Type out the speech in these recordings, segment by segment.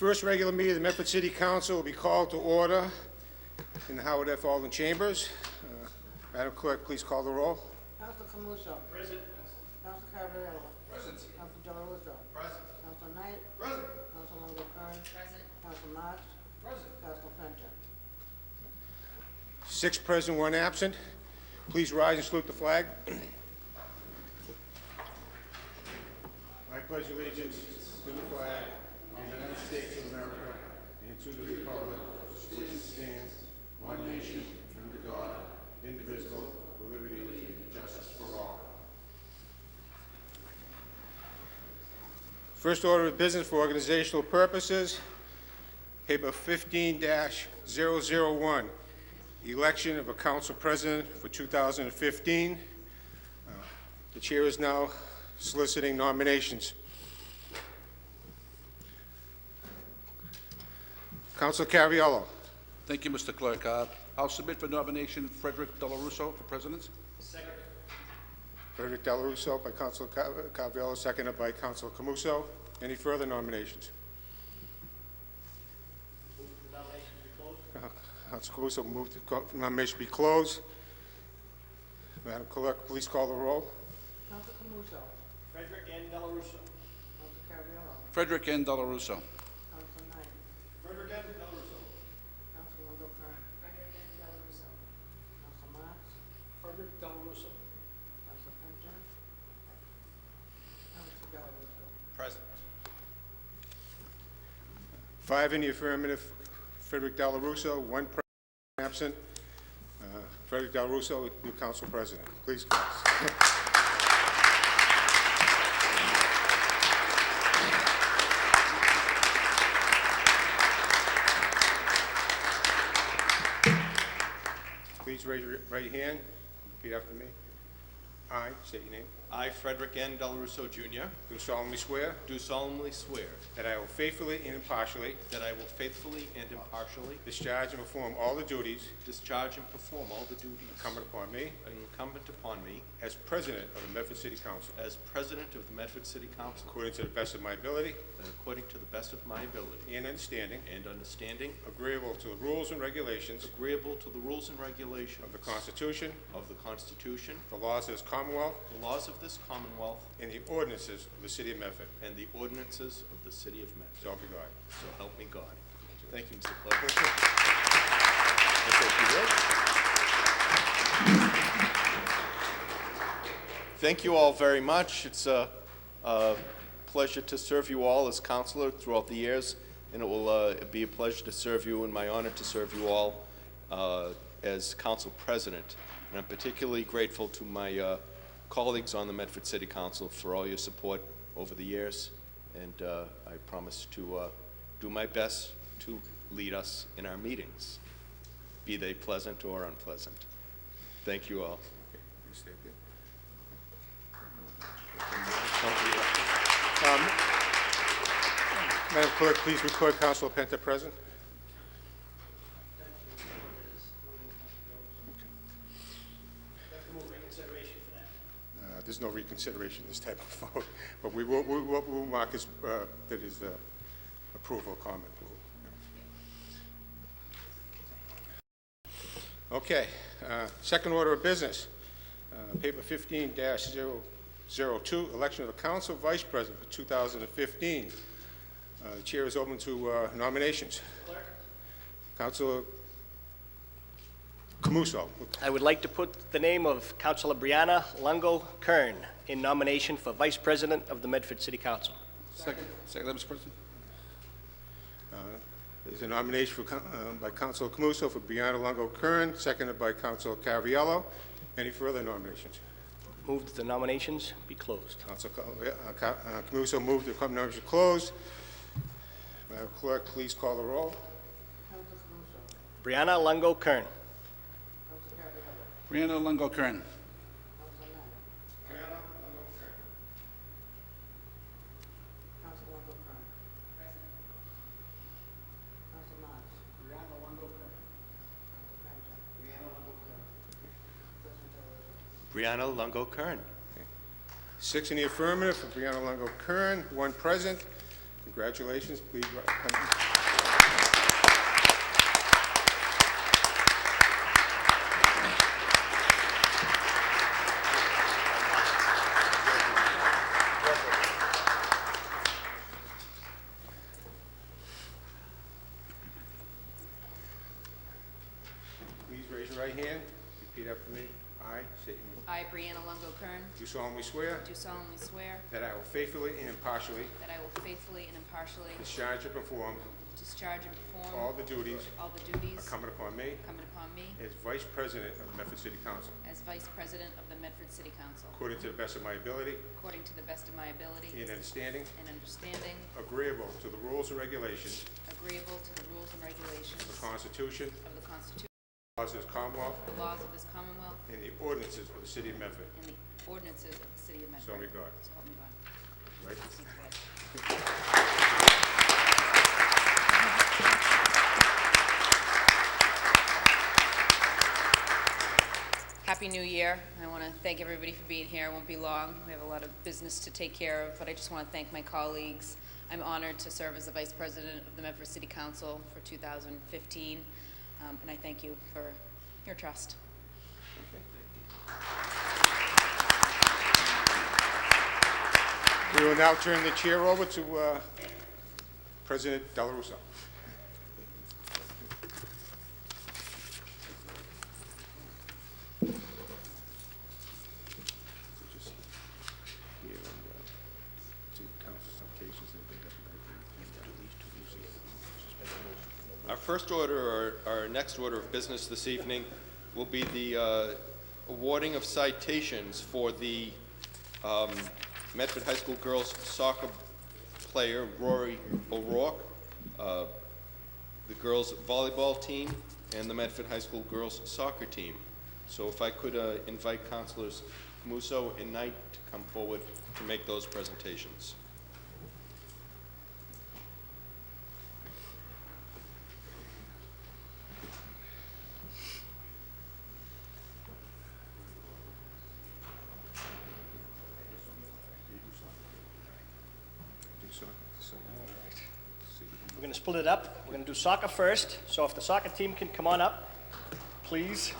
first regular meeting of the Medford City Council will be called to order in the Howard F. Alden Chambers. Madam Clerk, please call the roll. Council Camuso. Present. Council Cavallaro. Present. Council Delarusso. Present. Council Knight. Present. Council Longo Kern. Present. Council Marks. Present. Council Penta. 6 present, 1 absent. Please rise and salute the flag. I pledge allegiance to the flag of the United States of America and to the republic for which it stands, one nation, under God, indivisible, with liberty and justice for all. First order of business for organizational purposes, paper 15-001, election of a council president for 2015. The chair is now soliciting nominations. Councilor Cariello. Thank you, Mr. Clerk. I'll submit for nomination Frederick Delarusso for president. Second. Frederick Delarusso by Councilor Cariello, seconded by Councilor Camuso. Any further nominations? Move the nominations be closed. Councilor Camuso moved the nomination be closed. Madam Clerk, please call the roll. Council Camuso. Frederick N. Delarusso. Council Cavallaro. Frederick N. Delarusso. Council Knight. Frederick N. Delarusso. Council Longo Kern. Frederick N. Delarusso. Council Marks. Frederick Delarusso. Council Penta. Council Delarusso. Present. 5 in the affirmative, Frederick Delarusso, 1 absent. Frederick Delarusso, new council president. Please, guys. Please raise your right hand. Repeat after me. I, state your name, I, Frederick N. Delarusso, Jr., do solemnly swear do solemnly swear that I will faithfully and impartially that I will faithfully and impartially discharge and perform all the duties discharge and perform all the duties incumbent upon me incumbent upon me as president of the Medford City Council, as President of the Medford City Council, according to the best of my ability and according to the best of my ability and understanding, and understanding, agreeable to the rules and regulations agreeable to the rules and regulations of the Constitution, of the Constitution, the laws of this Commonwealth, the laws of this Commonwealth, and the ordinances of the City of Medford. and the ordinances of the City of Medford. So help me God. So help me God. Thank you, Mr. Clerk. Thank you all very much. It's a pleasure to serve you all as counselor throughout the years, and it will be a pleasure to serve you and my honor to serve you all as council president. And I'm particularly grateful to my colleagues on the Medford City Council for all your support over the years, and I promise to do my best to lead us in our meetings, be they pleasant or unpleasant. Thank you all. Stay up here. Madam Clerk, please record Councilor Penta present. There's no reconsideration of this type of vote, but we'll mark his, that his approval comment. Okay, second order of business, paper 15-002, election of the council vice president for 2015. The chair is open to nominations. Councilor Camuso. I would like to put the name of Councilor Brianna Lungo Kern in nomination for Vice President of the Medford City Council. Second, Mr. President. There's a nomination for, by Councilor Camuso for Brianna Lungo Kern, seconded by Councilor Cariello. Any further nominations? Move that the nominations be closed. Councilor Camuso moved the nomination closed. Madam Clerk, please call the roll. Council Camuso. Brianna Lungo Kern. Council Cavallaro. Brianna Lungo Kern. Council Knight. Council Longo Kern. Present. Council Marks. Brianna Longo Kern. Council Penta. Brianna Longo Kern. President Delarusso. Brianna Lungo Kern. 6 in the affirmative for Brianna Lungo Kern, 1 present. Congratulations. Please come. Please raise your right hand. Repeat after me. I state your name. I, Brianna Lungo Kern, Do solemnly swear do solemnly swear that I will faithfully and impartially that I will faithfully and impartially discharge and perform discharge and perform all the duties all the duties incumbent upon me incumbent upon me as Vice President of the Medford City Council, as Vice President of the Medford City Council, according to the best of my ability according to the best of my ability and understanding, and understanding, agreeable to the rules and regulations agreeable to the rules and regulations of the Constitution, of the Constitution, laws of this Commonwealth, the laws of this Commonwealth, and the ordinances of the City of Medford. and the ordinances of the City of Medford. So help me God. So help me God. Right? Happy New Year. I want to thank everybody for being here. It won't be long. We have a lot of business to take care of, but I just want to thank my colleagues. I'm honored to serve as the Vice President of the Medford City Council for 2015, and I thank you for your trust. We will now turn the chair over to President Della Russo. Our first order, or our next order of business this evening, will be the awarding of citations for the Medford High School girls soccer player Rory O'Rourke, the girls volleyball team, and the Medford High School girls soccer team. So if I could invite Councilors Musso and Knight to come forward to make those presentations. We're going to split it up. We're going to do soccer first. So if the soccer team can come on up, please.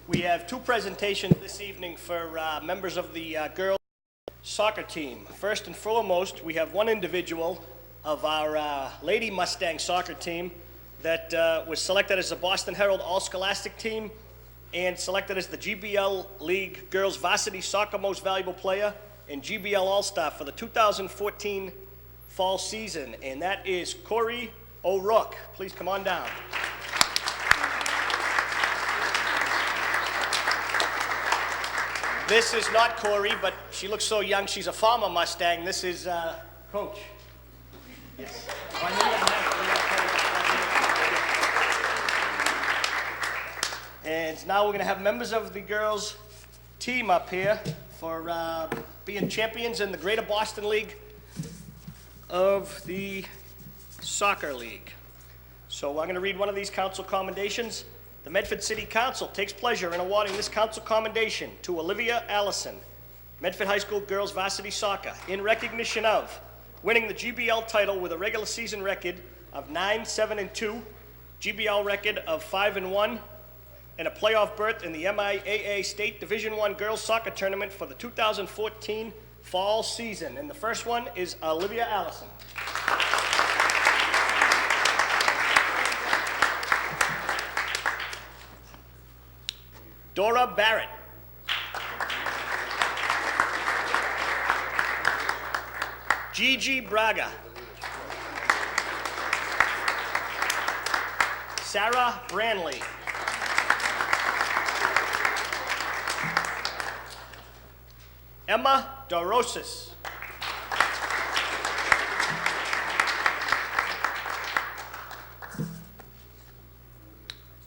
We have two presentations this evening for members of the girls soccer team. First and foremost, we have one individual of our Lady Mustang soccer team that was selected as the Boston Herald All-Scholastic team and selected as the GBL League Girls Varsity Soccer Most Valuable Player and GBL All-Star for the 2014 fall season, and that is Corey O'Rourke. Please come on down. This is not Corey, but she looks so young. She's a farmer Mustang. This is Coach. Yes. And now we're going to have members of the girls' team up here for being champions in the Greater Boston League of the Soccer League. So I'm going to read one of these council commendations. The Medford City Council takes pleasure in awarding this council commendation to Olivia Allison, Medford High School Girls Varsity Soccer, in recognition of winning the GBL title with a regular season record of 9-7-2, GBL record of 5-1, and a playoff berth in the MIAA State Division I Girls Soccer Tournament for the 2014 fall season. And the first one is Olivia Allison. Dora Barrett. Gigi Braga. Sarah Branley. Emma Dorosis.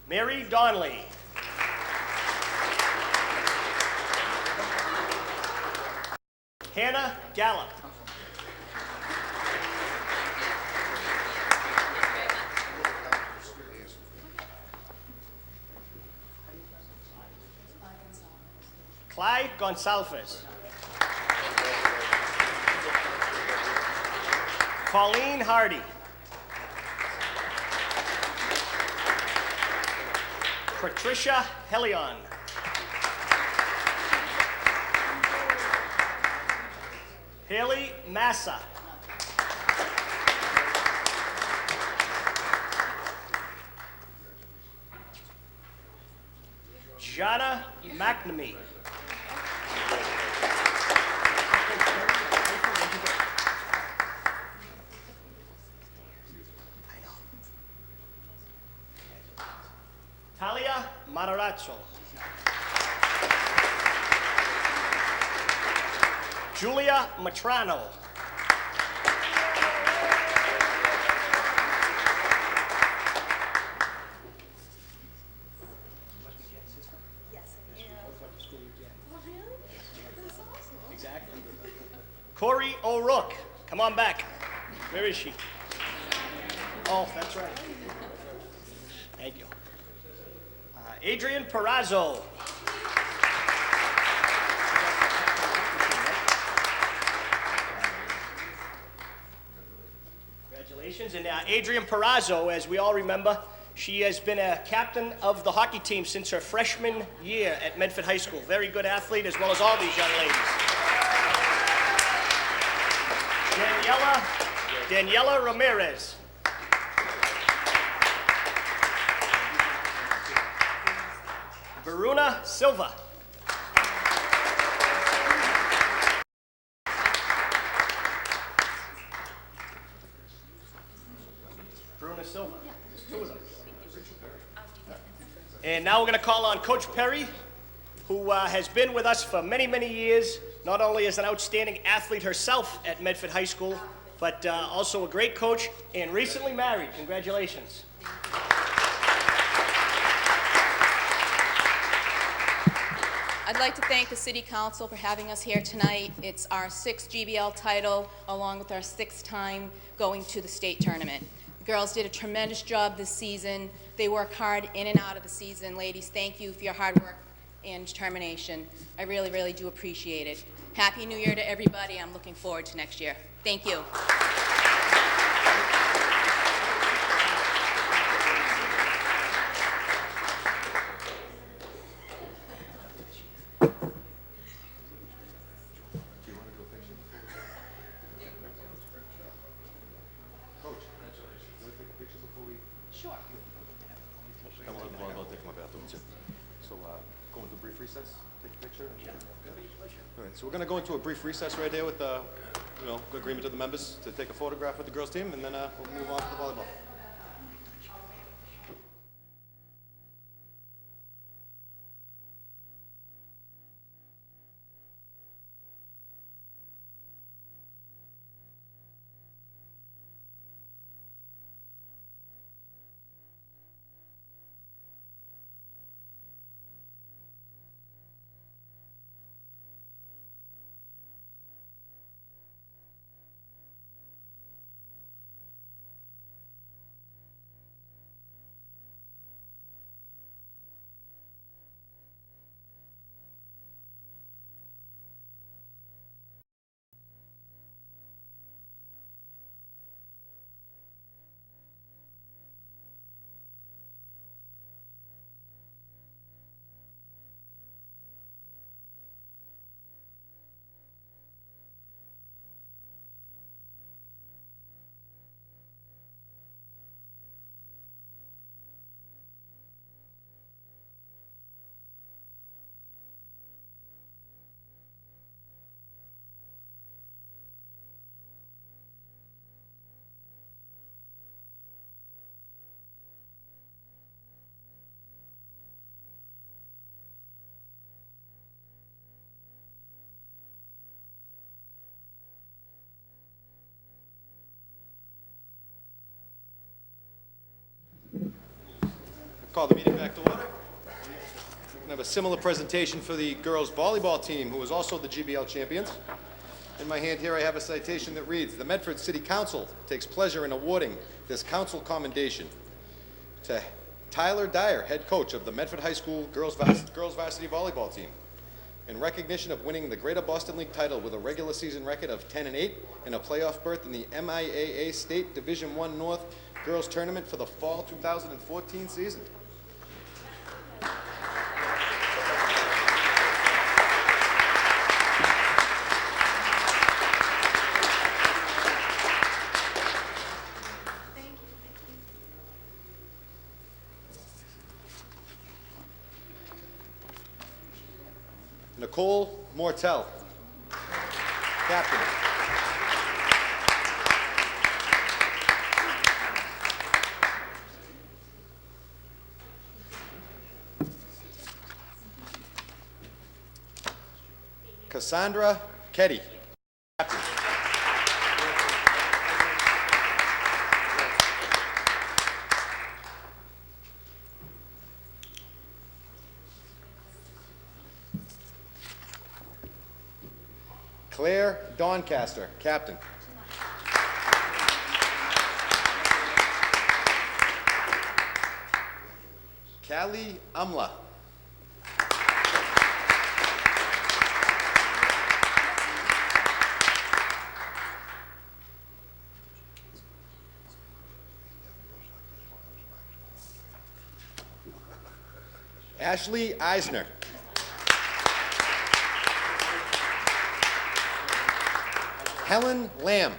Mary Donnelly. Hannah Gallup. Clyde Gonsalves. Colleen Hardy. Patricia Helion. Haley Massa. Jana McNamee. Talia Matarazzo. Julia Matrano. Corey O'Rourke, come on back. Where is she? Oh, that's right. Thank you. Adrian Perazzo. Congratulations. And Adrian Perazzo, as we all remember, she has been a captain of the hockey team since her freshman year at Medford High School. Very good athlete, as well as all these young ladies. Daniela Ramirez. Varuna Silva. Varuna Silva. There's two of them. And now we're going to call on Coach Perry, who has been with us for many, many years, not only as an outstanding athlete herself at Medford High School, but also a great coach and recently married. Congratulations. I'd like to thank the City Council for having us here tonight. It's our 6th GBL title, along with our 6th time going to the state tournament. The girls did a tremendous job this season. They work hard in and out of the season. Ladies, thank you for your hard work and determination. I really, really do appreciate it. Happy New Year to everybody. I'm looking forward to next year. Thank you. So we're going to go into a brief recess right here with agreement of the members to take a photograph with the girls' team, and then we'll move on to the volleyball. Call the meeting back to order. We have a similar presentation for the girls volleyball team, who is also the GBL champions. In my hand here I have a citation that reads, "The Medford City Council takes pleasure in awarding this council commendation to Tyler Dyer, head coach of the Medford High School girls varsity volleyball team. in recognition of winning the Greater Boston League title with a regular season record of 10-8 and a playoff berth in the MIAA State Division I North Girls Tournament for the fall 2014 season. Nicole Mortel, captain. Cassandra Ketty, captain. Claire Doncaster, captain. Callie Umla. Ashley Eisner. Helen Lamb.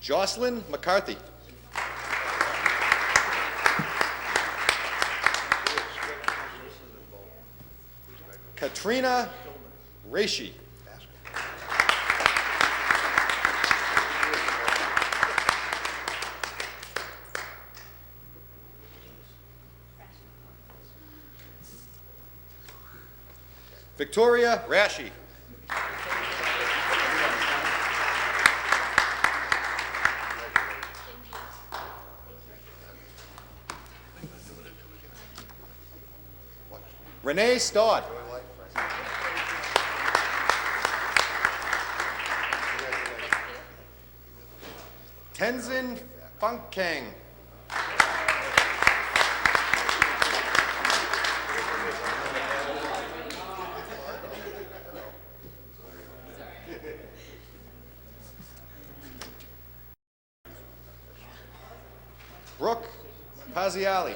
Jocelyn McCarthy. Katrina Reishi. Victoria Rashi. Renee Stodd. Tenzin Funkang. Brooke Paziali.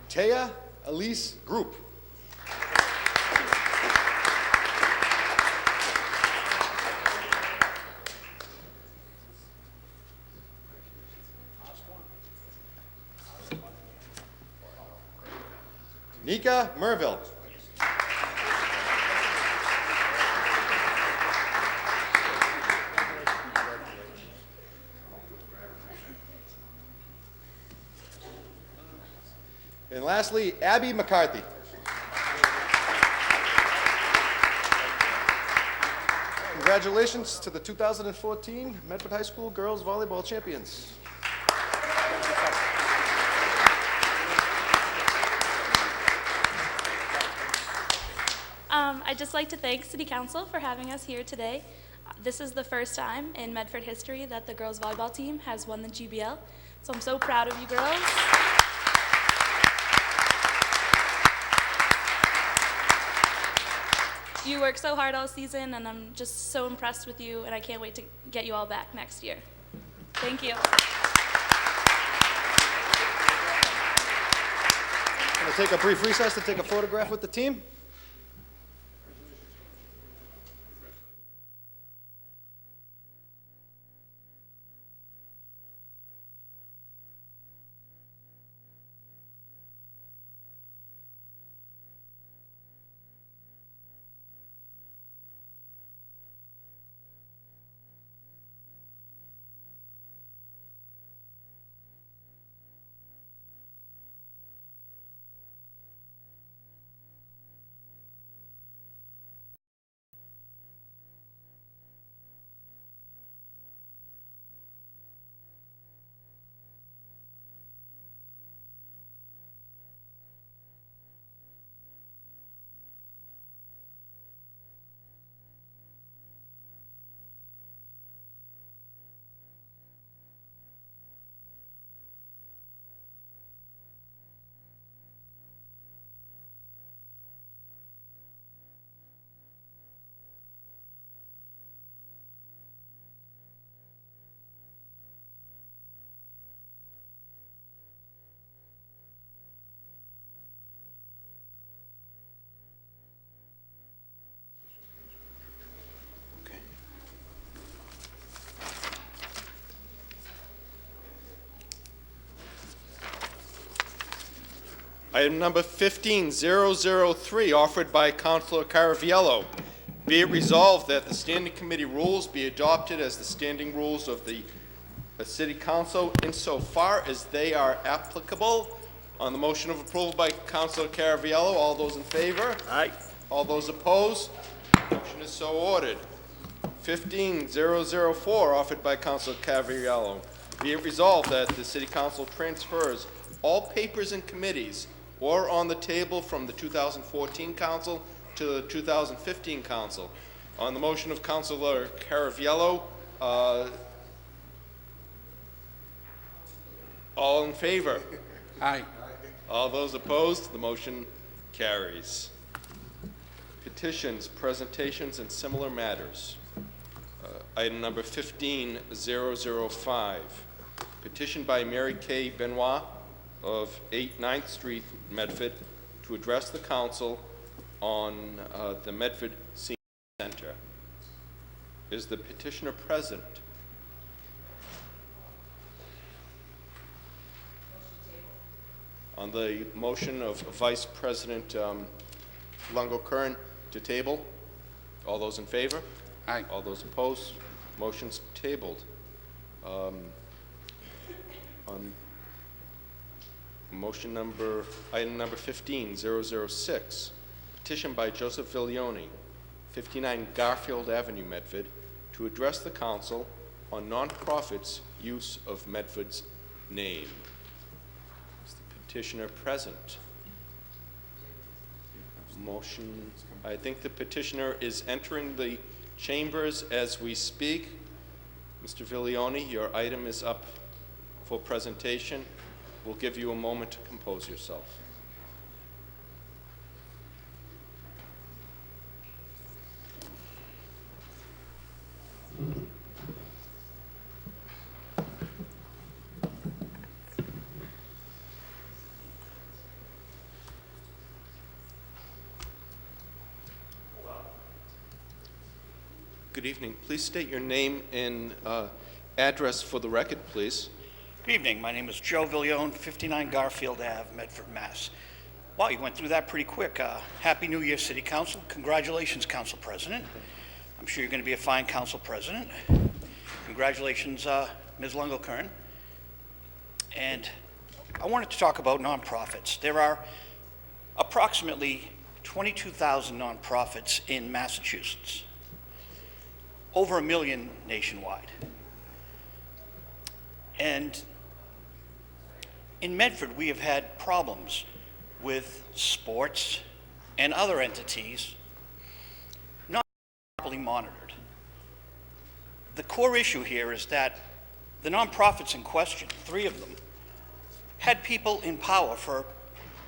Taya Elise Group. Nika Merville. And lastly, Abby McCarthy. Congratulations to the 2014 Medford High School Girls Volleyball Champions. I'd just like to thank City Council for having us here today. This is the first time in Medford history that the girls volleyball team has won the GBL, so I'm so proud of you girls. You work so hard all season, and I'm just so impressed with you, and I can't wait to get you all back next year. Thank you. I'm going to take a brief recess to take a photograph with the team. Item number 15003, offered by Councilor Caraviello. Be it resolved that the Standing Committee rules be adopted as the standing rules of the City Council insofar as they are applicable. On the motion of approval by Councilor Caraviello, all those in favor? Aye. All those opposed? Motion is so ordered. 15004, offered by Councilor Caraviello. Be it resolved that the City Council transfers all papers and committees or on the table from the 2014 Council to the 2015 Council. On the motion of Councilor Caraviello, all in favor? Aye. All those opposed? The motion carries. Petitions, presentations, and similar matters. Item number 15005. Petition by Mary Kay Benoit of 8 9th Street, Medford, to address the council on the Medford Senior Center. Is the petitioner present? On the motion of Vice President Longo-Kern to table, all those in favor? Aye. All those opposed? Motion's tabled. On motion number, item number 15006, petition by Joseph Viglione, 59 Garfield Avenue, Medford, to address the council on nonprofits' use of Medford's name. Is the petitioner present? Motion, I think the petitioner is entering the chambers as we speak. Mr. Viglione, your item is up for presentation. We'll give you a moment to compose yourself. Good evening. Please state your name and address for the record, please. Good evening. My name is Joe Viglione, 59 Garfield Ave, Medford, Mass. Wow, you went through that pretty quick. Happy New Year, City Council. Congratulations, Council President. I'm sure you're going to be a fine Council President. Congratulations, Ms. Longo-Kern. And I wanted to talk about nonprofits. There are approximately 22,000 nonprofits in Massachusetts, over 1 million nationwide. And in Medford, we have had problems with sports and other entities not properly monitored. The core issue here is that the nonprofits in question, 3 of them, had people in power for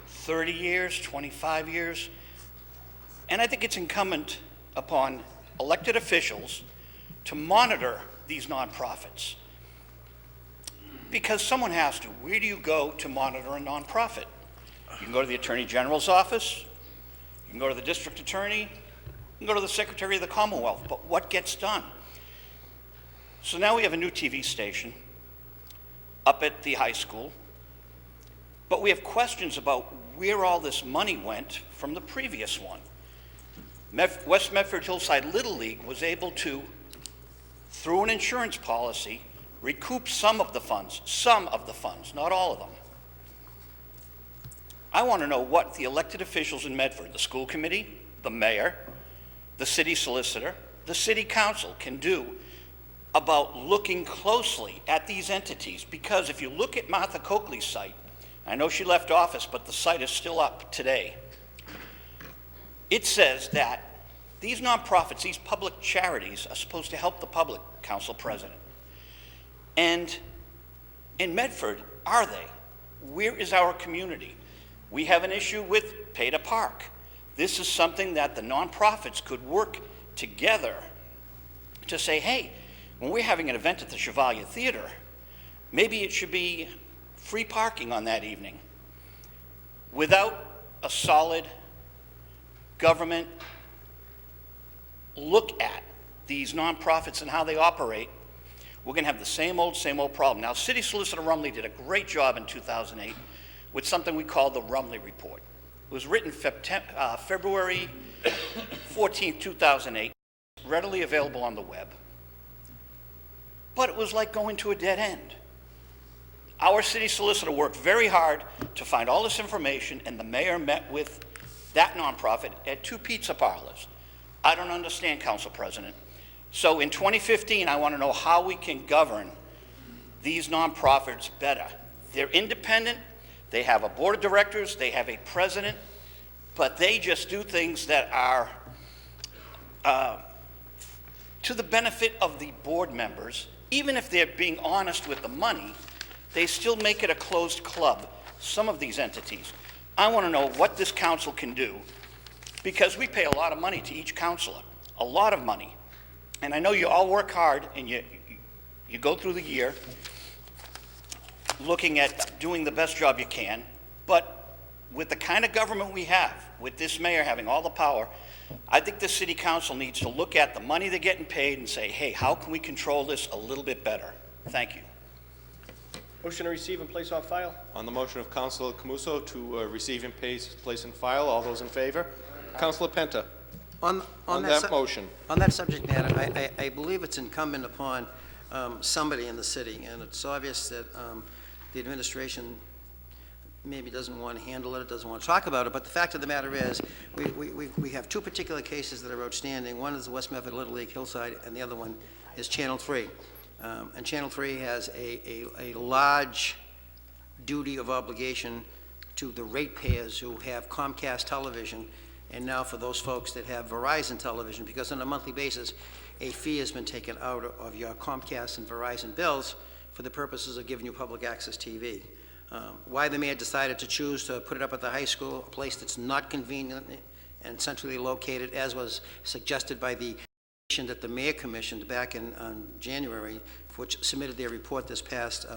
30 years, 25 years, and I think it's incumbent upon elected officials to monitor these nonprofits. Because someone has to. Where do you go to monitor a nonprofit? You can go to the Attorney General's office, you can go to the District Attorney, you can go to the Secretary of the Commonwealth, but what gets done? So now we have a new TV station up at the high school, but we have questions about where all this money went from the previous one. West Medford Hillside Little League was able to, through an insurance policy, recoup some of the funds, not all of them. I want to know what the elected officials in Medford, the school committee, the mayor, the city solicitor, the city council can do about looking closely at these entities. Because if you look at Martha Coakley's site, I know she left office, but the site is still up today. It says that these nonprofits, these public charities, are supposed to help the public, Council President. And in Medford, are they? Where is our community? We have an issue with pay to park. This is something that the nonprofits could work together to say, hey, when we're having an event at the Chevalier Theater, maybe it should be free parking on that evening. Without a solid government look at these nonprofits and how they operate, we're going to have the same old problem. Now, City Solicitor Rumley did a great job in 2008 with something we call the Rumley Report. It was written February 14, 2008, readily available on the web. But it was like going to a dead end. Our city solicitor worked very hard to find all this information, and the mayor met with that nonprofit at 2 pizza parlors. I don't understand, Council President. So in 2015, I want to know how we can govern these nonprofits better. They're independent, they have a board of directors, they have a president, but they just do things that are to the benefit of the board members. Even if they're being honest with the money, they still make it a closed club, some of these entities. I want to know what this council can do, because we pay a lot of money to each councilor, a lot of money. And I know you all work hard, and you go through the year looking at doing the best job you can, but with the kind of government we have, with this mayor having all the power, I think the city council needs to look at the money they're getting paid and say, hey, how can we control this a little bit better? Thank you. Motion to receive and place on file. On the motion of Councilor Camuso to receive and place in file, all those in favor? Councilor Penta. On that motion. On that subject matter, I believe it's incumbent upon somebody in the city, and it's obvious that the administration maybe doesn't want to handle it, doesn't want to talk about it, but the fact of the matter is, we have 2 particular cases that are outstanding. One is the West Medford Little League Hillside, and the other one is Channel 3. And Channel 3 has a large duty of obligation to the ratepayers who have Comcast television, and now for those folks that have Verizon television, because on a monthly basis, a fee has been taken out of your Comcast and Verizon bills for the purposes of giving you public access TV. Why the mayor decided to choose to put it up at the high school, a place that's not convenient and centrally located, as was suggested by the commission that the mayor commissioned back in January, which submitted their report this past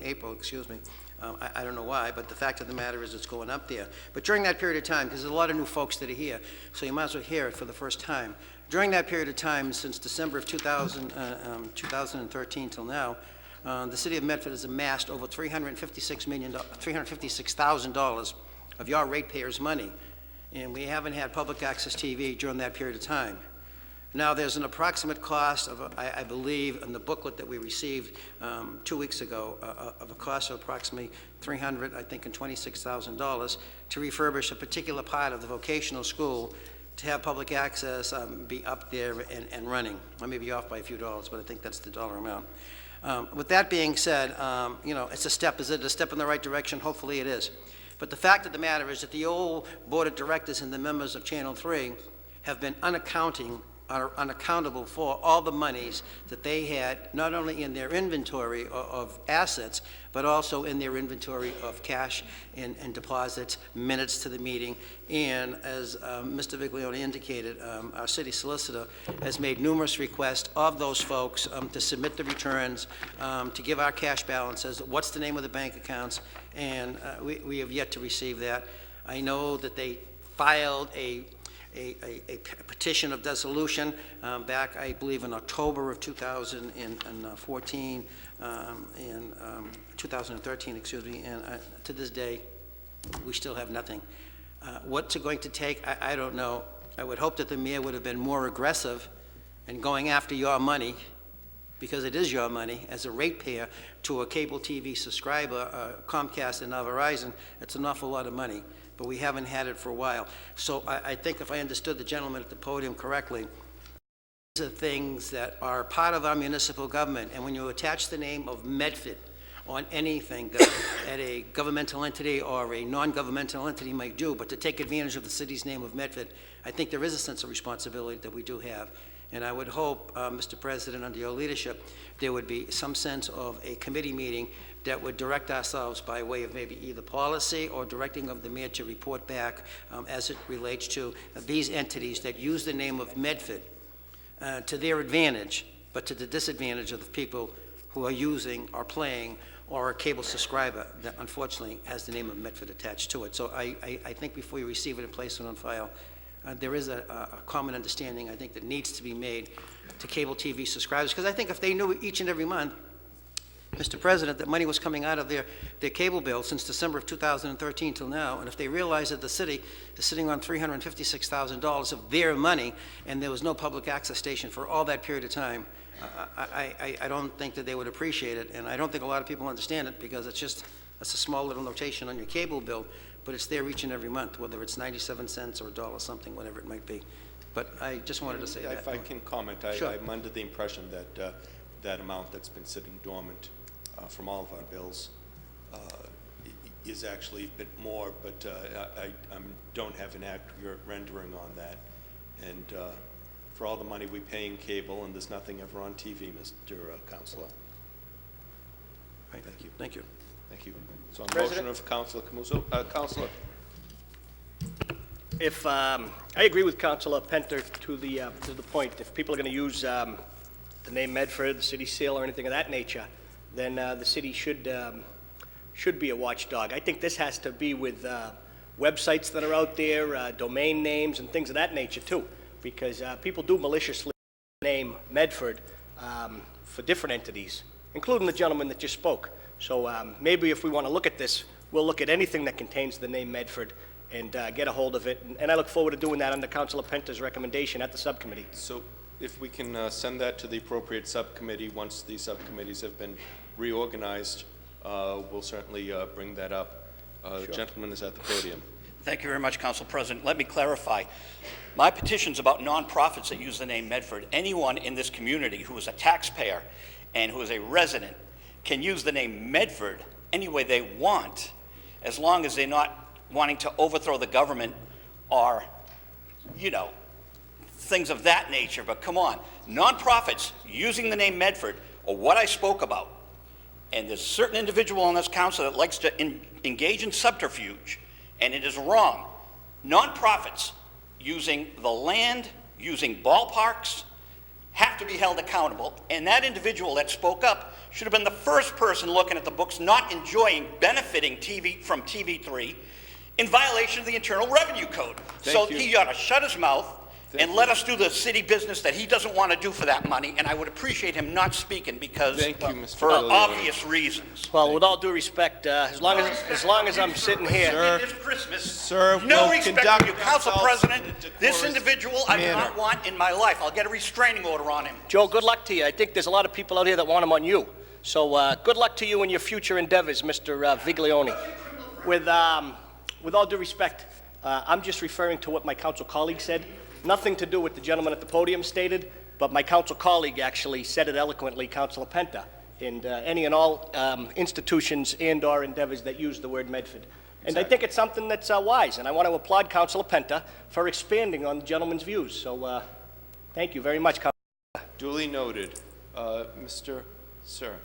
April, excuse me. I don't know why, but the fact of the matter is it's going up there. But during that period of time, because there's a lot of new folks that are here, so you might as well hear it for the first time. During that period of time, since December of 2013 till now, the city of Medford has amassed over $356,000 of your ratepayers' money, and we haven't had public access TV during that period of time. Now, there's an approximate cost of, I believe, in the booklet that we received 2 weeks ago, of a cost of approximately $326,000 to refurbish a particular part of the vocational school to have public access be up there and running. I may be off by a few dollars, but I think that's the dollar amount. With that being said, it's a step. Is it a step in the right direction? Hopefully it is. But the fact of the matter is that the old board of directors and the members of Channel 3 have been unaccountable for all the monies that they had, not only in their inventory of assets, but also in their inventory of cash and deposits, minutes to the meeting. And as Mr. Viglione indicated, our city solicitor has made numerous requests of those folks to submit the returns, to give our cash balances, what's the name of the bank accounts, and we have yet to receive that. I know that they filed a petition of dissolution back, I believe, in October of 2014, 2013, excuse me, and to this day, we still have nothing. What's it going to take? I don't know. I would hope that the mayor would have been more aggressive in going after your money, because it is your money, as a ratepayer to a cable TV subscriber, Comcast and now Verizon. It's an awful lot of money, but we haven't had it for a while. So I think if I understood the gentleman at the podium correctly, these are things that are part of our municipal government, and when you attach the name of Medford on anything that a governmental entity or a non-governmental entity might do, but to take advantage of the city's name of Medford, I think there is a sense of responsibility that we do have. And I would hope, Mr. President, under your leadership, there would be some sense of a committee meeting that would direct ourselves by way of maybe either policy or directing of the mayor to report back as it relates to these entities that use the name of Medford to their advantage, but to the disadvantage of the people who are using or playing or a cable subscriber that unfortunately has the name of Medford attached to it. So I think before you receive it and place it on file, there is a common understanding, I think, that needs to be made to cable TV subscribers, because I think if they knew each and every month Mr. President, that money was coming out of their cable bill since December of 2013 till now, and if they realize that the city is sitting on $356,000 of their money, and there was no public access station for all that period of time, I don't think that they would appreciate it, and I don't think a lot of people understand it, because that's a small little notation on your cable bill, but it's there each and every month, whether it's 97 cents or $1 something, whatever it might be. But I just wanted to say that. If I can comment, Sure. I'm under the impression that that amount that's been sitting dormant from all of our bills is actually a bit more, but I don't have an accurate rendering on that. And for all the money we pay in cable, and there's nothing ever on TV, Mr. Counselor. Right. Thank you. Thank you. Thank you. So on the motion of Counselor Camuso, Counselor. If I agree with Councilor Penter to the point, if people are going to use the name Medford, the city seal, or anything of that nature, then the city should be a watchdog. I think this has to be with websites that are out there, domain names, and things of that nature too, because people do maliciously name Medford for different entities, including the gentleman that just spoke. So maybe if we want to look at this, we'll look at anything that contains the name Medford and get a hold of it. And I look forward to doing that under Councilor Penter's recommendation at the subcommittee. So if we can send that to the appropriate subcommittee once the subcommittees have been reorganized, we'll certainly bring that up. The gentleman is at the podium. Thank you very much, Council President. Let me clarify. My petition's about nonprofits that use the name Medford. Anyone in this community who is a taxpayer and who is a resident can use the name Medford any way they want, as long as they're not wanting to overthrow the government or, you know, things of that nature. But come on, nonprofits using the name Medford or what I spoke about, and there's a certain individual on this council that likes to engage in subterfuge, and it is wrong. Nonprofits using the land, using ballparks, have to be held accountable, and that individual that spoke up should have been the first person looking at the books, not enjoying benefiting from TV3 in violation of the Internal Revenue Code. So he ought to shut his mouth and let us do the city business that he doesn't want to do for that money, and I would appreciate him not speaking because for obvious reasons. Well, with all due respect, as long as I'm sitting here, This Christmas, Sir, no we'll respect conduct for you, Council ourselves President. in a decorous This individual I do not want in my life. I'll get a restraining order on him. Joe, good luck to you. I think there's a lot of people out here that want him on you. So good luck to you in your future endeavors, Mr. Viglione. With all due respect, I'm just referring to what my council colleague said. Nothing to do with the gentleman at the podium stated, but my council colleague actually said it eloquently, Councilor Penter, and any and all institutions and or endeavors that use the word Medford. And I think it's something that's wise, and I want to applaud Councilor Penter for expanding on the gentleman's views. So thank you very much, Councilor. Duly noted. Sir,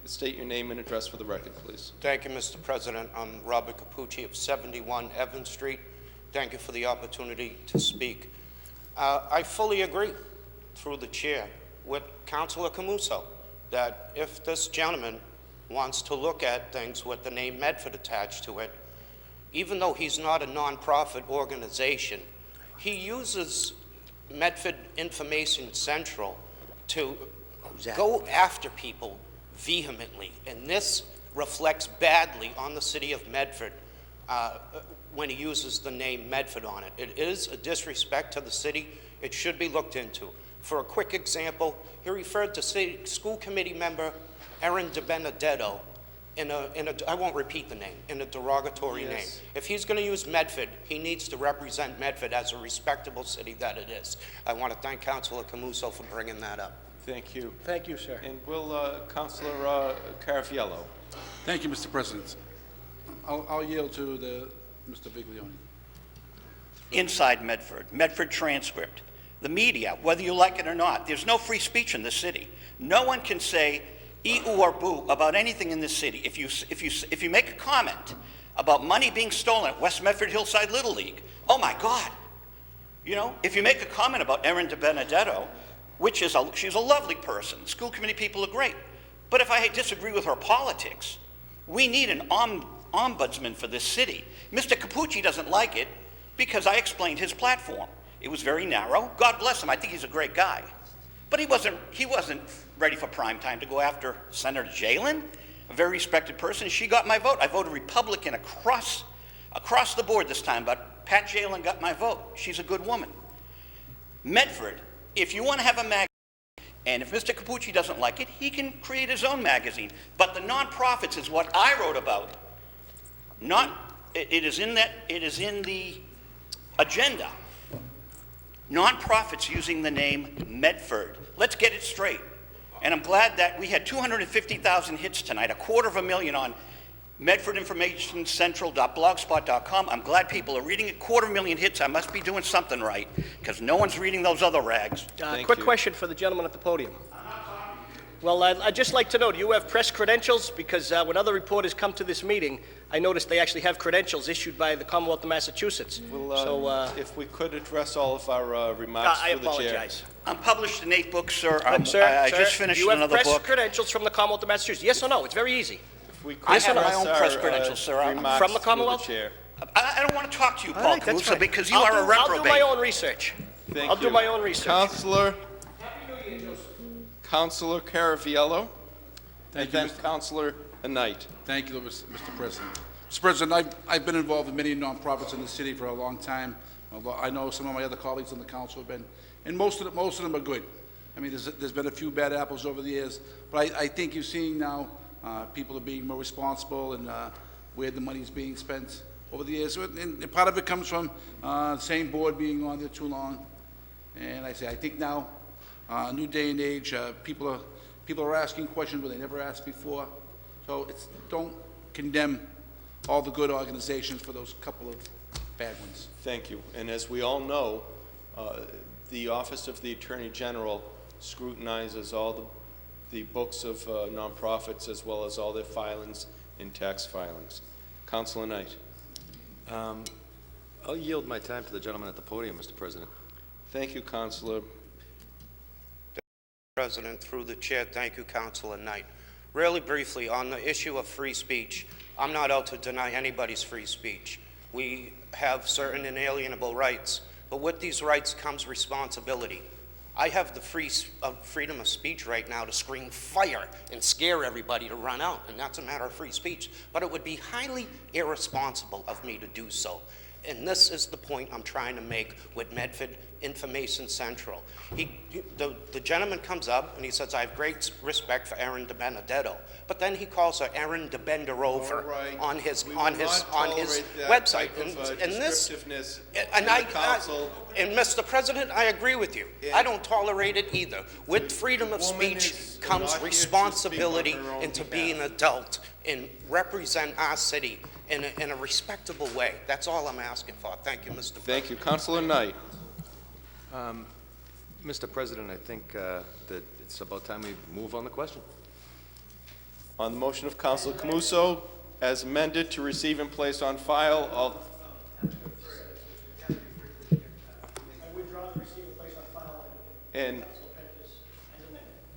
state your name and address for the record, please. Thank you, Mr. President. I'm Robert Capucci of 71 Evans Street. Thank you for the opportunity to speak. I fully agree, through the chair, with Councilor Camuso, that if this gentleman wants to look at things with the name Medford attached to it, even though he's not a nonprofit organization, he uses Medford Information Central to go after people vehemently, and this reflects badly on the city of Medford when he uses the name Medford on it. It is a disrespect to the city. It should be looked into. For a quick example, he referred to school committee member Erin DiBenedetto I won't repeat the name, in a derogatory name. If he's going to use Medford, he needs to represent Medford as a respectable city that it is. I want to thank Councilor Camuso for bringing that up. Thank you. Thank you, sir. And will Councilor Carafiello. Thank you, Mr. President. I'll yield to Mr. Viglione. Inside Medford, Medford transcript, the media, whether you like it or not, there's no free speech in this city. No one can say ee-oo or boo about anything in this city. If you make a comment about money being stolen at West Medford Hillside Little League, oh my God. You know, if you make a comment about Erin DiBenedetto, which is she's a lovely person, school committee people are great, but if I disagree with her politics, we need an ombudsman for this city. Mr. Capucci doesn't like it because I explained his platform. It was very narrow. God bless him. I think he's a great guy. But he wasn't ready for prime time to go after Senator Jalen. a very respected person. She got my vote. I voted Republican across the board this time, but Pat Jalen got my vote. She's a good woman. Medford, if you want to have a magazine, and if Mr. Capucci doesn't like it, he can create his own magazine. But the nonprofits is what I wrote about. It is in the agenda. Nonprofits using the name Medford. Let's get it straight. And I'm glad that we had 250,000 hits tonight, 250,000 on medfordinformationcentral.blogspot.com. I'm glad people are reading it. 250,000 hits. I must be doing something right, because no one's reading those other rags. Quick question for the gentleman at the podium. Well, I'd just like to know, do you have press credentials? Because when other reporters come to this meeting, I noticed they actually have credentials issued by the Commonwealth of Massachusetts. Well, if we could address all of our remarks I through the chair. apologize. I'm published in 8 books, sir. I Sir, just finished you have another press book. credentials from the Commonwealth of Massachusetts? Yes or no? It's very easy. If we could I have my address own our, press credentials, sir. remarks From the through Commonwealth? chair. I don't want to talk to you, All Paul right, that's Camusa, fine. because you are a I'll do reprobate. my own research. Thank I'll do you. my own research. Councilor Caraviello, and you, then Mr. Councilor Knight. Thank you, Mr. President. Mr. President, I've been involved in many nonprofits in the city for a long time. I know some of my other colleagues on the council have been, and most of them are good. I mean, there's been a few bad apples over the years, but I think you're seeing now people are being more responsible and where the money is being spent over the years. And part of it comes from the same board being on there too long. And I think now, new day and age, people are asking questions where they never asked before. So don't condemn all the good organizations for those couple of bad ones. Thank you. And as we all know, the Office of the Attorney General scrutinizes all the books of nonprofits as well as all their filings and tax filings. Councilor Knight. I'll yield my time to the gentleman at the podium, Mr. President. Thank you, Councilor. President, through the chair, thank you, Councilor Knight. Really briefly, on the issue of free speech, I'm not out to deny anybody's free speech. We have certain inalienable rights, but with these rights comes responsibility. I have the freedom of speech right now to scream fire and scare everybody to run out, and that's a matter of free speech. But it would be highly irresponsible of me to do so. And this is the point I'm trying to make with Medford Information Central. The gentleman comes up and he says, I have great respect for Erin DiBenedetto, but then he calls her Erin DiBenderover on his website. And Mr. President, I agree with you. I don't tolerate it either. With freedom of speech comes responsibility into being an adult and represent our city in a respectable way. That's all I'm asking for. Thank you, Mr. President. Thank you. Councilor Knight. Mr. President, I think that it's about time we move on the question. On the motion of Councilor Camuso, as amended, to receive and place on file all... And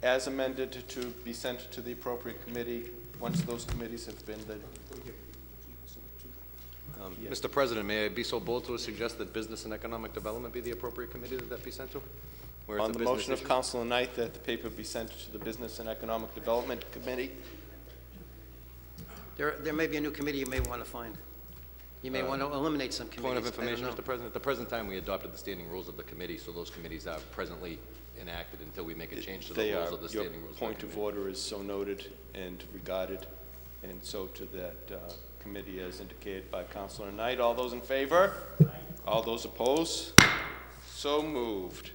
as amended to be sent to the appropriate committee once those committees have been... Mr. President, may I be so bold to suggest that Business and Economic Development be the appropriate committee that be sent to? On the motion of Councilor Knight that the paper be sent to the Business and Economic Development Committee. There may be a new committee you may want to find. You may want to eliminate some committees. Point of information, Mr. President. At the present time, we adopted the standing rules of the committee, so those committees are presently enacted until we make a change to the rules of the standing rules. Your point of order is so noted and regarded, and so to that committee as indicated by Councilor Knight. All those in favor? Aye. All those opposed? So moved.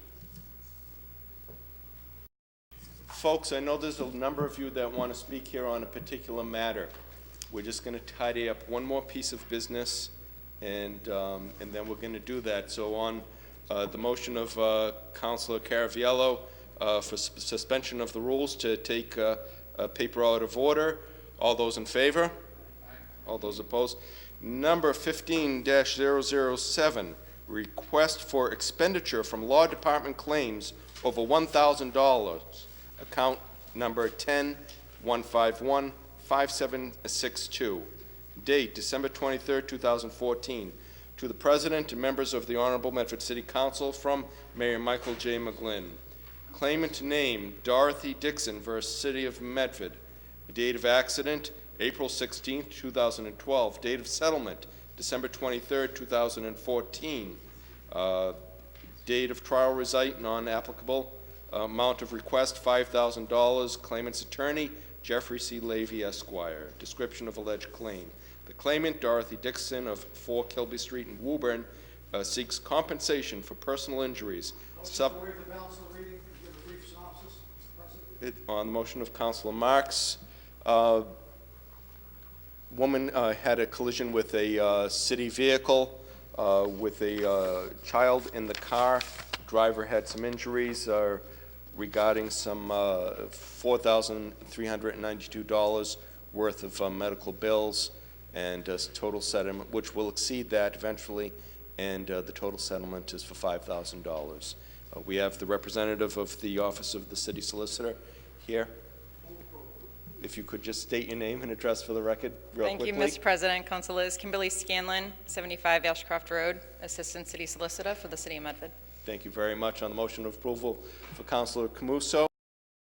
Folks, I know there's a number of you that want to speak here on a particular matter. We're just going to tidy up one more piece of business, and then we're going to do that. So on the motion of Councilor Caraviello for suspension of the rules to take a paper out of order, all those in favor? All those opposed? Number 15-007, request for expenditure from Law Department claims over $1,000, account number 10-151-5762. Date, December 23rd, 2014. To the President and members of the Honorable Medford City Council from Mayor Michael J. McGlynn. Claimant name, Dorothy Dixon versus City of Medford. Date of accident, April 16, 2012. Date of settlement, December 23, 2014. Date of trial recite, non-applicable. Amount of request, $5,000. Claimant's attorney, Jeffrey C. Levy, Esquire. Description of alleged claim. The claimant, Dorothy Dixon of 4 Kilby Street in Woburn, seeks compensation for personal injuries. Motion to waive the balance of the reading and give a brief synopsis, Mr. President. On the motion of Councilor Marks, woman had a collision with a city vehicle with a child in the car. Driver had some injuries regarding some $4,392 worth of medical bills and total settlement, which will exceed that eventually, and the total settlement is for $5,000. We have the representative of the Office of the City Solicitor here. If you could just state your name and address for the record real quickly. Thank you, Mr. President. Councilors, Kimberly Scanlon, 75 Ashcroft Road, Assistant City Solicitor for the City of Medford. Thank you very much. On the motion of approval for Councilor Camuso,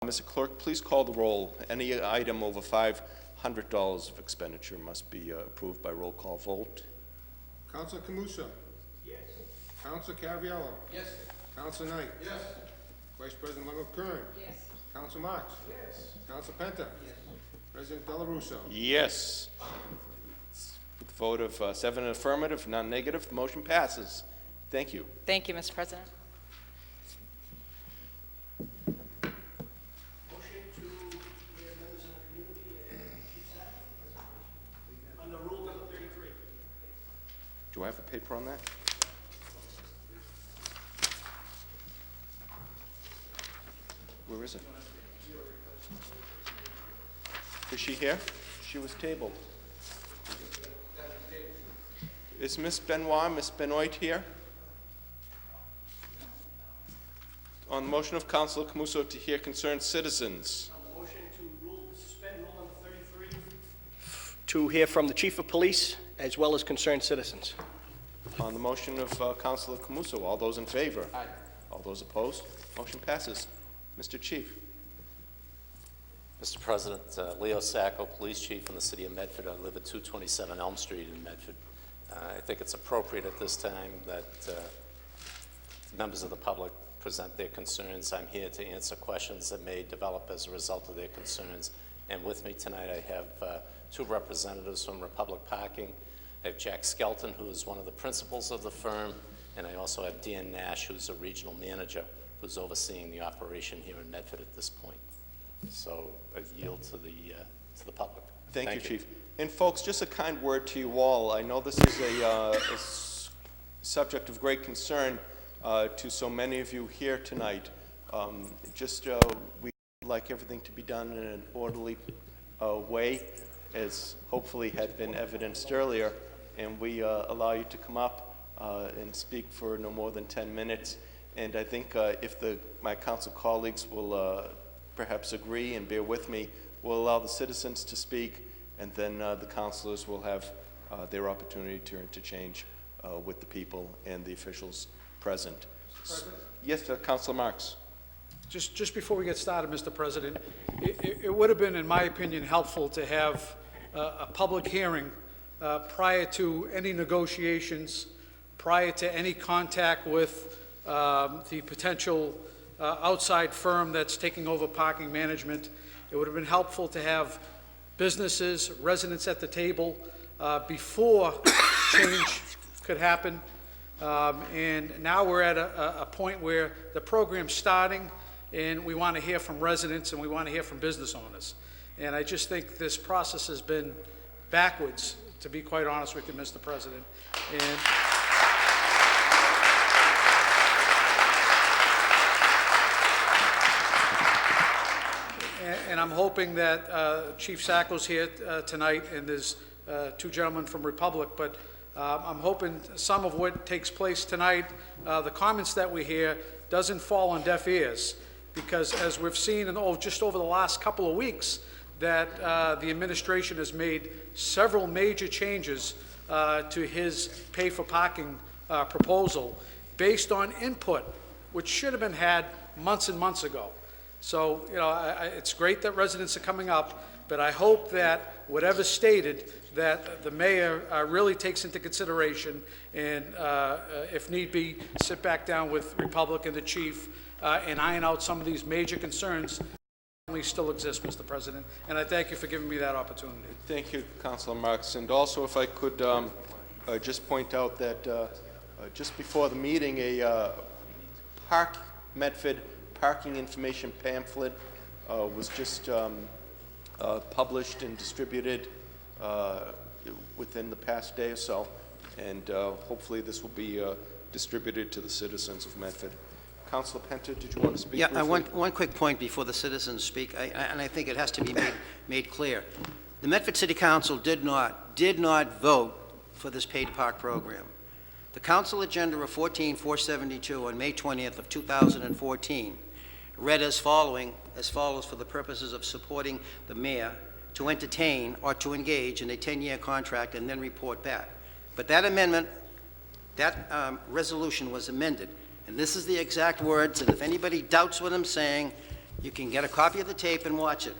Mr. Clerk, please call the roll. Any item over $500 of expenditure must be approved by roll call vote. Councilor Camuso. Yes. Councilor Caraviallo. Yes. Councilor Knight. Yes. Vice President Longo Kern. Yes. Councilor Marks. Yes. Councilor Penta. Yes. President Dela Russo. Yes. With a vote of 7 affirmative, none negative, the motion passes. Thank you. Thank you, Mr. President. Motion to hear members of the community and Chief Sack under Rule number 33. Do I have a paper on that? Where is it? Is she here? She was tabled. Is Miss Benoit, Miss Benoit here? On the motion of Councilor Camuso to hear concerned citizens. On the motion to suspend Rule number 33. To hear from the Chief of Police as well as concerned citizens. On the motion of Councilor Camuso, all those in favor? Aye. All those opposed? Motion passes. Mr. Chief. Mr. President, Leo Sacco, Police Chief in the City of Medford. I live at 227 Elm Street in Medford. I think it's appropriate at this time that members of the public present their concerns. I'm here to answer questions that may develop as a result of their concerns. And with me tonight, I have 2 representatives from Republic Parking. I have Jack Skelton, who is one of the principals of the firm, and I also have Dan Nash, who's a regional manager, who's overseeing the operation here in Medford at this point. So I yield to the public. Thank you, Chief. And folks, just a kind word to you all. I know this is a subject of great concern to so many of you here tonight. We'd like everything to be done in an orderly way, as hopefully had been evidenced earlier, and we allow you to come up and speak for no more than 10 minutes. And I think if my council colleagues will perhaps agree and bear with me, we'll allow the citizens to speak, and then the councilors will have their opportunity to interchange with the people and the officials present. Yes, Councilor Marks. Just before we get started, Mr. President, it would have been, in my opinion, helpful to have a public hearing prior to any negotiations, prior to any contact with the potential outside firm that's taking over parking management. It would have been helpful to have businesses, residents at the table before change could happen. And now we're at a point where the program's starting, and we want to hear from residents and we want to hear from business owners. And I just think this process has been backwards, to be quite honest with you, Mr. President. And I'm hoping that Chief Sacco's here tonight, and there's 2 gentlemen from Republic, but I'm hoping some of what takes place tonight, the comments that we hear, doesn't fall on deaf ears, because as we've seen just over the last couple of weeks, that the administration has made several major changes to his pay for parking proposal based on input, which should have been had months and months ago. So, it's great that residents are coming up, But I hope that whatever's stated, that the mayor really takes into consideration and, if need be, sit back down with Republic and the chief and iron out some of these major concerns that still exist, Mr. President. And I thank you for giving me that opportunity. Thank you, Councilor Marks. And also, if I could just point out that just before the meeting, a Medford parking information pamphlet was just published and distributed within the past day or so, and hopefully this will be distributed to the citizens of Medford. Councilor Penta, did you want to speak briefly? One quick point before the citizens speak, and I think it has to be made clear. The Medford City Council did not vote for this paid-to-park program. The council agenda of 14-472 on May 20th of 2014 read as follows for the purposes of supporting the mayor to entertain or to engage in a 10-year contract and then report back. But that amendment, that resolution was amended, and this is the exact words, and if anybody doubts what I'm saying, you can get a copy of the tape and watch it.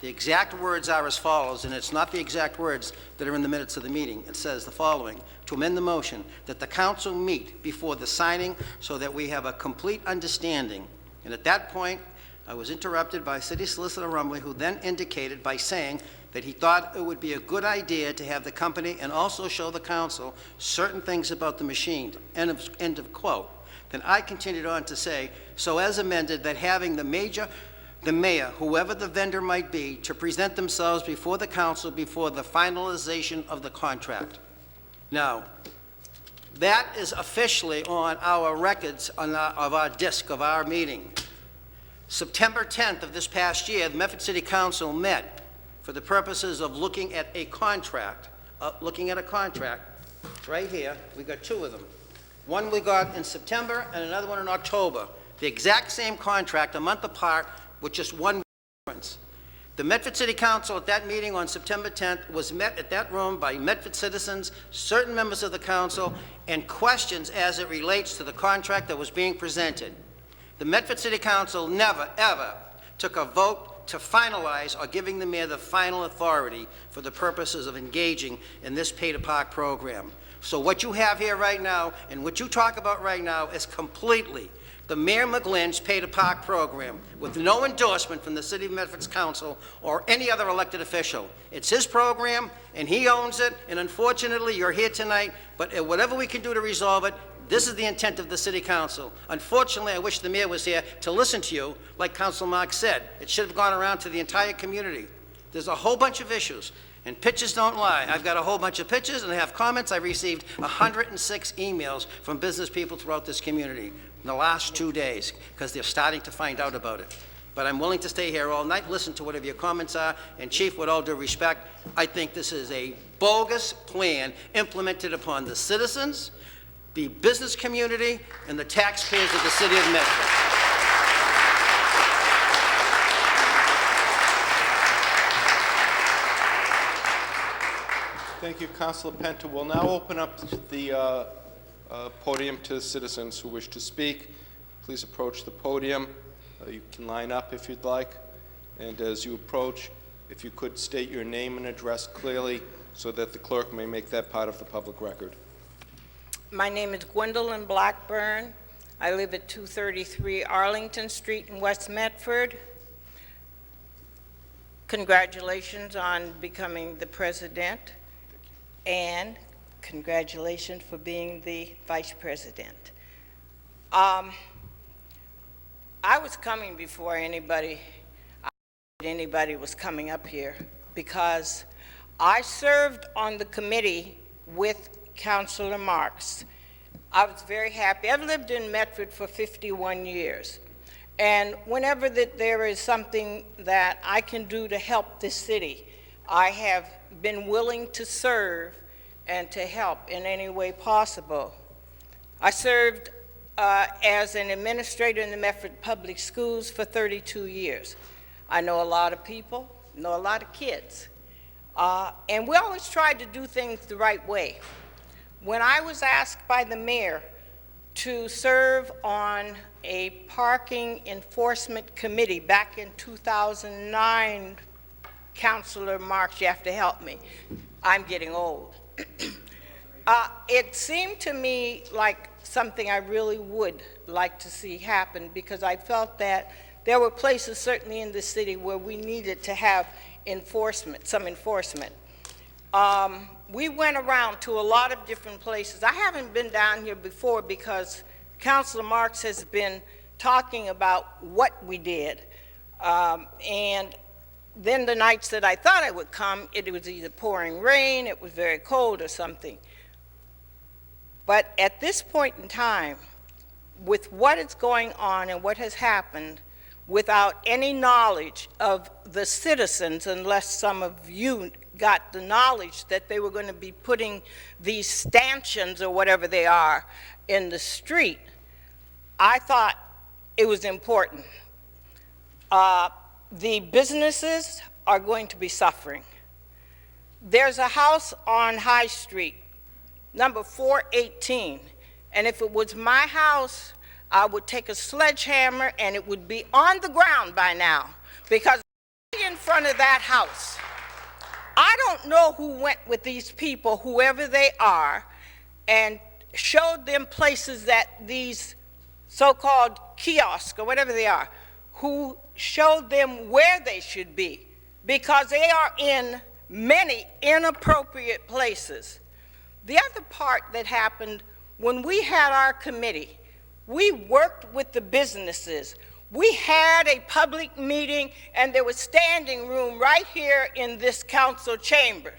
The exact words are as follows, and it's not the exact words that are in the minutes of the meeting. It says the following: to amend the motion that the council meet before the signing so that we have a complete understanding. And at that point, I was interrupted by City Solicitor Rumley, who then indicated by saying that he thought it would be a good idea to have the company and also show the council certain things about the machine, end of quote. Then I continued on to say, so as amended, that having the mayor, whoever the vendor might be, to present themselves before the council before the finalization of the contract. Now, that is officially on our records of our disc of our meeting. September 10th of this past year, the Medford City Council met for the purposes of looking at a contract. Right here, we got two of them. One we got in September and another one in October. The exact same contract, a month apart, with just one difference. The Medford City Council at that meeting on September 10th was met at that room by Medford citizens, certain members of the council, and questions as it relates to the contract that was being presented. The Medford City Council never, ever took a vote to finalize or giving the mayor the final authority for the purposes of engaging in this pay-to-park program. So what you have here right now and what you talk about right now is completely the Mayor McGlynn's pay-to-park program with no endorsement from the City of Medford's council or any other elected official. It's his program and he owns it, and unfortunately you're here tonight, but whatever we can do to resolve it, this is the intent of the City Council. Unfortunately, I wish the mayor was here to listen to you, like Councilor Marks said. It should have gone around to the entire community. There's a whole bunch of issues, and pictures don't lie. I've got a whole bunch of pictures, and I have comments. I received 106 emails from business people throughout this community in the last 2 days, because they're starting to find out about it. But I'm willing to stay here all night, listen to whatever your comments are, and Chief, with all due respect, I think this is a bogus plan implemented upon the citizens, the business community, and the taxpayers of the City of Medford. Thank you, Councilor Penta. We'll now open up the podium to citizens who wish to speak. Please approach the podium. You can line up if you'd like. And as you approach, if you could state your name and address clearly so that the clerk may make that part of the public record. My name is Gwendolyn Blackburn. I live at 233 Arlington Street in West Medford. Congratulations on becoming the president, and congratulations for being the vice president. I was coming before anybody was coming up here, because I served on the committee with Councilor Marks. I was very happy. I've lived in Medford for 51 years. And whenever there is something that I can do to help this city, I have been willing to serve and to help in any way possible. I served as an administrator in the Medford Public Schools for 32 years. I know a lot of people, know a lot of kids. And we always tried to do things the right way. When I was asked by the mayor to serve on a parking enforcement committee back in 2009, Councilor Marks, you have to help me. I'm getting old. It seemed to me like something I really would like to see happen, because I felt that there were places certainly in the city where we needed to have enforcement, some enforcement. We went around to a lot of different places. I haven't been down here before because Councilor Marks has been talking about what we did. And then the nights that I thought I would come, it was either pouring rain, it was very cold or something. But at this point in time, with what is going on and what has happened, without any knowledge of the citizens, unless some of you got the knowledge that they were going to be putting these stanchions or whatever they are in the street, I thought it was important. The businesses are going to be suffering. There's a house on High Street, number 418, and if it was my house, I would take a sledgehammer and it would be on the ground by now, because in front of that house. I don't know who went with these people, whoever they are, and showed them places that these so-called kiosks or whatever they are, who showed them where they should be, because they are in many inappropriate places. The other part that happened, when we had our committee, we worked with the businesses. We had a public meeting, and there was standing room right here in this council chamber.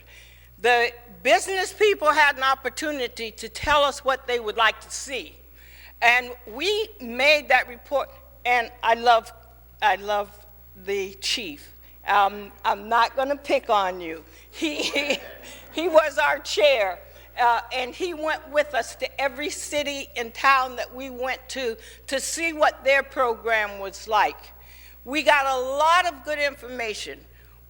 The business people had an opportunity to tell us what they would like to see. And we made that report, and I love the chief. I'm not going to pick on you. He was our chair. And he went with us to every city and town that we went to see what their program was like. We got a lot of good information.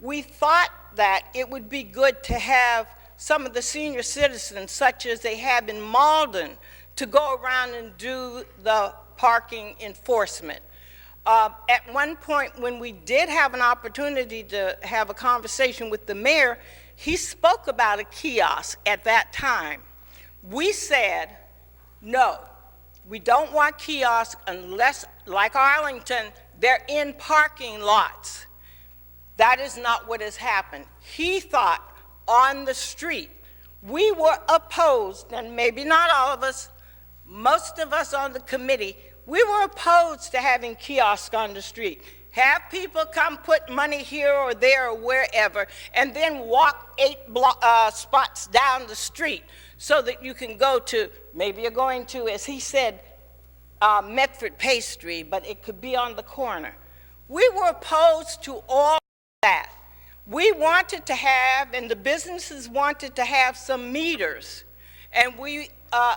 We thought that it would be good to have some of the senior citizens, such as they have in Malden, to go around and do the parking enforcement. At one point, when we did have an opportunity to have a conversation with the mayor, he spoke about a kiosk at that time. We said, no, we don't want kiosks unless, like Arlington, they're in parking lots. That is not what has happened. He thought on the street. We were opposed, and maybe not all of us, most of us on the committee, we were opposed to having kiosks on the street. Have people come put money here or there or wherever, and then walk 8 spots down the street so that you can go to, maybe you're going to, as he said, Medford pastry, but it could be on the corner. We were opposed to all that. We wanted to have, and the businesses wanted to have some meters, and we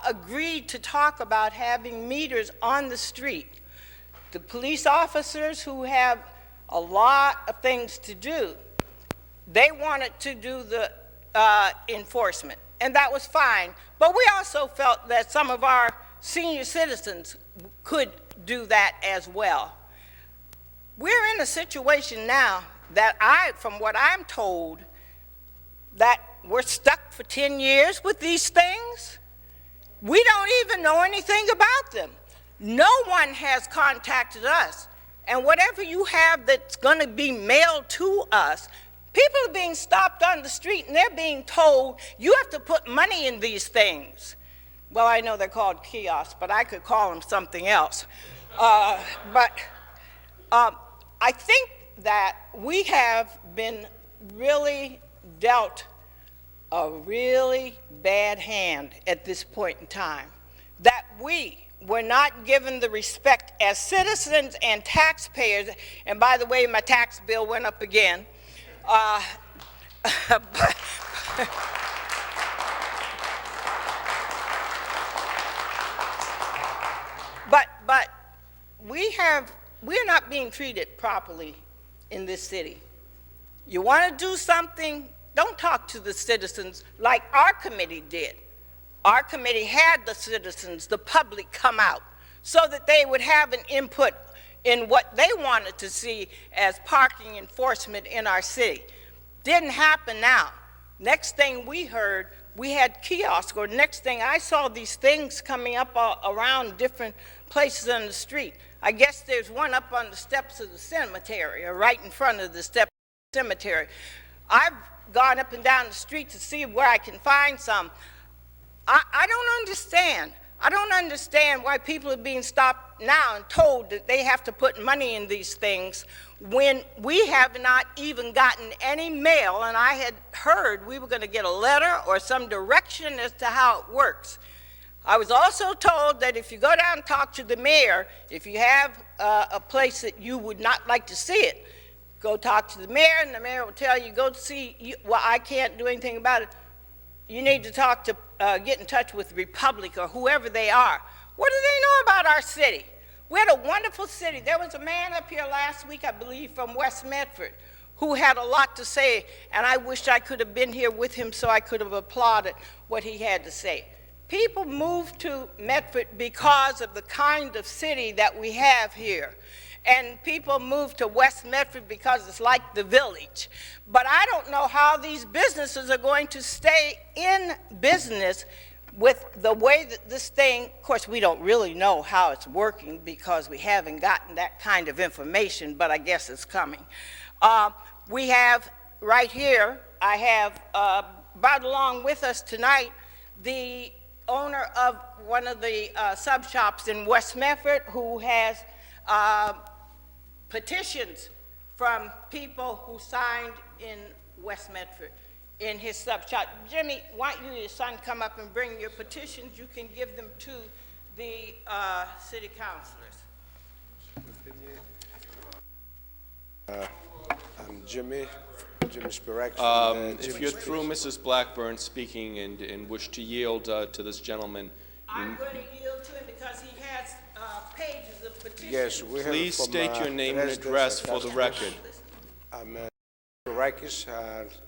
agreed to talk about having meters on the street. The police officers, who have a lot of things to do, they wanted to do the enforcement, and that was fine. But we also felt that some of our senior citizens could do that as well. We're in a situation now that from what I'm told, that we're stuck for 10 years with these things. We don't even know anything about them. No one has contacted us. And whatever you have that's going to be mailed to us, people are being stopped on the street and they're being told, you have to put money in these things. Well, I know they're called kiosks, but I could call them something else. But I think that we have been really dealt a really bad hand at this point in time, that we were not given the respect as citizens and taxpayers. And by the way, my tax bill went up again. But we're not being treated properly in this city. You want to do something, don't talk to the citizens like our committee did. Our committee had the citizens, the public, come out so that they would have an input in what they wanted to see as parking enforcement in our city. Didn't happen now. Next thing we heard, we had kiosks, or next thing I saw these things coming up around different places on the street. I guess there's one up on the steps of the cemetery, or right in front of the steps of the cemetery. I've gone up and down the street to see where I can find some. I don't understand. I don't understand why people are being stopped now and told that they have to put money in these things when we have not even gotten any mail, and I had heard we were going to get a letter or some direction as to how it works. I was also told that if you go down and talk to the mayor, if you have a place that you would not like to see it, go talk to the mayor, and the mayor will tell you, go see, well, I can't do anything about it. You need to talk to, get in touch with Republic or whoever they are. What do they know about our city? We had a wonderful city. There was a man up here last week, I believe, from West Medford, who had a lot to say, and I wish I could have been here with him so I could have applauded what he had to say. People move to Medford because of the kind of city that we have here. And people move to West Medford because it's like the village. But I don't know how these businesses are going to stay in business with the way that this thing, of course, we don't really know how it's working because we haven't gotten that kind of information, but I guess it's coming. We have right here, I have brought along with us tonight the owner of one of the sub shops in West Medford who has petitions from people who signed in West Medford in his sub shop. Jimmy, why don't you and your son come up and bring your petitions? You can give them to the city councilors. I'm Jimmy Spirak. If you're through Mrs. Blackburn speaking and wish to yield to this gentleman, I'm going to yield to him because he has pages of petitions. Yes, we have. Please state your name and address for the record. I'm Spirakis.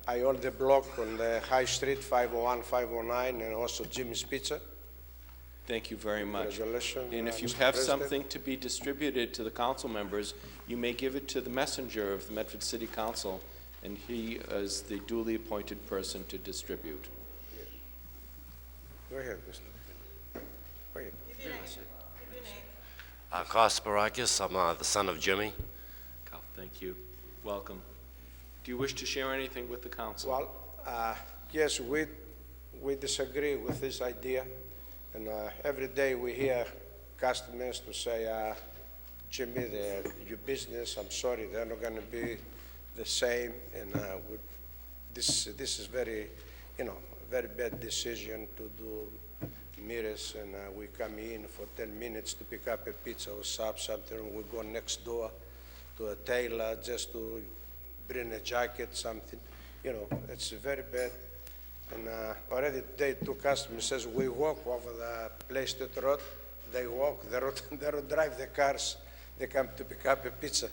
I own the block on the High Street, 501, 509, and also Jimmy's Pizza. Thank you very much. Congratulations, And if you Mr. have President. something to be distributed to the council members, you may give it to the messenger of the Medford City Council, and he is the duly appointed person to distribute. Go ahead, Mr. Go ahead. Carl Sparakis, I'm the son of Jimmy. Carl, thank you. Welcome. Do you wish to share anything with the council? Well, yes, we disagree with this idea, and every day we hear customers to say, Jimmy, your business, I'm sorry, they're not going to be the same, and this is very, very bad decision to do mirrors, and we come in for 10 minutes to pick up a pizza or something. We go next door to a tailor just to bring a jacket, something. It's very bad. And already today, 2 customers says, we walk over the Plaisted Road. They walk, they don't drive the cars. They come to pick up a pizza.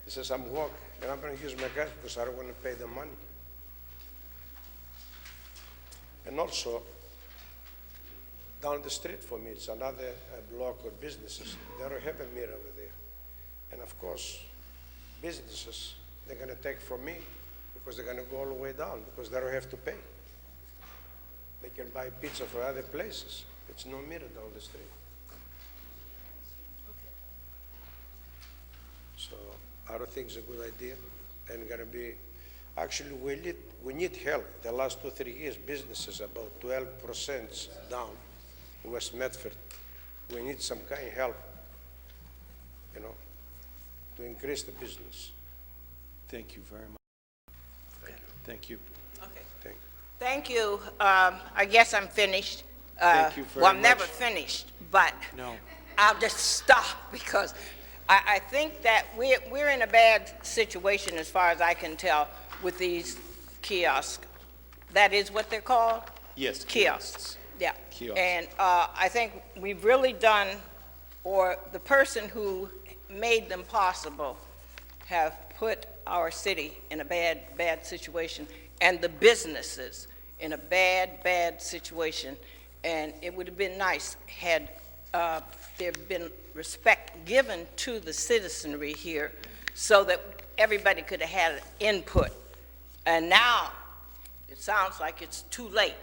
He says, I'm walking, and I'm going to use my car because I don't want to pay the money. And also, down the street for me, it's another block of businesses. They don't have a mirror over there. And of course, businesses, they're going to take from me because they're going to go all the way down because they don't have to pay. They can buy pizza for other places. It's no mirror down the street. Okay. So I don't think it's a good idea. And going to be, actually we need help. The last 2-3 years, businesses about 12% down. West Medford, we need some kind of help, to increase the business. Thank you very much. Thank you. Okay. Thank you. I guess I'm finished. Thank you very well, I'm never much. finished, but No. I'll just stop because I think that we're in a bad situation as far as I can tell with these kiosks. That is what they're called? Yes. Kiosks. Yeah. Kiosks. And I think we've really done, or the person who made them possible have put our city in a bad, bad situation, and the businesses in a bad, bad situation. And it would have been nice had there been respect given to the citizenry here so that everybody could have had input And now, it sounds like it's too late.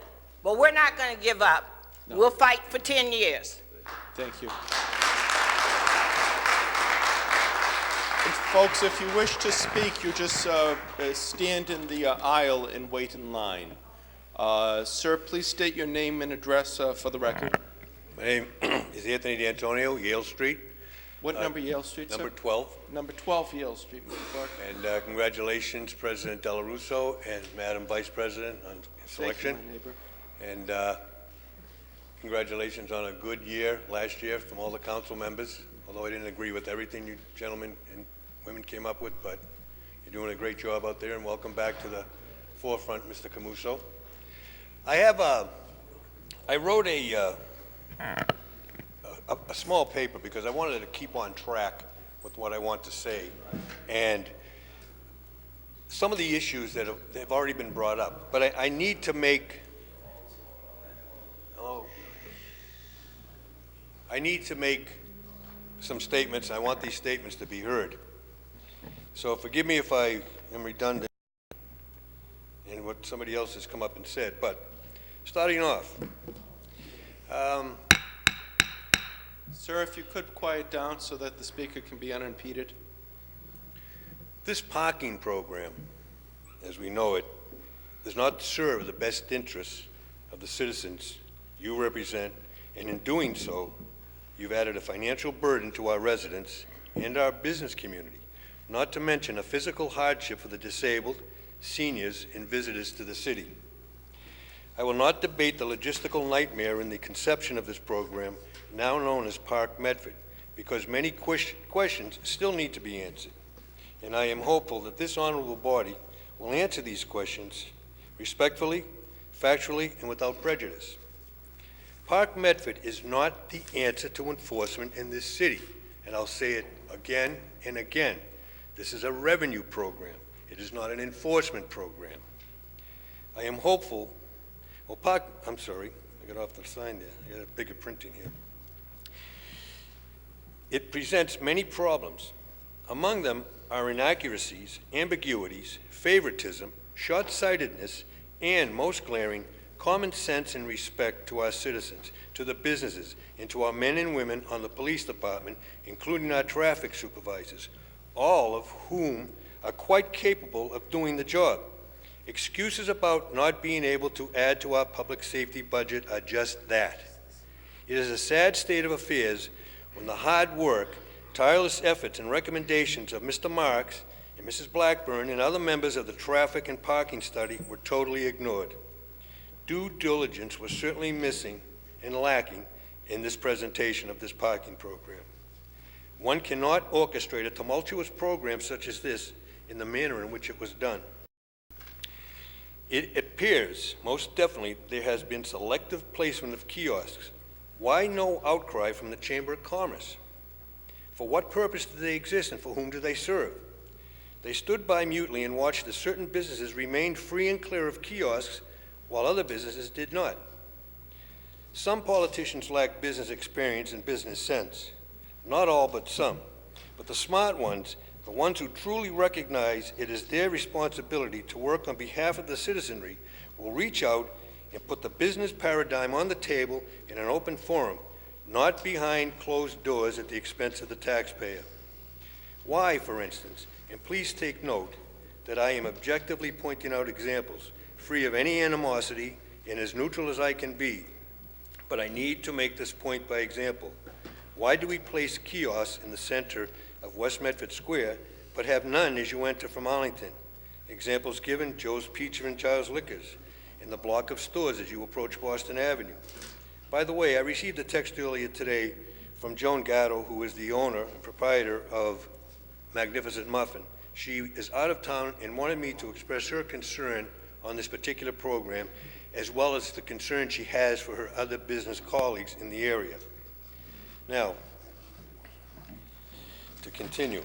But we're not going to give up. No. We'll fight for 10 years. Thank you. And folks, if you wish to speak, you just stand in the aisle and wait in line. Sir, please state your name and address for the record. My name is Anthony D'Antonio, Yale Street. What number Yale Street, Number sir? 12. Number 12 Yale Street, Mr. Clark. And congratulations, President Della Russo and Madam Vice President on selection. Thank you, my neighbor. And congratulations on a good year last year from all the council members, although I didn't agree with everything you gentlemen and women came up with, but you're doing a great job out there, and welcome back to the forefront, Mr. Camuso. I wrote a small paper because I wanted to keep on track with what I want to say. And some of the issues that have already been brought up, but I need to make, I need to make some statements. I want these statements to be heard. So forgive me if I am redundant in what somebody else has come up and said, but starting off, Sir, if you could quiet down so that the speaker can be unimpeded. this parking program, as we know it, does not serve the best interests of the citizens you represent, and in doing so, you've added a financial burden to our residents and our business community, not to mention a physical hardship for the disabled, seniors, and visitors to the city. I will not debate the logistical nightmare in the conception of this program, now known as Park Medford, because many questions still need to be answered. And I am hopeful that this honorable body will answer these questions respectfully, factually, and without prejudice. Park Medford is not the answer to enforcement in this city, and I'll say it again and again. This is a revenue program. It is not an enforcement program. I am hopeful. Well, I'm sorry, I got off the sign there. I got a bigger printing here. It presents many problems. Among them are inaccuracies, ambiguities, favoritism, short-sightedness, and, most glaring, common sense and respect to our citizens, to the businesses, and to our men and women on the police department, including our traffic supervisors, all of whom are quite capable of doing the job. Excuses about not being able to add to our public safety budget are just that. It is a sad state of affairs when the hard work, tireless efforts, and recommendations of Mr. Marks and Mrs. Blackburn and other members of the Traffic and Parking Study were totally ignored. Due diligence was certainly missing and lacking in this presentation of this parking program. One cannot orchestrate a tumultuous program such as this in the manner in which it was done. It appears, most definitely, there has been selective placement of kiosks. Why no outcry from the Chamber of Commerce? For what purpose do they exist, and for whom do they serve? They stood by mutely and watched as certain businesses remained free and clear of kiosks while other businesses did not. Some politicians lack business experience and business sense. Not all, but some. But the smart ones, the ones who truly recognize it is their responsibility to work on behalf of the citizenry, will reach out and put the business paradigm on the table in an open forum, not behind closed doors at the expense of the taxpayer. Why, for instance, and please take note that I am objectively pointing out examples, free of any animosity and as neutral as I can be, but I need to make this point by example. Why do we place kiosks in the center of West Medford Square, but have none as you enter from Arlington? Examples given: Joe's Pizza and Charles Liquors, in the block of stores as you approach Boston Avenue. By the way, I received a text earlier today from Joan Gatto, who is the owner and proprietor of Magnificent Muffin. She is out of town and wanted me to express her concern on this particular program, as well as the concern she has for her other business colleagues in the area. Now, to continue,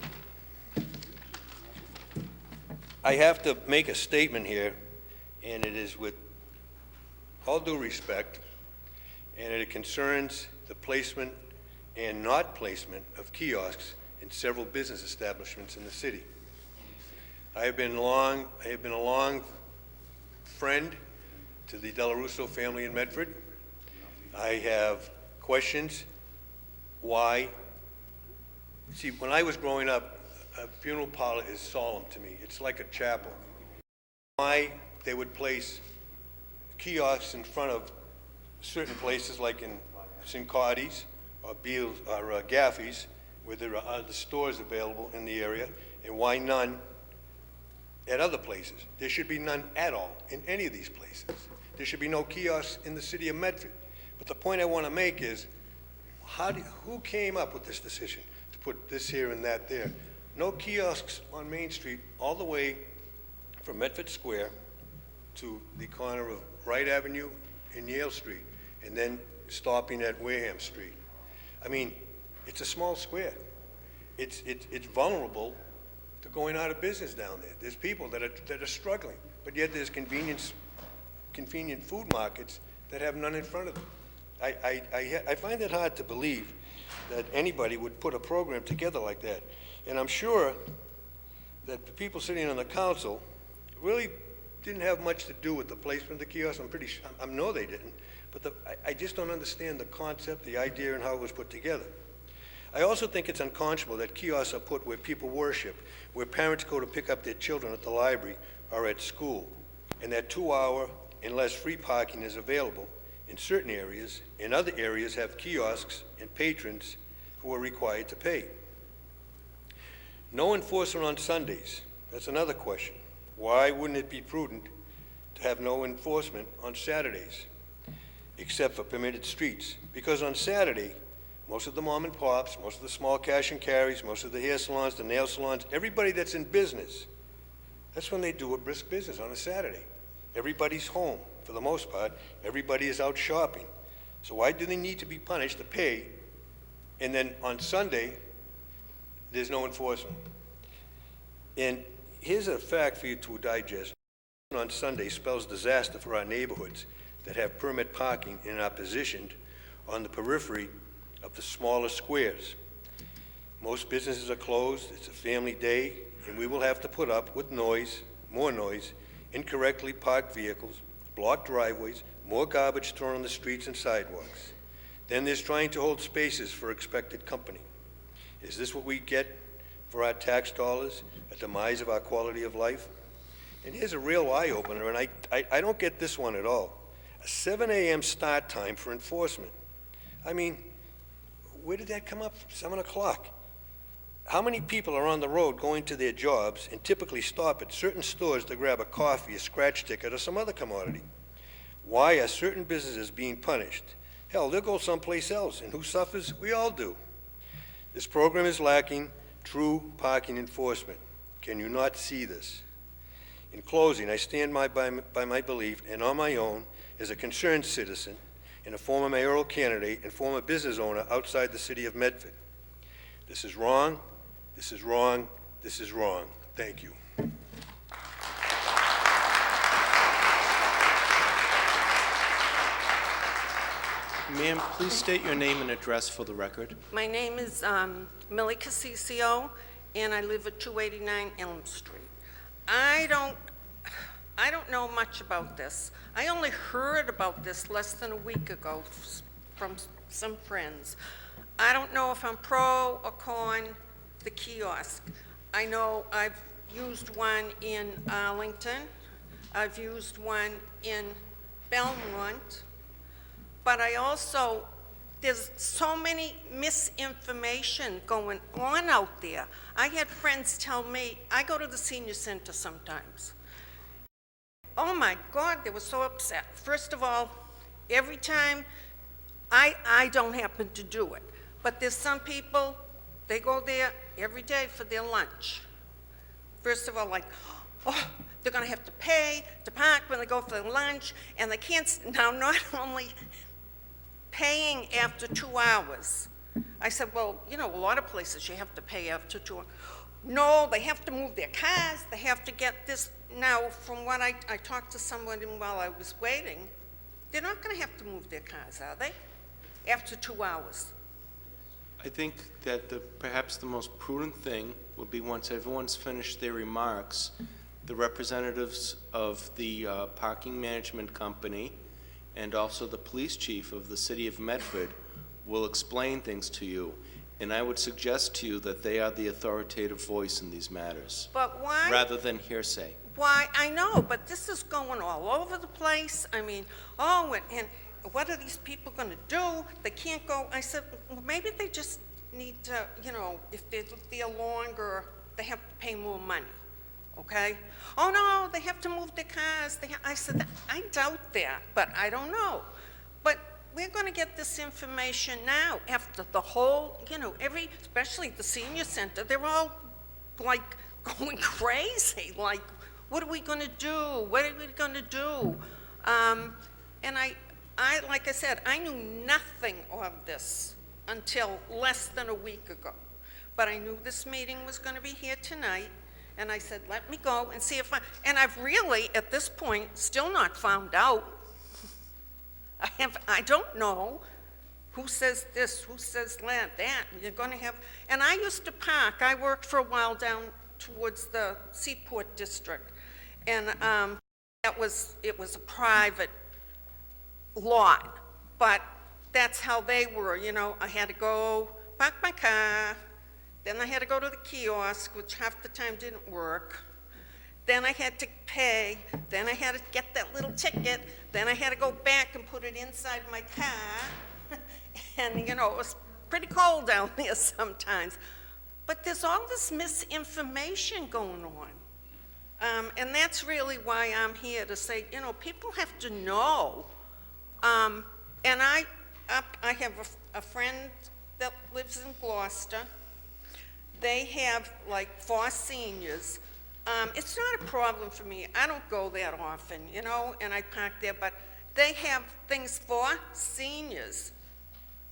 I have to make a statement here, and it is with all due respect, and it concerns the placement and not placement of kiosks in several business establishments in the city. I have been a long friend to the Della Russo family in Medford. I have questions why. See, when I was growing up, a funeral parlor is solemn to me. It's like a chapel. Why they would place kiosks in front of certain places like in Cincardi's or Beals or Gaffey's, where there are other stores available in the area, and why none at other places? There should be none at all in any of these places. There should be no kiosks in the city of Medford. But the point I want to make is, who came up with this decision to put this here and that there? No kiosks on Main Street all the way from Medford Square to the corner of Wright Avenue and Yale Street, and then stopping at Wareham Street. I mean, it's a small square. It's vulnerable to going out of business down there. There's people that are struggling, but yet there's convenient food markets that have none in front of them. I find it hard to believe that anybody would put a program together like that. And I'm sure that the people sitting on the council really didn't have much to do with the placement of the kiosk. I'm pretty sure, I know they didn't, but I just don't understand the concept, the idea, and how it was put together. I also think it's unconscionable that kiosks are put where people worship, where parents go to pick up their children at the library or at school, and that 2-hour and less free parking is available in certain areas, and other areas have kiosks and patrons who are required to pay. No enforcement on Sundays. That's another question. Why wouldn't it be prudent to have no enforcement on Saturdays, except for permitted streets? Because on Saturday, most of the mom and pops, most of the small cash and carries, most of the hair salons, the nail salons, everybody that's in business, that's when they do a brisk business on a Saturday. Everybody's home, for the most part. Everybody is out shopping. So why do they need to be punished to pay, and then on Sunday, there's no enforcement? And here's a fact for you to digest. On Sunday spells disaster for our neighborhoods that have permit parking and are positioned on the periphery of the smaller squares. Most businesses are closed, it's a family day, and we will have to put up with noise, more noise, incorrectly parked vehicles, blocked driveways, more garbage thrown on the streets and sidewalks. Then there's trying to hold spaces for expected company. Is this what we get for our tax dollars, a demise of our quality of life? And here's a real eye-opener, and I don't get this one at all. A 7 a.m. start time for enforcement. I mean, where did that come up? 7 o'clock. How many people are on the road going to their jobs and typically stop at certain stores to grab a coffee, a scratch ticket, or some other commodity? Why are certain businesses being punished? Hell, they'll go someplace else, and who suffers? We all do. This program is lacking true parking enforcement. Can you not see this? In closing, I stand by my belief, and on my own, as a concerned citizen and a former mayoral candidate and former business owner outside the city of Medford. This is wrong, this is wrong, this is wrong. Thank you. Ma'am, please state your name and address for the record. My name is Millie Casiccio, and I live at 289 Elm Street. I don't know much about this. I only heard about this less than a week ago from some friends. I don't know if I'm pro or con the kiosk. I know I've used one in Arlington. I've used one in Belmont. But I also, there's so many misinformation going on out there. I had friends tell me, I go to the senior center sometimes. Oh my God, they were so upset. First of all, every time, I don't happen to do it, but there's some people, they go there every day for their lunch. First of all, like, oh, they're gonna have to pay to park when they go for their lunch, and they can't, now not only paying after 2 hours. I said, well, you know, a lot of places you have to pay after 2 hours. No, they have to move their cars, they have to get this. Now, from what I talked to someone while I was waiting, they're not gonna have to move their cars, are they? After 2 hours. I think that perhaps the most prudent thing would be, once everyone's finished their remarks, the representatives of the parking management company and also the police chief of the city of Medford will explain things to you. And I would suggest to you that they are the authoritative voice in these matters, But why? rather than hearsay. Why, I know, but this is going all over the place. I mean, oh, and what are these people going to do? They can't go. I said, well, maybe they just need to, you know, if they're there longer, they have to pay more money, okay? Oh, no, they have to move their cars. I said, I doubt that, but I don't know. But we're going to get this information now after the whole, you know, especially the senior center, they're all like going crazy, like, what are we going to do? What are we going to do? And I, like I said, I knew nothing of this until less than a week ago. But I knew this meeting was going to be here tonight, and I said, let me go and see if and I've really, at this point, still not found out. I don't know who says this, who says that. You're going to have, and I used to park. I worked for a while down towards the Seaport District. And it was a private lot, but that's how they were, you know. I had to go park my car, then I had to go to the kiosk, which half the time didn't work. Then I had to pay, then I had to get that little ticket, then I had to go back and put it inside my car. And, you know, it was pretty cold down there sometimes. But there's all this misinformation going on. And that's really why I'm here, to say, you know, people have to know. And I have a friend that lives in Gloucester. They have like 4 seniors. It's not a problem for me. I don't go that often, you know, and I park there, but they have things for seniors.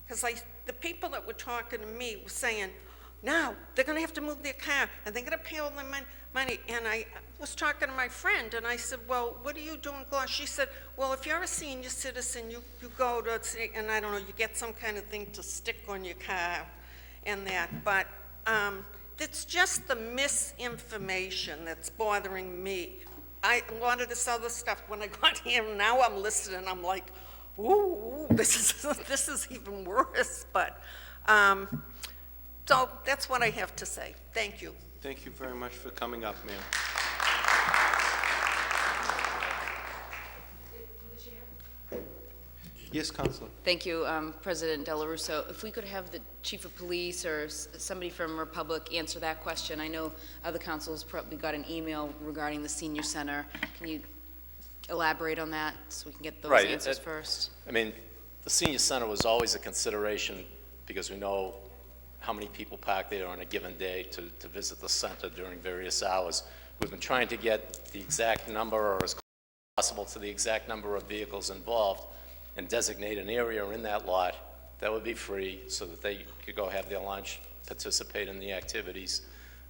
Because the people that were talking to me were saying, now they're going to have to move their car, and they're going to pay all the money. And I was talking to my friend, and I said, well, what do you do in Gloucester? She said, well, if you're a senior citizen, you go to, and I don't know, you get some kind of thing to stick on your car and that. But it's just the misinformation that's bothering me. A lot of this other stuff, when I got here, now I'm listening, I'm like, ooh, this is even worse. But so that's what I have to say. Thank you. Thank you very much for coming up, ma'am. Yes, Councilor. Thank you, President Dela Russo. If we could have the Chief of Police or somebody from Republic answer that question. I know other councils probably got an email regarding the senior center. Can you elaborate on that so we can get those answers first? I mean, the senior center was always a consideration because we know how many people park there on a given day to visit the center during various hours. We've been trying to get the exact number, or as close as possible to the exact number of vehicles involved, and designate an area in that lot that would be free so that they could go have their lunch, participate in the activities,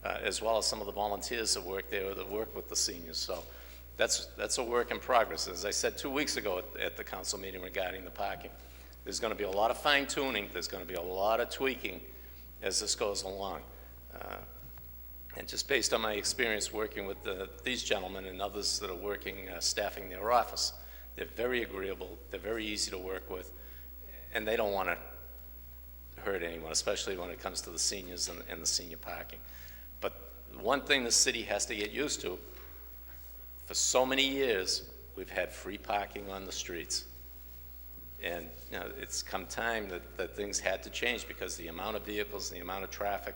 as well as some of the volunteers that work there that work with the seniors. So that's a work in progress. As I said 2 weeks ago at the council meeting regarding the parking, there's going to be a lot of fine tuning, there's going to be a lot of tweaking as this goes along. And just based on my experience working with these gentlemen and others that are working, staffing their office, they're very agreeable, they're very easy to work with, and they don't want to hurt anyone, especially when it comes to the seniors and the senior parking. But one thing the city has to get used to, for so many years, we've had free parking on the streets. And you know, it's come time that things had to change because the amount of vehicles, the amount of traffic,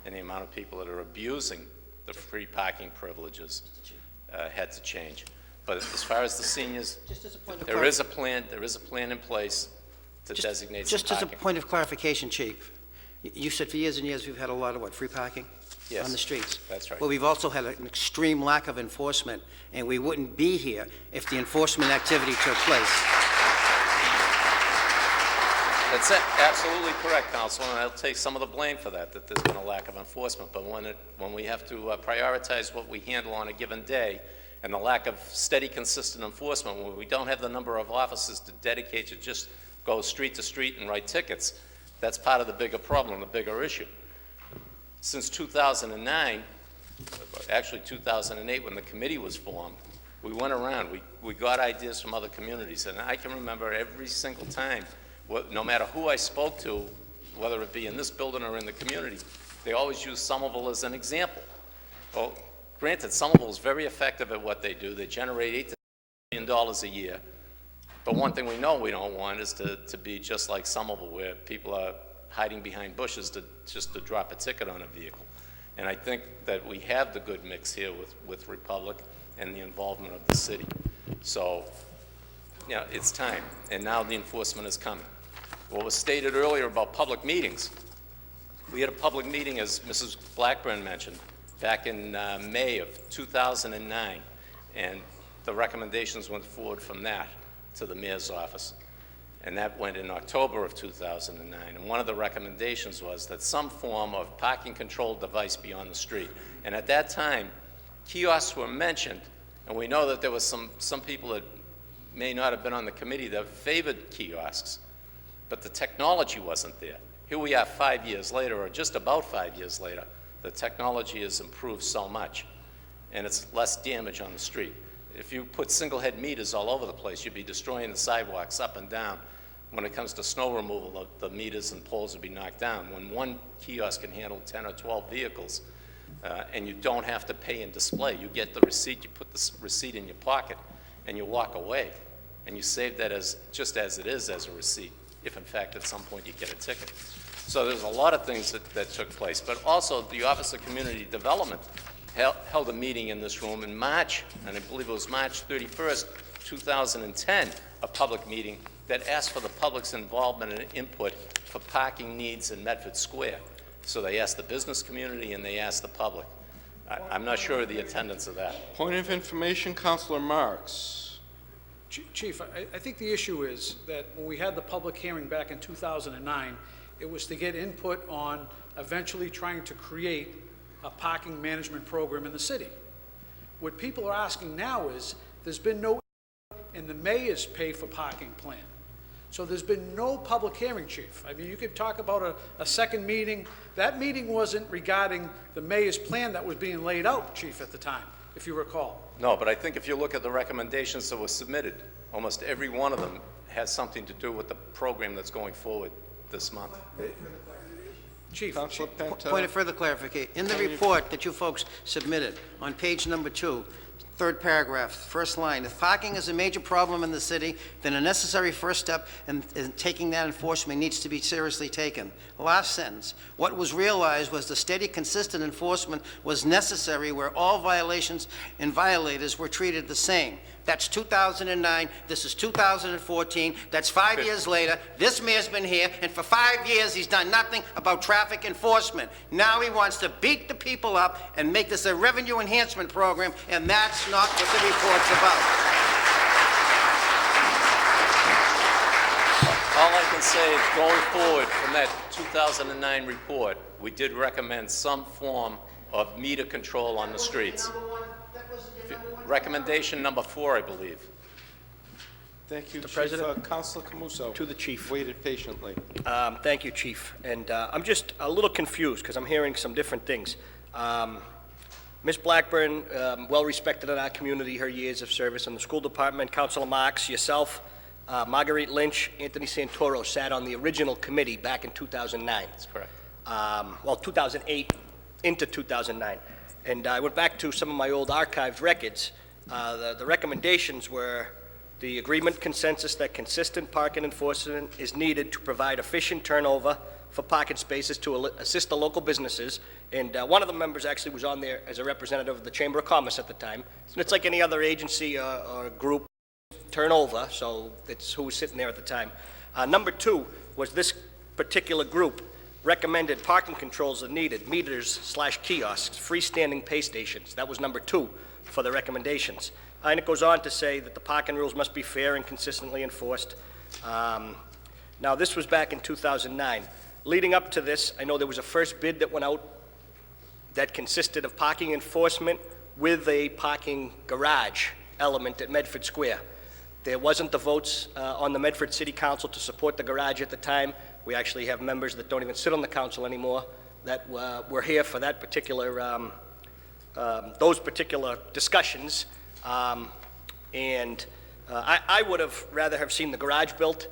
and the amount of people that are abusing the free parking privileges had to change. But as far as the seniors, there is a plan in place to designate some Just as a parking. point of clarification, Chief, you said for years and years we've had a lot of free parking on the streets? That's right. Well, we've also had an extreme lack of enforcement, and we wouldn't be here if the enforcement activity took place. That's absolutely correct, Councilman, and I'll take some of the blame for that there's been a lack of enforcement. But when we have to prioritize what we handle on a given day, and the lack of steady, consistent enforcement, when we don't have the number of officers to dedicate to just go street to street and write tickets, That's part of the bigger problem, the bigger issue. Since 2009, actually 2008, when the committee was formed, we went around, we got ideas from other communities, and I can remember every single time, no matter who I spoke to, whether it be in this building or in the community, they always use Somerville as an example. Well, granted, Somerville is very effective at what they do. They generate $8 to $10 million a year. But one thing we know we don't want is to be just like Somerville, where people are hiding behind bushes just to drop a ticket on a vehicle. And I think that we have the good mix here with Republic and the involvement of the city. So, yeah, it's time, and now the enforcement is coming. What was stated earlier about public meetings, we had a public meeting, as Mrs. Blackburn mentioned, back in May of 2009, and the recommendations went forward from that to the mayor's office. And that went in October of 2009. And one of the recommendations was that some form of parking control device be on the street. And at that time, kiosks were mentioned, and we know that there was some people that may not have been on the committee that favored kiosks, but the technology wasn't there. Here we are 5 years later, or just about 5 years later. The technology has improved so much, and it's less damage on the street. If you put single head meters all over the place, you'd be destroying the sidewalks up and down. When it comes to snow removal, the meters and poles would be knocked down. When one kiosk can handle 10 or 12 vehicles, and you don't have to pay and display, you get the receipt, you put the receipt in your pocket, and you walk away, and you save that just as it is as a receipt, if in fact at some point you get a ticket. So there's a lot of things that took place. But also the Office of Community Development held a meeting in this room in March, and I believe it was March 31st, 2010, a public meeting that asked for the public's involvement and input for parking needs in Medford Square. So they asked the business community and they asked the public. I'm not sure of the attendance of that. Point of information, Councilor Marks. Chief, I think the issue is that when we had the public hearing back in 2009, it was to get input on eventually trying to create a parking management program in the city. What people are asking now is, there's been no in the mayor's pay for parking plan. So there's been no public hearing, Chief. I mean, you could talk about a second meeting. That meeting wasn't regarding the mayor's plan that was being laid out, Chief, at the time, if you recall. No, but I think if you look at the recommendations that were submitted, almost every one of them has something to do with the program that's going forward this month. Chief, point of further clarification. In the report that you folks submitted, on page number 2, third paragraph, first line, if parking is a major problem in the city, then a necessary first step in taking that enforcement needs to be seriously taken. Last sentence, what was realized was the steady, consistent enforcement was necessary where all violations and violators were treated the same. That's 2009, this is 2014, that's 5 years later. This mayor's been here, and for 5 years he's done nothing about traffic enforcement. Now he wants to beat the people up and make this a revenue enhancement program, and that's not what the report's about. All I can say is, going forward from that 2009 report, we did recommend some form of meter control on the streets. Recommendation number 4, I believe. Thank you, Mr. Chief. President. Councilor Camuso. To the chief. Waited patiently. Thank you, Chief. And I'm just a little confused because I'm hearing some different things. Ms. Blackburn, well-respected in our community, her years of service in the school department. Councilor Marks, yourself, Marguerite Lynch, Anthony Santoro sat on the original committee back in 2009. That's correct. Well, 2008 into 2009. And I went back to some of my old archived records. The recommendations were the agreement consensus that consistent parking enforcement is needed to provide efficient turnover for parking spaces to assist the local businesses. And one of the members actually was on there as a representative of the Chamber of Commerce at the time. And it's like any other agency or group turnover, so it's who was sitting there at the time. Number 2 was this particular group recommended parking controls are needed, meters/kiosks, freestanding pay stations. That was number 2 for the recommendations. And it goes on to say that the parking rules must be fair and consistently enforced. Now, this was back in 2009. Leading up to this, I know there was a first bid that went out that consisted of parking enforcement with a parking garage element at Medford Square. There wasn't the votes on the Medford City Council to support the garage at the time, We actually have members that don't even sit on the council anymore that were here for that particular, those particular discussions. I would have rather have seen the garage built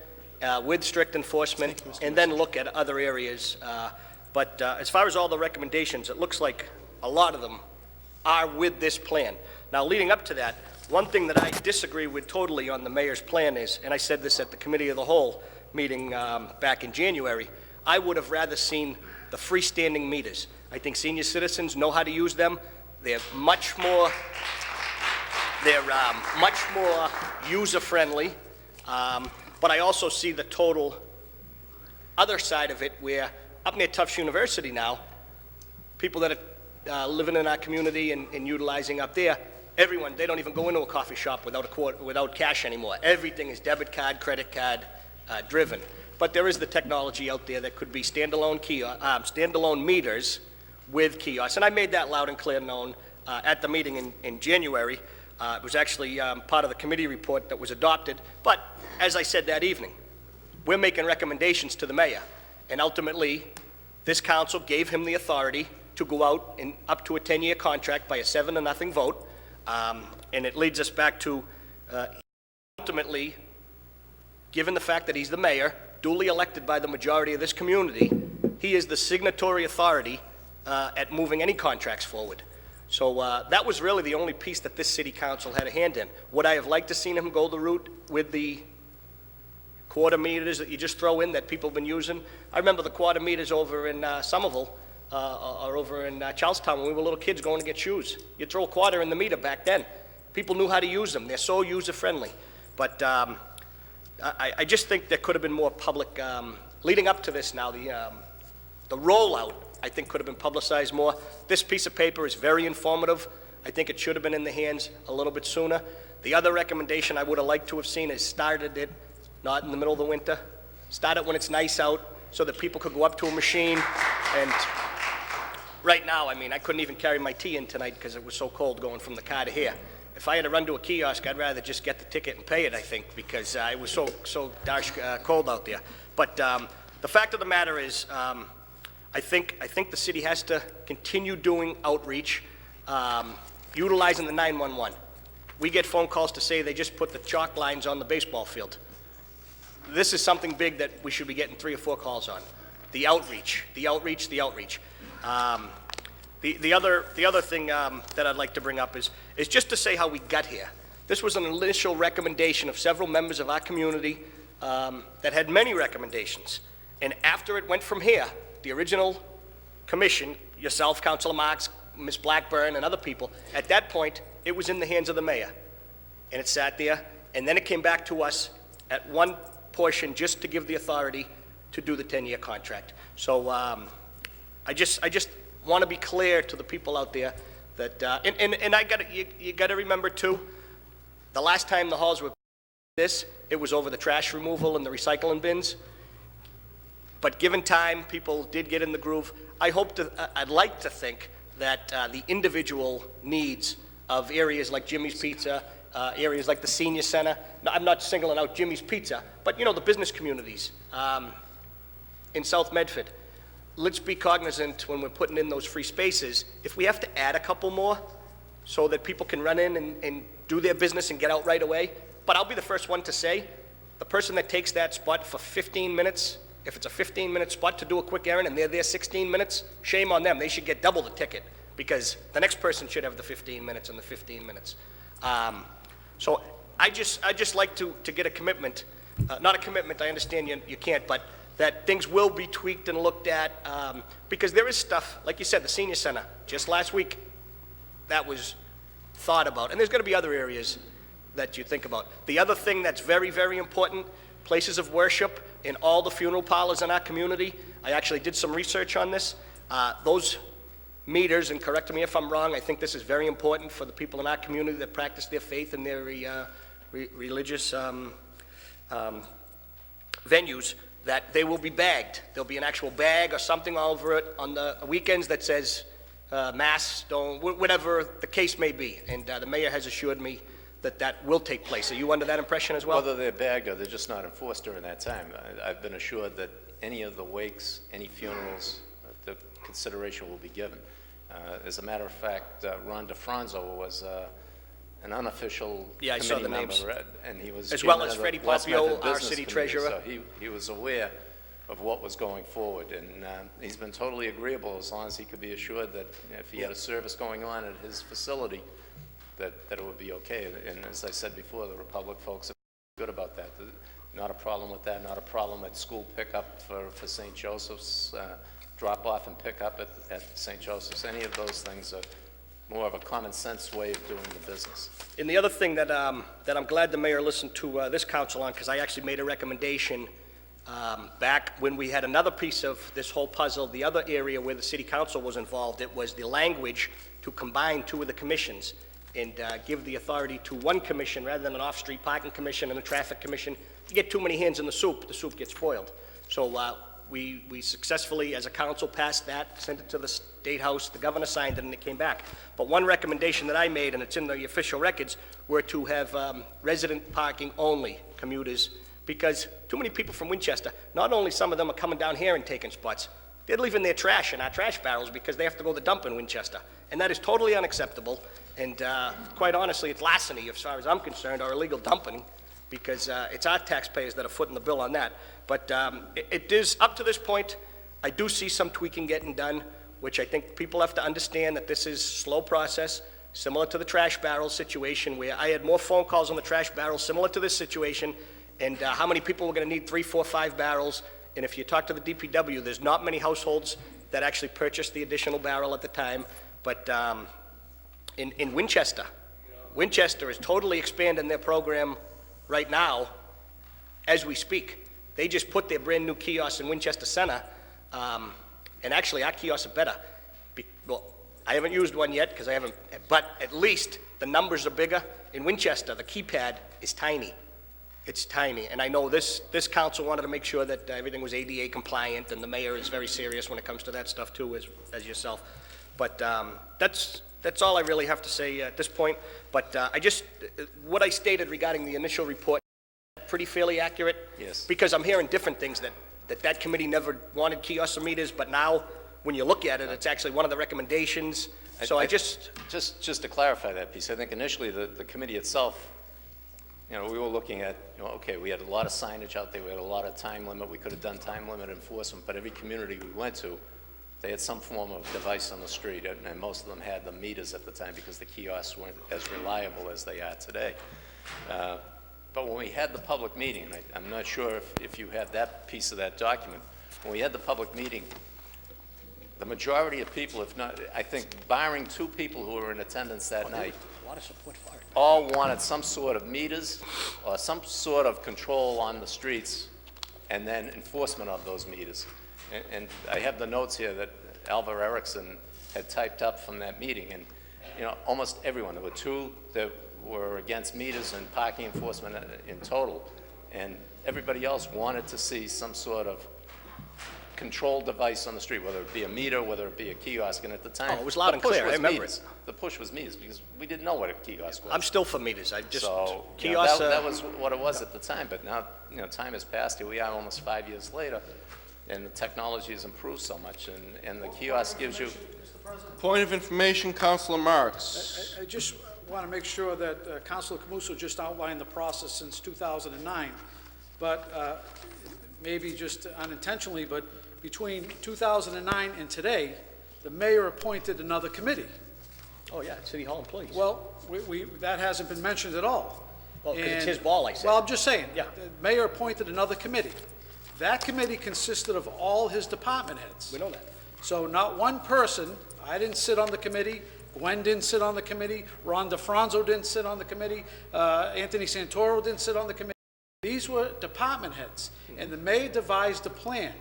with strict enforcement and then look at other areas. But as far as all the recommendations, it looks like a lot of them are with this plan. Now, leading up to that, one thing that I disagree with totally on the mayor's plan is, and I said this at the Committee of the Whole meeting back in January, I would have rather seen the freestanding meters. I think senior citizens know how to use them. They're much more user-friendly. But I also see the total other side of it where up near Tufts University now, people that are living in our community and utilizing up there, everyone, they don't even go into a coffee shop without cash anymore. Everything is debit card, credit card driven. But there is the technology out there that could be standalone meters with kiosks. And I made that loud and clear known at the meeting in January. It was actually part of the committee report that was adopted. But as I said that evening, we're making recommendations to the mayor. And ultimately, this council gave him the authority to go out and up to a 10-year contract by a 7-0 vote. And it leads us back to ultimately, given the fact that he's the mayor, duly elected by the majority of this community, he is the signatory authority at moving any contracts forward. So that was really the only piece that this city council had a hand in. Would I have liked to seen him go the route with the quarter meters that you just throw in that people have been using? I remember the quarter meters over in Somerville or over in Charlestown when we were little kids going to get shoes. You'd throw a quarter in the meter back then. People knew how to use them. They're so user-friendly. But I just think there could have been more public, leading up to this now, the rollout, I think, could have been publicized more. This piece of paper is very informative. I think it should have been in the hands a little bit sooner. The other recommendation I would have liked to have seen is started it not in the middle of the winter. Start it when it's nice out so that people could go up to a machine. And right now, I mean, I couldn't even carry my tea in tonight because it was so cold going from the car to here. If I had to run to a kiosk, I'd rather just get the ticket and pay it, I think, because it was so dark cold out there. But the fact of the matter is, I think the city has to continue doing outreach, utilizing the 911. We get phone calls to say they just put the chalk lines on the baseball field. This is something big that we should be getting 3 or 4 calls on. The outreach, the outreach, the outreach. The other thing that I'd like to bring up is just to say how we got here. This was an initial recommendation of several members of our community that had many recommendations. And after it went from here, the original commission, yourself, Councilor Marks, Ms. Blackburn, and other people, at that point, it was in the hands of the mayor. And it sat there, and then it came back to us at one portion just to give the authority to do the 10-year contract. So I just want to be clear to the people out there that, you got to remember too, the last time the halls were this, it was over the trash removal and the recycling bins. But given time, people did get in the groove. I'd like to think that the individual needs of areas like Jimmy's Pizza, areas like the senior center, I'm not singling out Jimmy's Pizza, but the business communities in South Medford. Let's be cognizant when we're putting in those free spaces, if we have to add a couple more so that people can run in and do their business and get out right away. But I'll be the first one to say, the person that takes that spot for 15 minutes, if it's a 15-minute spot to do a quick errand and they're there 16 minutes, shame on them. They should get double the ticket because the next person should have the 15 minutes and the 15 minutes. So I just like to get a commitment, not a commitment, I understand you can't, but that things will be tweaked and looked at because there is stuff, like you said, the senior center, just last week, that was thought about. And there's going to be other areas that you think about. The other thing that's very, very important, places of worship in all the funeral parlors in our community. I actually did some research on this. Those meters, and correct me if I'm wrong, I think this is very important for the people in our community that practice their faith and their religious venues, that they will be bagged. There'll be an actual bag or something all over it on the weekends that says mass, don't, whatever the case may be. And the mayor has assured me that will take place. Are you under that impression as well? Whether they're bagged or they're just not enforced during that time. I've been assured that any of the wakes, any funerals, the consideration will be given. As a matter of fact, Ron DeFranzo was an unofficial Yeah, I saw committee the names. member, and he was As well chairman as of the Freddie West Popio, Medford our Business city Committee, treasurer. So he was aware of what was going forward, and he's been totally agreeable as long as he could be assured that if he had a service going on at his facility, that it would be okay. And as I said before, the Republic folks are good about that. Not a problem with that, not a problem at school pickup for St. Joseph's, drop off and pick up at St. Joseph's. Any of those things are more of a common sense way of doing the business. And the other thing that I'm glad the mayor listened to this council on, because I actually made a recommendation back when we had another piece of this whole puzzle, the other area where the city council was involved, it was the language to combine two of the commissions and give the authority to one commission rather than an off-street parking commission and a traffic commission. You get too many hands in the soup gets spoiled. So we successfully, as a council, passed that, sent it to the State House, the governor signed it, and it came back. But one recommendation that I made, and it's in the official records, were to have resident parking only, commuters, because too many people from Winchester, not only some of them are coming down here and taking spots, they're leaving their trash in our trash barrels because they have to go to the dump in Winchester. And that is totally unacceptable, and quite honestly, it's larceny as far as I'm concerned, or illegal dumping, because it's our taxpayers that are footing the bill on that. But it is, up to this point, I do see some tweaking getting done, which I think people have to understand that this is a slow process, similar to the trash barrel situation, where I had more phone calls on the trash barrel similar to this situation, and how many people were going to need 3, 4, 5 barrels. And if you talk to the DPW, there's not many households that actually purchased the additional barrel at the time. But in Winchester, Winchester is totally expanding their program right now as we speak. They just put their brand new kiosks in Winchester Center, and actually our kiosks are better. Well, I haven't used one yet because I haven't, but at least the numbers are bigger. In Winchester, the keypad is tiny. It's tiny, and I know this council wanted to make sure that everything was ADA compliant, and the mayor is very serious when it comes to that stuff too, as yourself. But that's all I really have to say at this point. But what I stated regarding the initial report, pretty fairly accurate. Yes. Because I'm hearing different things that committee never wanted kiosks or meters, but now when you look at it, it's actually one of the recommendations. So just to clarify that piece, I think initially the committee itself, we were looking at, okay, we had a lot of signage out there, we had a lot of time limit, we could have done time limit enforcement, but every community we went to, they had some form of device on the street, and most of them had the meters at the time because the kiosks weren't as reliable as they are today. But when we had the public meeting, and I'm not sure if you had that piece of that document, when we had the public meeting, the majority of people, if not, I think barring 2 people who were in attendance that night, a lot of support for it. All wanted some sort of meters or some sort of control on the streets and then enforcement of those meters. And I have the notes here that Alva Erickson had typed up from that meeting, and almost everyone, there were 2 that were against meters and parking enforcement in total, and everybody else wanted to see some sort of control device on the street, whether it be a meter, whether it be a kiosk, and at the time, it was loud and clear, I remember it. The push was meters because we didn't know what a kiosk was. I'm still for meters. Kiosks, that was what it was at the time, but now, time has passed. Here we are almost 5 years later, and the technology has improved so much, and the kiosk gives you... Point of information, Councilor Marks. I just want to make sure that Councilor Camuso just outlined the process since 2009, but maybe just unintentionally, but between 2009 and today, the mayor appointed another committee. Oh, yeah, City Hall employees. Well, that hasn't been mentioned at all. Well, because it's his ball, I said. Well, I'm just saying, yeah. The mayor appointed another committee. That committee consisted of all his department heads. We know that. So not one person, I didn't sit on the committee, Gwen didn't sit on the committee, Ron DeFranzo didn't sit on the committee, Anthony Santoro didn't sit on the committee. These were department heads, and the mayor devised a plan.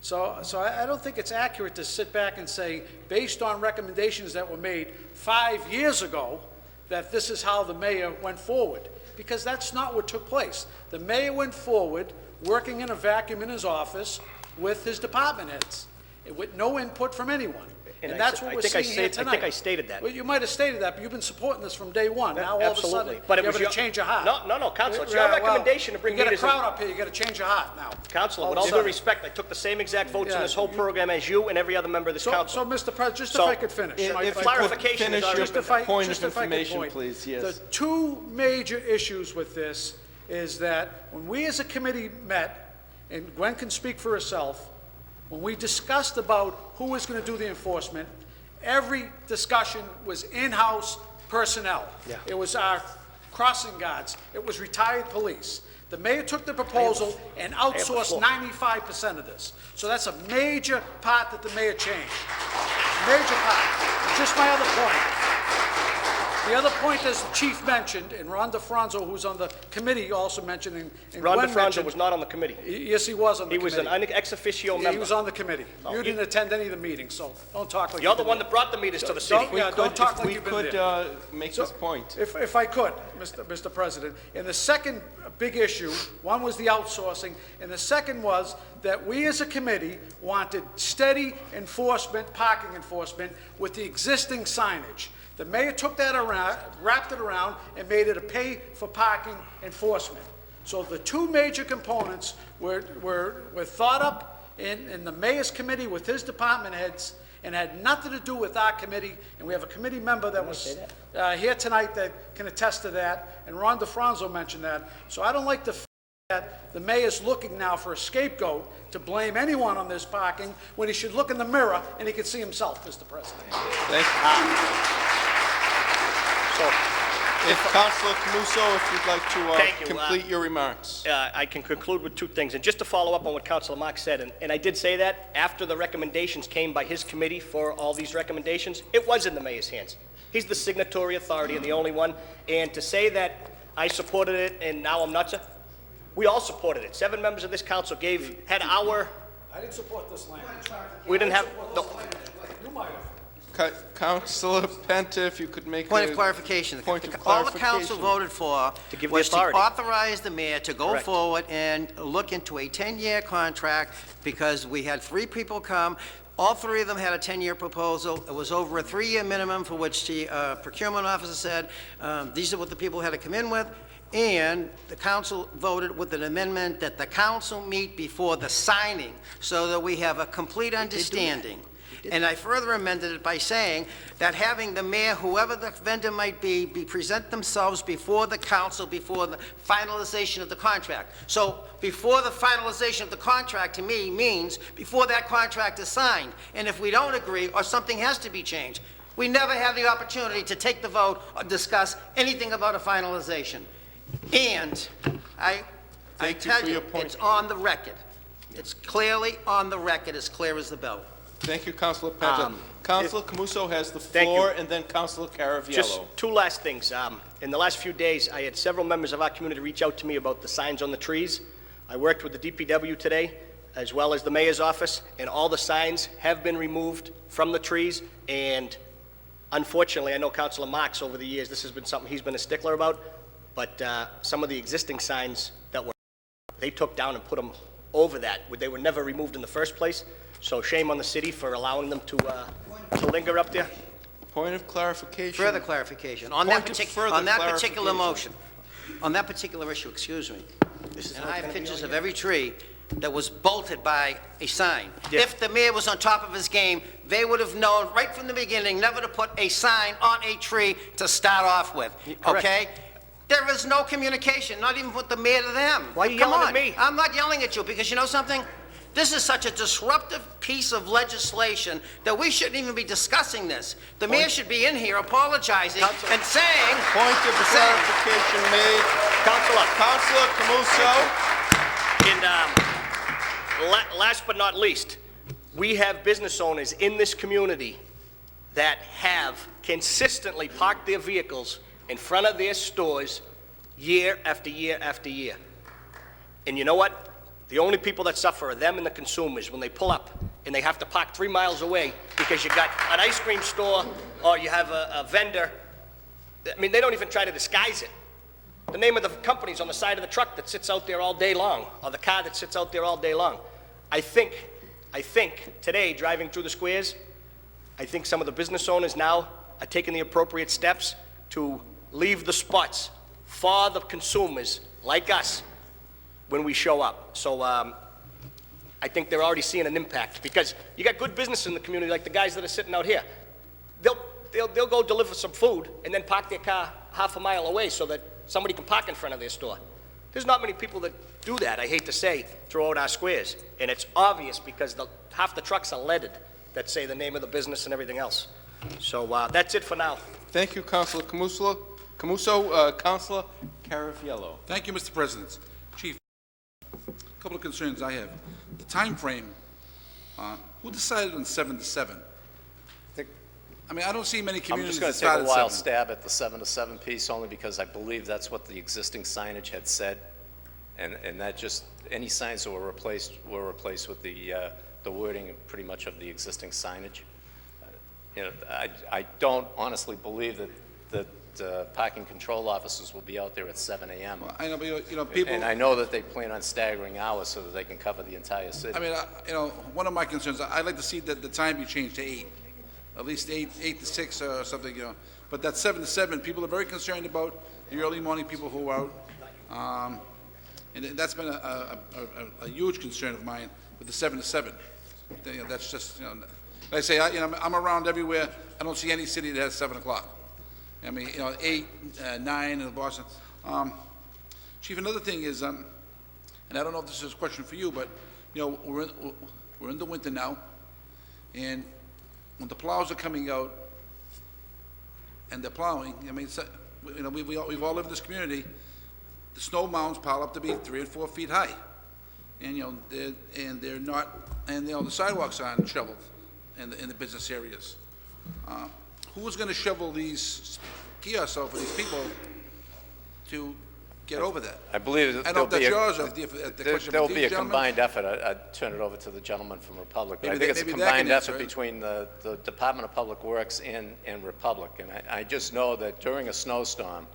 So I don't think it's accurate to sit back and say, based on recommendations that were made 5 years ago, that this is how the mayor went forward, because that's not what took place. The mayor went forward, working in a vacuum in his office with his department heads, with no input from anyone. And that's what we're seeing here tonight. I think I stated that. Well, you might have stated that, but you've been supporting this from day one. Now, all Absolutely. of a But sudden, it you're was going to change your heart. No, Councilor, it's Yeah, your well, recommendation to bring you got a meters in. crowd up here, you got to change your heart now. Councilor, All with of all a due sudden. respect, I took the same exact votes in Yeah, this whole program as you and every other member of this So, council. Mr. President, just So, if I could finish. if I- you I- clarification finish is already your been done. point just of if I could information, point. please, yes. The two major issues with this is that when we as a committee met, and Gwen can speak for herself, when we discussed about who was going to do the enforcement, every discussion was in-house personnel. Yeah. It was our crossing guards. It was retired police. The mayor took the proposal and outsourced 95% of this. So that's a major part that the mayor changed. Major part. And just my other point. The other point, as the chief mentioned, and Ron DeFranco, who's on the committee, also mentioned, and Ron Gwen DeFranco mentioned- was not on the committee. Yes, he was on the He committee. was an ex officio Yeah, member. he was on the committee. Oh, You he- didn't attend any of the meetings, so don't talk like You're you the did one there. that brought the meters to the city. Don't talk like we you've been could there. make So, this point. If I could, Mr. President, and the second big issue, one was the outsourcing, and the second was that we as a committee wanted steady enforcement, parking enforcement, with the existing signage. The mayor took that around, wrapped it around, and made it a pay for parking enforcement. So the two major components were thought up in the mayor's committee with his department heads, and had nothing to do with our committee, and we have a committee member that was here tonight that can attest to that, and Ron DeFranco mentioned that. So I don't like the fact that the mayor's looking now for a scapegoat to blame anyone on this parking, when he should look in the mirror and he can see himself, Mr. President. Thank you. If Councilor Camuso, if you'd like Thank to you. complete your remarks. I can conclude with two things. And just to follow up on what Councilor Marks said, and I did say that after the recommendations came by his committee for all these recommendations, it was in the mayor's hands. He's the signatory authority and the only one. And to say that I supported it and now I'm not, we all supported it. 7 members of this council had our, I didn't support this land. we didn't have, no, You might have. Councilor Penta, if you could make Point a of clarification. point of All the council clarification. voted for To give the was to authority. authorize the mayor to go Correct. forward and look into a 10-year contract, because we had 3 people come. All 3 of them had a 10-year proposal. It was over a 3-year minimum, for which the procurement officer said, these are what the people had to come in with. And the council voted with an amendment that the council meet before the signing, so that we have a complete understanding. And I further amended it by saying that having the mayor, whoever the vendor might be present themselves before the council, before the finalization of the contract. So before the finalization of the contract, to me, means before that contract is signed. And if we don't agree, or something has to be changed, we never have the opportunity to take the vote or discuss anything about a finalization. And I Thank you tell for you, your point. it's on the record. It's clearly on the record, as clear as the bell. Thank you, Councilor Penta. Councilor Camuso has the Thank you. floor, and then Councilor Caraviello. just 2 last things. In the last few days, I had several members of our community reach out to me about the signs on the trees. I worked with the DPW today, as well as the mayor's office, and all the signs have been removed from the trees. And unfortunately, I know Councilor Marks, over the years, this has been something he's been a stickler about, but some of the existing signs that were, they took down and put them over that. They were never removed in the first place. So shame on the city for allowing them to linger up there. Point of clarification. Further clarification. On that particular clarification. motion, on that particular issue, excuse me, and I have pictures of every tree that was bolted by a sign. Yeah. If the mayor was on top of his game, they would have known right from the beginning never to put a sign on a tree to start off with, Correct. okay? There is no communication, not even with the mayor to them. Why are you Come yelling on. at me? I'm not yelling at you, because you know something? This is such a disruptive piece of legislation that we shouldn't even be discussing this. The mayor should be in here apologizing and saying... Point of clarification made. Councilor Camuso. And last but not least, we have business owners in this community that have consistently parked their vehicles in front of their stores year after year after year. And you know what? The only people that suffer are them and the consumers when they pull up and they have to park 3 miles away because you got an ice cream store or you have a vendor. I mean, they don't even try to disguise it. The name of the company's on the side of the truck that sits out there all day long, or the car that sits out there all day long. I think today, driving through the squares, I think some of the business owners now are taking the appropriate steps to leave the spots for the consumers like us when we show up. So I think they're already seeing an impact, because you got good business in the community, like the guys that are sitting out here. They'll go deliver some food and then park their car half a mile away so that somebody can park in front of their store. There's not many people that do that, I hate to say, throughout our squares. And it's obvious because half the trucks are leaded that say the name of the business and everything else. So that's it for now. Thank you, Councilor Camuso. Councilor Carafiello. Thank you, Mr. President. Chief, a couple of concerns I have. The time frame, who decided on 7 to 7? I mean, I don't see many I'm communities just that going to take start a at wild 7. stab at the 7 to 7 piece, only because I believe that's what the existing signage had said, and that just, any signs that were replaced with the wording pretty much of the existing signage. You know, I don't honestly believe that parking control officers will be out there at 7 a.m. Well, I know, but, you know, people... And I know that they plan on staggering hours so that they can cover the entire city. I mean, you know, one of my concerns, I'd like to see that the time be changed to 8. At least 8 to 6 or something, you know. But that 7 to 7, people are very concerned about the early morning people who are out. And that's been a huge concern of mine with the 7 to 7. You know, that's just, you know, like I say, I'm around everywhere. I don't see any city that has 7 o'clock. I mean, you know, 8, 9 in Boston. Chief, another thing is, and I don't know if this is a question for you, but, you know, we're in the winter now, and when the plows are coming out and they're plowing, I mean, you know, we've all lived in this community. The snow mounds pile up to be 3 or 4 feet high, and you know, they're not, and you know, the sidewalks aren't shoveled in the business areas. Who's going to shovel these kiosks out for these people to get over that? I believe I don't know if that's yours or if the question there'll of be a these gentlemen. combined effort. I'd turn it over to the gentleman from Republic. But I Maybe think it's a maybe that can combined answer effort it. between the Department of Public Works and Republic. And I just know that during a snowstorm,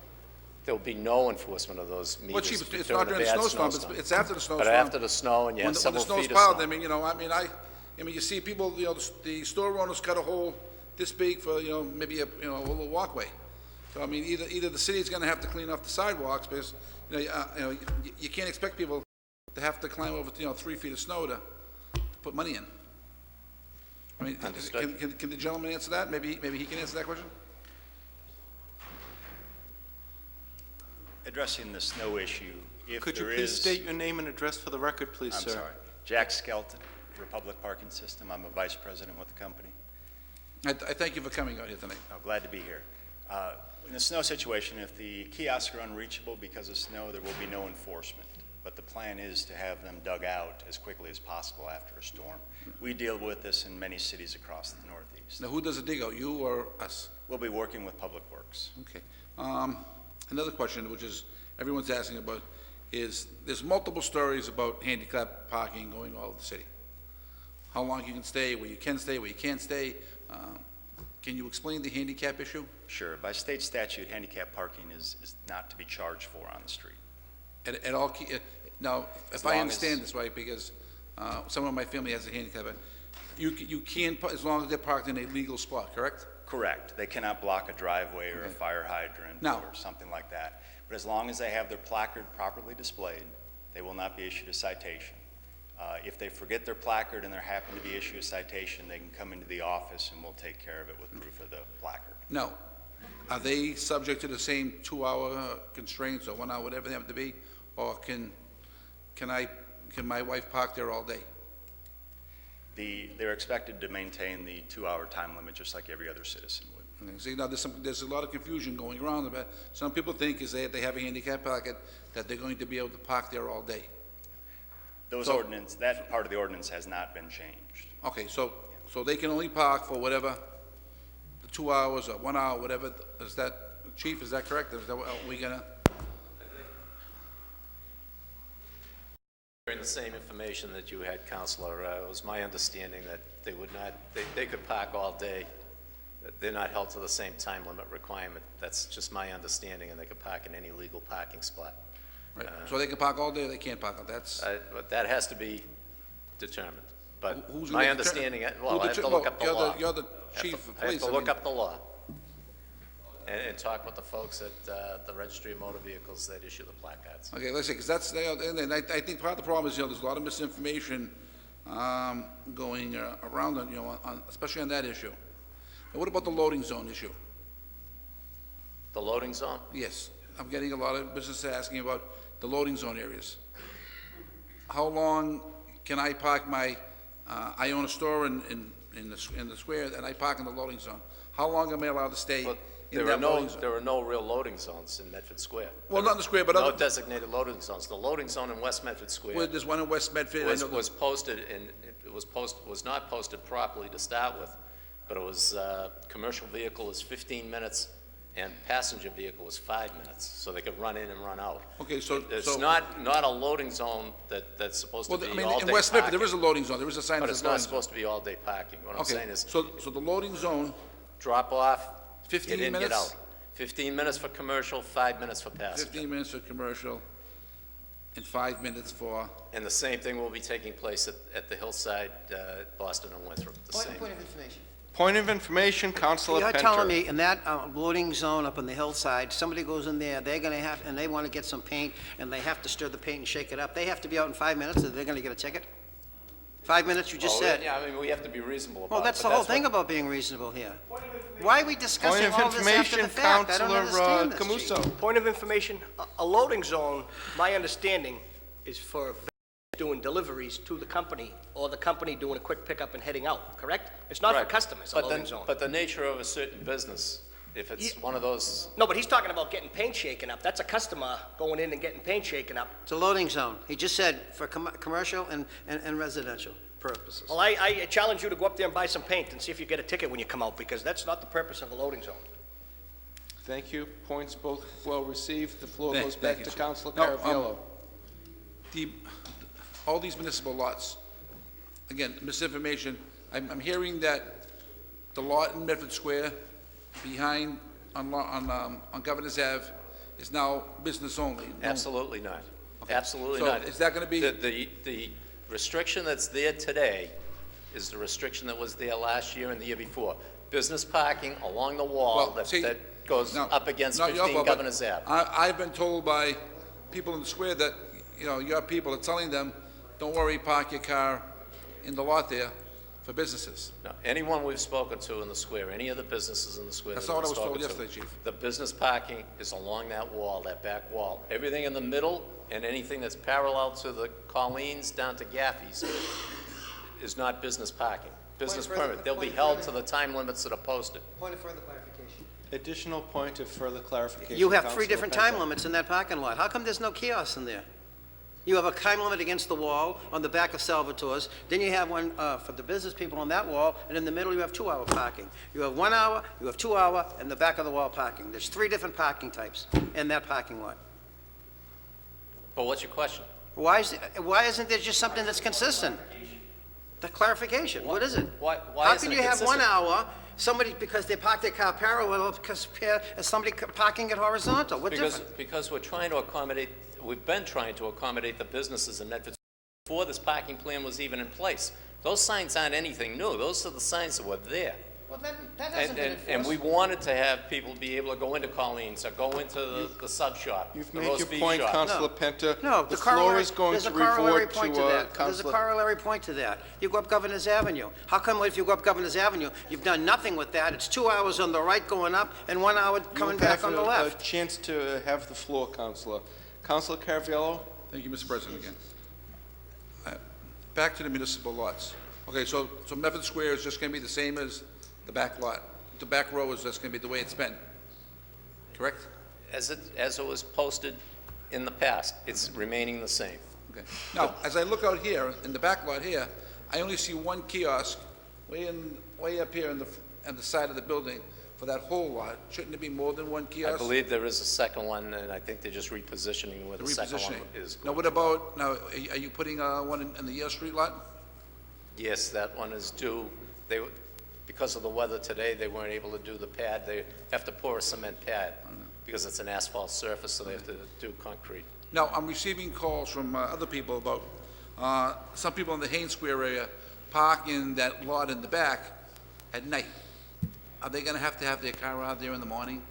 there'll be no enforcement of those meters. Well, Chief, it's during not during the bad snowstorm, it's after the snowstorm. But after the snow, and you have When several the snow's feet of piled, snow. I mean, you know, I mean, you see people, you know, the store owners cut a hole this big for, you know, maybe a little walkway. So I mean, either the city's going to have to clean off the sidewalks because you know you can't expect people to have to climb over 3 feet of snow to put money in. I mean, can the gentleman answer that? Maybe he can answer that question. Addressing the snow issue, if Could you there please is- state your name and address for the record, please, I'm sir? sorry. Jack Skelton, Republic Parking System. I'm a vice president with the company. I thank you for coming out here tonight. Oh, glad to be here. In a snow situation, if the kiosks are unreachable because of snow, there will be no enforcement. But the plan is to have them dug out as quickly as possible after a storm. We deal with this in many cities across the Northeast. Now, who does the dig out, you or us? We'll be working with Public Works. Okay. Another question, which is everyone's asking about, is there's multiple stories about handicap parking going all over the city. How long you can stay, where you can stay, where you can't stay. Can you explain the handicap issue? Sure. By state statute, handicap parking is not to be charged for on the street. At all, now, As if I long understand as- this right, because someone in my family has a handicap, you can, as long as they're parked in a legal spot, correct? Correct. They cannot block a driveway or a fire hydrant Now- or something like that. But as long as they have their placard properly displayed, they will not be issued a citation. If they forget their placard and they're happen to be issued a citation, they can come into the office and we'll take care of it with proof of the placard. No. Are they subject to the same 2-hour constraints or 1 hour, whatever they have to be? Or can my wife park there all day? They're expected to maintain the 2-hour time limit just like every other citizen would. Okay, see, now there's a lot of confusion going around about, some people think is they have a handicap pocket that they're going to be able to park there all day. That part of the ordinance has not been changed. Okay, so they can only park for whatever, the 2 hours or 1 hour, whatever, is that, Chief, is that correct? Is that what we gonna? During the same information that you had, Counselor, it was my understanding that they would not, they could park all day. That they're not held to the same time limit requirement. That's just my understanding, and they could park in any legal parking spot. Right, so they can park all day or they can't park, that's? But that has to be determined. but Who's my gonna understanding, determine- well, I have to look up the law. You're the chief of I police. have to I look mean- up the law and talk with the folks at the Registry of Motor Vehicles that issue the placards. Okay, let's see, because that's, and I think part of the problem is, there's a lot of misinformation going around on, especially on that issue. And what about the loading zone issue? The loading zone? Yes, I'm getting a lot of businesses asking about the loading zone areas. How long can I park my, I own a store in the square, and I park in the loading zone. How long am I allowed to stay in that loading zone? There are no real loading zones in Medford Square. Well, not in the square, but no other... designated loading zones. The loading zone in West Medford Square... Well, there's one in West Medford. was posted, and it was not posted properly to start with, but it was, commercial vehicle is 15 minutes, and passenger vehicle is 5 minutes, so they could run in and run out. Okay, so... It's not a loading zone that's supposed to be all-day parking. In West Medford, there is a loading zone. There is a sign that But it's says not loading zone. supposed to be all-day parking. What I'm saying is... So the loading zone... Drop off, 15 get in, minutes? get out. 15 minutes for commercial, 5 minutes for passenger. 15 minutes for commercial, and 5 minutes for... And the same thing will be taking place at the Hillside, Boston and Winthrop. The same. Point of information. Point of information, Councilor You're Penter. telling me in that loading zone up on the hillside, somebody goes in there, they're gonna have, and they wanna get some paint, and they have to stir the paint and shake it up, they have to be out in 5 minutes, or they're gonna get a ticket? 5 minutes, you just said. Yeah, I mean, we have to be reasonable about it. Well, that's but the whole what- thing about being reasonable here. Why are we discussing Point of all this after the information, fact? I don't Councilor, understand this, Camuso. Chief. Point of information, a loading zone, my understanding, is for doing deliveries to the company, or the company doing a quick pickup and heading out, correct? It's not for Right. customers, a But loading then- zone. But the nature of a certain business, if it's one of those, No, but he's talking about getting paint shaken up. That's a customer going in and getting paint shaken up. It's a loading zone. He just said for commercial and residential purposes. Well, I challenge you to go up there and buy some paint and see if you get a ticket when you come out, because that's not the purpose of a loading zone. Thank you. Points both well received. The floor Thank- goes thank back you, to sir. Councilor No, Caraviallo. All these municipal lots, again, misinformation, I'm hearing that the lot in Medford Square behind, on Governor's Ave, is now business only. No- absolutely not. Absolutely So not. is that gonna be- The restriction that's there today is the restriction that was there last year and the year before. Business parking along the wall Well, see, that goes now, up against not your 15 fault, but Governor's Ave. I've been told by people in the square that, your people are telling them, don't worry, park your car in the lot there for businesses. No, anyone we've spoken to in the square, any of the businesses in the square. That's that not what I we've was told spoken to, yesterday, Chief. The business parking is along that wall, that back wall. Everything in the middle and anything that's parallel to the Colleen's down to Gaffey's is not business parking. Business Point of further- permit. They'll be point of held further- to the time limits that are posted. Point of further clarification. Additional point of further clarification. You have Councilor 3 different Penter. time limits in that parking lot. How come there's no kiosks in there? You have a time limit against the wall on the back of Salvatore's, then you have one for the business people on that wall, and in the middle you have 2-hour parking. You have 1 hour, you have 2 hour, and the back of the wall parking. There's 3 different parking types in that parking lot. But what's your question? Why isn't there just something that's consistent? The clarification, what is it? Why How isn't can it you have 1 consistent? hour, somebody, because they parked their car parallel, compared as somebody parking it horizontal? What difference? Because we're trying to accommodate, we've been trying to accommodate the businesses in Medford before this parking plan was even in place. Those signs aren't anything new. Those are the signs that were there. Well, that hasn't been enforced. And we wanted to have people be able to go into Colleen's or go into the sub shop, You've the made roast your beef point, shop. Councilor Penter. No, The floor is going there's to a corollary revert point to to that. There's a Councilor. corollary point to that. You go up Governor's Avenue. How come if you go up Governor's Avenue, you've done nothing with that? It's 2 hours on the right going up and 1 hour coming back on the You left. have a chance to have the floor, Councilor. Councilor Caraviallo? Thank you, Mr. President, again. Back to the municipal lots. Okay, so Medford Square is just gonna be the same as the back lot? The back row is just gonna be the way it's been, correct? As it was posted in the past, it's remaining the same. Okay. Now, as I look out here, in the back lot here, I only see 1 kiosk way up here on the side of the building for that whole lot. Shouldn't there be more than 1 kiosk? I believe there is a second one, and I think they're just repositioning where the second one is. Now, what about, are you putting one in the Yale Street lot? Yes, that one is due. Because of the weather today, they weren't able to do the pad. They have to pour a cement pad because it's an asphalt surface, so they have to do concrete. Now, I'm receiving calls from other people about some people in the Haynes Square area park in that lot in the back at night, are they gonna have to have their car out there in the morning?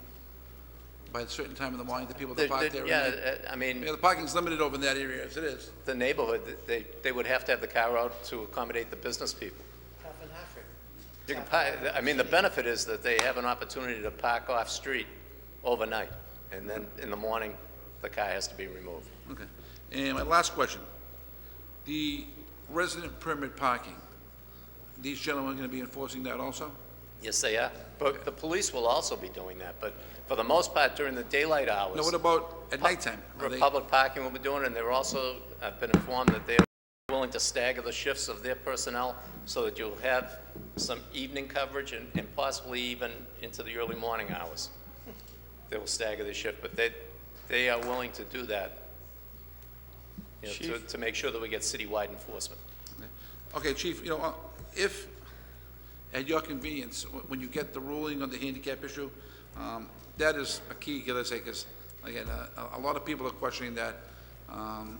By a certain time in the morning, the people that park there at night? Yeah, I mean, Yeah, the parking's limited over in that area as it is. the neighborhood, they would have to have the car out to accommodate the business people. Half and half. You can park, I mean, the benefit is that they have an opportunity to park off-street overnight, and then in the morning, the car has to be removed. Okay. And my last question, the resident permit parking, these gentlemen are gonna be enforcing that also? Yes, they are. But the police will also be doing that, but for the most part, during the daylight hours. Now, what about at nighttime? Are they- Public parking will be doing it, and they're also, I've been informed that they're willing to stagger the shifts of their personnel so that you'll have some evening coverage and possibly even into the early morning hours. They will stagger the shift, but they are willing to do that, you know, to make sure that we get citywide enforcement. Okay, Chief, you know, if, at your convenience, when you get the ruling on the handicap issue, that is a key, let's say, because, again, a lot of people are questioning that, on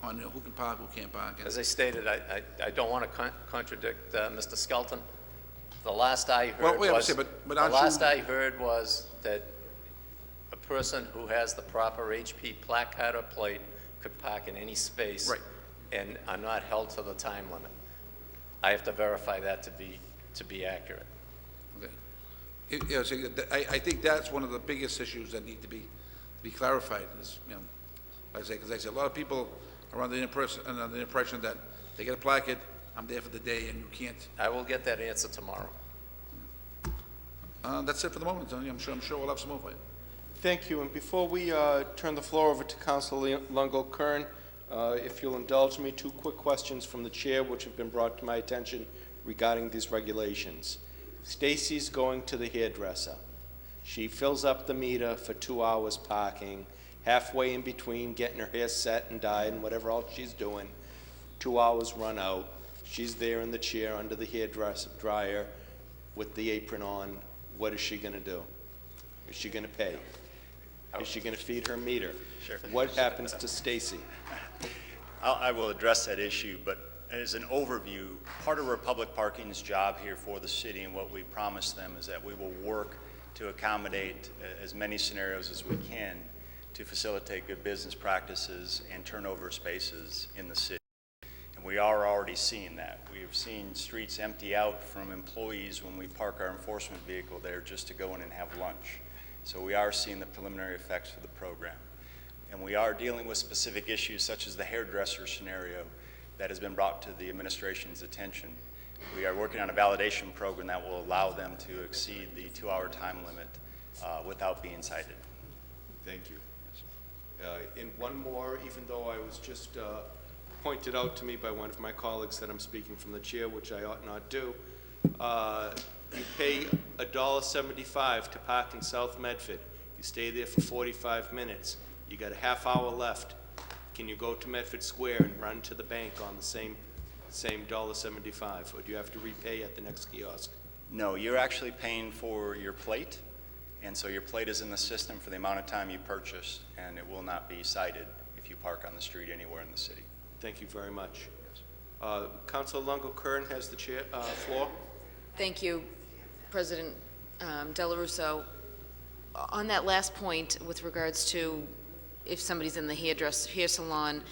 who can park, who can't park. As I stated, I don't want to contradict Mr. Skelton. The last I heard was that a person who has the proper HP placard or plate could park in any space. Right. And are not held to the time limit. I have to verify that to be accurate. Okay. Yeah, so I think that's one of the biggest issues that need to be clarified, is, you know, like I say, because I say a lot of people are under the impression that they get a placard, I'm there for the day, and you can't. I will get that answer tomorrow. That's it for the moment, Tony. I'm sure we'll have some more for you. Thank you. And before we turn the floor over to Councilor Lungo-Kern, if you'll indulge me, 2 quick questions from the chair which have been brought to my attention regarding these regulations. Stacy's going to the hairdresser. She fills up the meter for 2 hours parking, halfway in between getting her hair set and dyed and whatever else she's doing. 2 hours run out. She's there in the chair under the hairdresser dryer with the apron on. What is she going to do? Is she going to pay? Is she going to feed her meter? Sure. What happens to Stacy? I will address that issue, but as an overview, part of Republic Parking's job here for the city and what we promise them is that we will work to accommodate as many scenarios as we can to facilitate good business practices and turnover spaces in the city. And we are already seeing that. We have seen streets empty out from employees when we park our enforcement vehicle there just to go in and have lunch. So we are seeing the preliminary effects of the program. And we are dealing with specific issues such as the hairdresser scenario that has been brought to the administration's attention. We are working on a validation program that will allow them to exceed the 2-hour time limit without being cited. Thank you. And one more, even though I was just pointed out to me by one of my colleagues that I'm speaking from the chair, which I ought not do, you pay $1.75 to park in South Medford. You stay there for 45 minutes. You got a half hour left. Can you go to Medford Square and run to the bank on the same $1.75, or do you have to repay at the next kiosk? No, you're actually paying for your plate, and so your plate is in the system for the amount of time you purchase, and it will not be cited if you park on the street anywhere in the city. Thank you very much. Councilor Lungo-Kern has the floor. Thank you, President Della Russo. On that last point with regards to if somebody's in the hair salon,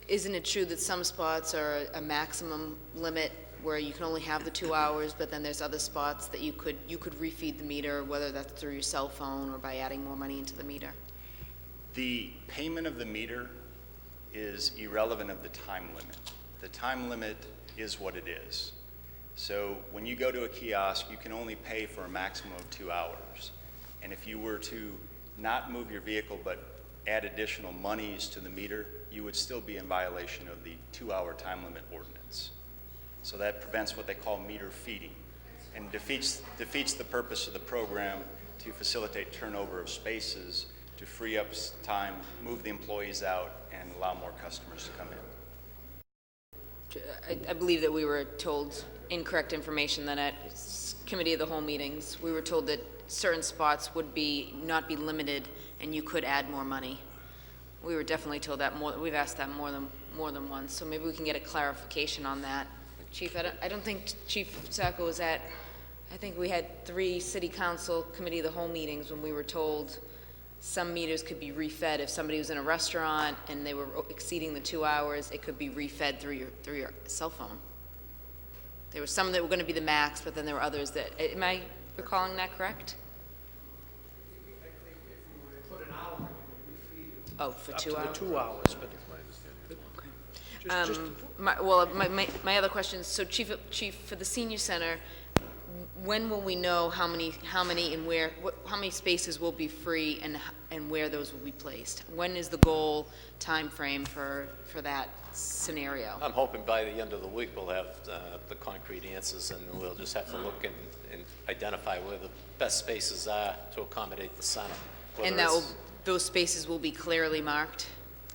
isn't it true that some spots are a maximum limit where you can only have the 2 hours, but then there's other spots that you could refeed the meter, whether that's through your cell phone or by adding more money into the meter? The payment of the meter is irrelevant of the time limit. The time limit is what it is. So when you go to a kiosk, you can only pay for a maximum of 2 hours. And if you were to not move your vehicle but add additional monies to the meter, you would still be in violation of the 2-hour time limit ordinance. So that prevents what they call meter feeding and defeats the purpose of the program to facilitate turnover of spaces, to free up time, move the employees out, and allow more customers to come in. I believe that we were told incorrect information that at committee of the whole meetings, we were told that certain spots would not be limited and you could add more money. We were definitely told that we've asked that more than once, so maybe we can get a clarification on that. Chief, I don't think Chief Sacco was at, I think we had 3 city council committee of the whole meetings when we were told some meters could be refed. If somebody was in a restaurant and they were exceeding the 2 hours, it could be refed through your cell phone. There were some that were going to be the max, but then there were others that, am I recalling that correct? Oh, for 2 hours? Up to the 2 hours, but. My other question is, so Chief, for the senior center, when will we know how many and where, how many spaces will be free and where those will be placed? When is the goal time frame for that scenario? I'm hoping by the end of the week we'll have the concrete answers, and we'll just have to look and identify where the best spaces are to accommodate the center. And those spaces will be clearly marked?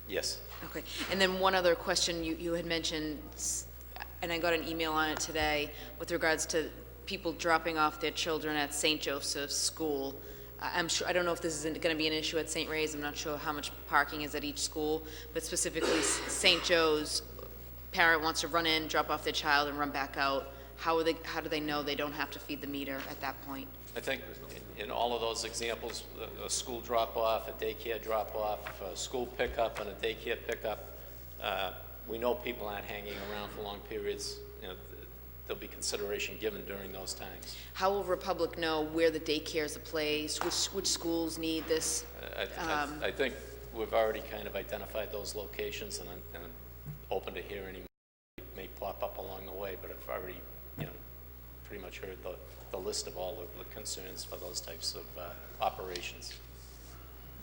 Yes. Okay, and then one other question you had mentioned, and I got an email on it today, with regards to people dropping off their children at St. Joseph's School. I'm sure, I don't know if this is going to be an issue at St. Ray's, I'm not sure how much parking is at each school, but specifically St. Joe's, parent wants to run in, drop off their child, and run back out. How do they know they don't have to feed the meter at that point? I think in all of those examples, a school drop-off, a daycare drop-off, a school pickup, and a daycare pickup, we know people aren't hanging around for long periods. You know, there'll be consideration given during those times. How will Republic know where the daycares are placed? Which schools need this? I think we've already kind of identified those locations, and I'm open to hear any may pop up along the way, but I've already, pretty much heard the list of all of the concerns for those types of operations.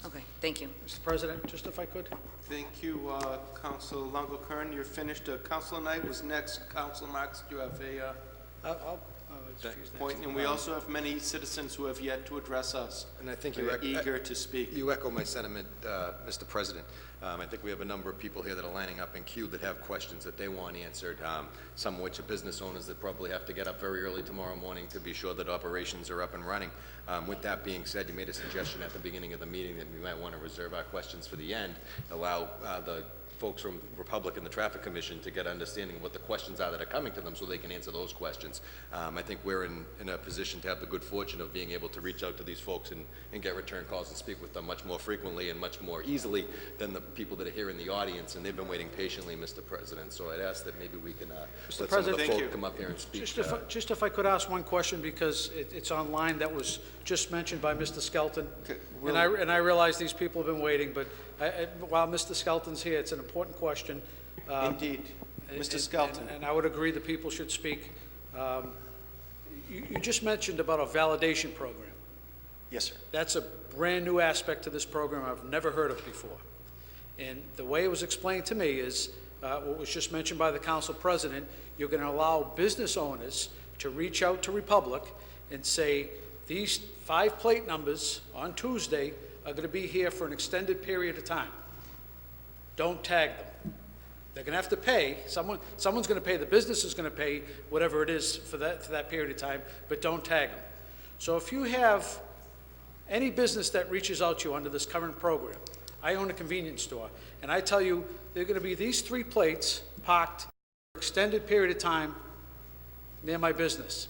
Okay, thank you. Mr. President, just if I could. Thank you, Councilor Longo-Kern. You're finished. Councilor Knight was next. Councilor Marks, do you have a point? And we also have many citizens who have yet to address us. And I think you're eager to speak. You echo my sentiment, Mr. President. I think we have a number of people here that are lining up in queue that have questions that they want answered, some of which are business owners that probably have to get up very early tomorrow morning to be sure that operations are up and running. With that being said, you made a suggestion at the beginning of the meeting that we might want to reserve our questions for the end, allow the folks from Republic and the Traffic Commission to get understanding of what the questions are that are coming to them so they can answer those questions. I think we're in a position to have the good fortune of being able to reach out to these folks and get return calls and speak with them much more frequently and much more easily than the people that are here in the audience, and they've been waiting patiently, Mr. President. So I'd ask that maybe we can let some of the folks come up here and speak. Just if I could ask one question, because it's online, that was just mentioned by Mr. Skelton. Okay. And I realize these people have been waiting, but while Mr. Skelton's here, it's an important question. Indeed. Mr. Skelton. And I would agree that people should speak. You just mentioned about a validation program. Yes, sir. That's a brand new aspect to this program I've never heard of before. And the way it was explained to me is, what was just mentioned by the council president, you're going to allow business owners to reach out to Republic and say, these 5 plate numbers on Tuesday are going to be here for an extended period of time. Don't tag them. They're going to have to pay. Someone's going to pay. The business is going to pay whatever it is for that period of time, but don't tag them. So if you have any business that reaches out to you under this current program, I own a convenience store, and I tell you there are going to be these 3 plates parked for an extended period of time near my business.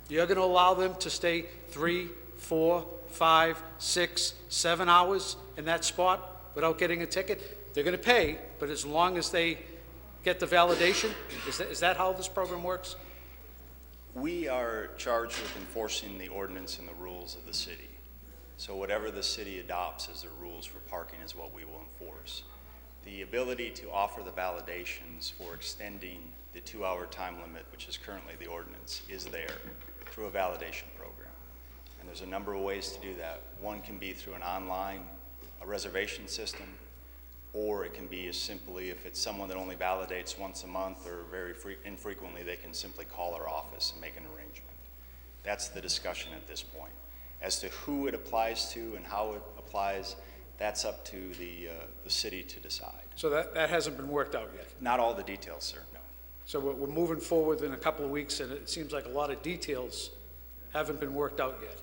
You're going to allow them to stay 3, 4, 5, 6, 7 hours in that spot without getting a ticket? They're going to pay, but as long as they get the validation, is that how this program works? We are charged with enforcing the ordinance and the rules of the city. So whatever the city adopts as their rules for parking is what we will enforce. The ability to offer the validations for extending the 2-hour time limit, which is currently the ordinance, is there through a validation program. And there's a number of ways to do that. One can be through an online reservation system, or it can be as simply, if it's someone that only validates once a month or very infrequently, they can simply call our office and make an arrangement. That's the discussion at this point. As to who it applies to and how it applies, that's up to the city to decide. So that hasn't been worked out yet? Not all the details, sir, no. So we're moving forward in a couple of weeks, and it seems like a lot of details haven't been worked out yet.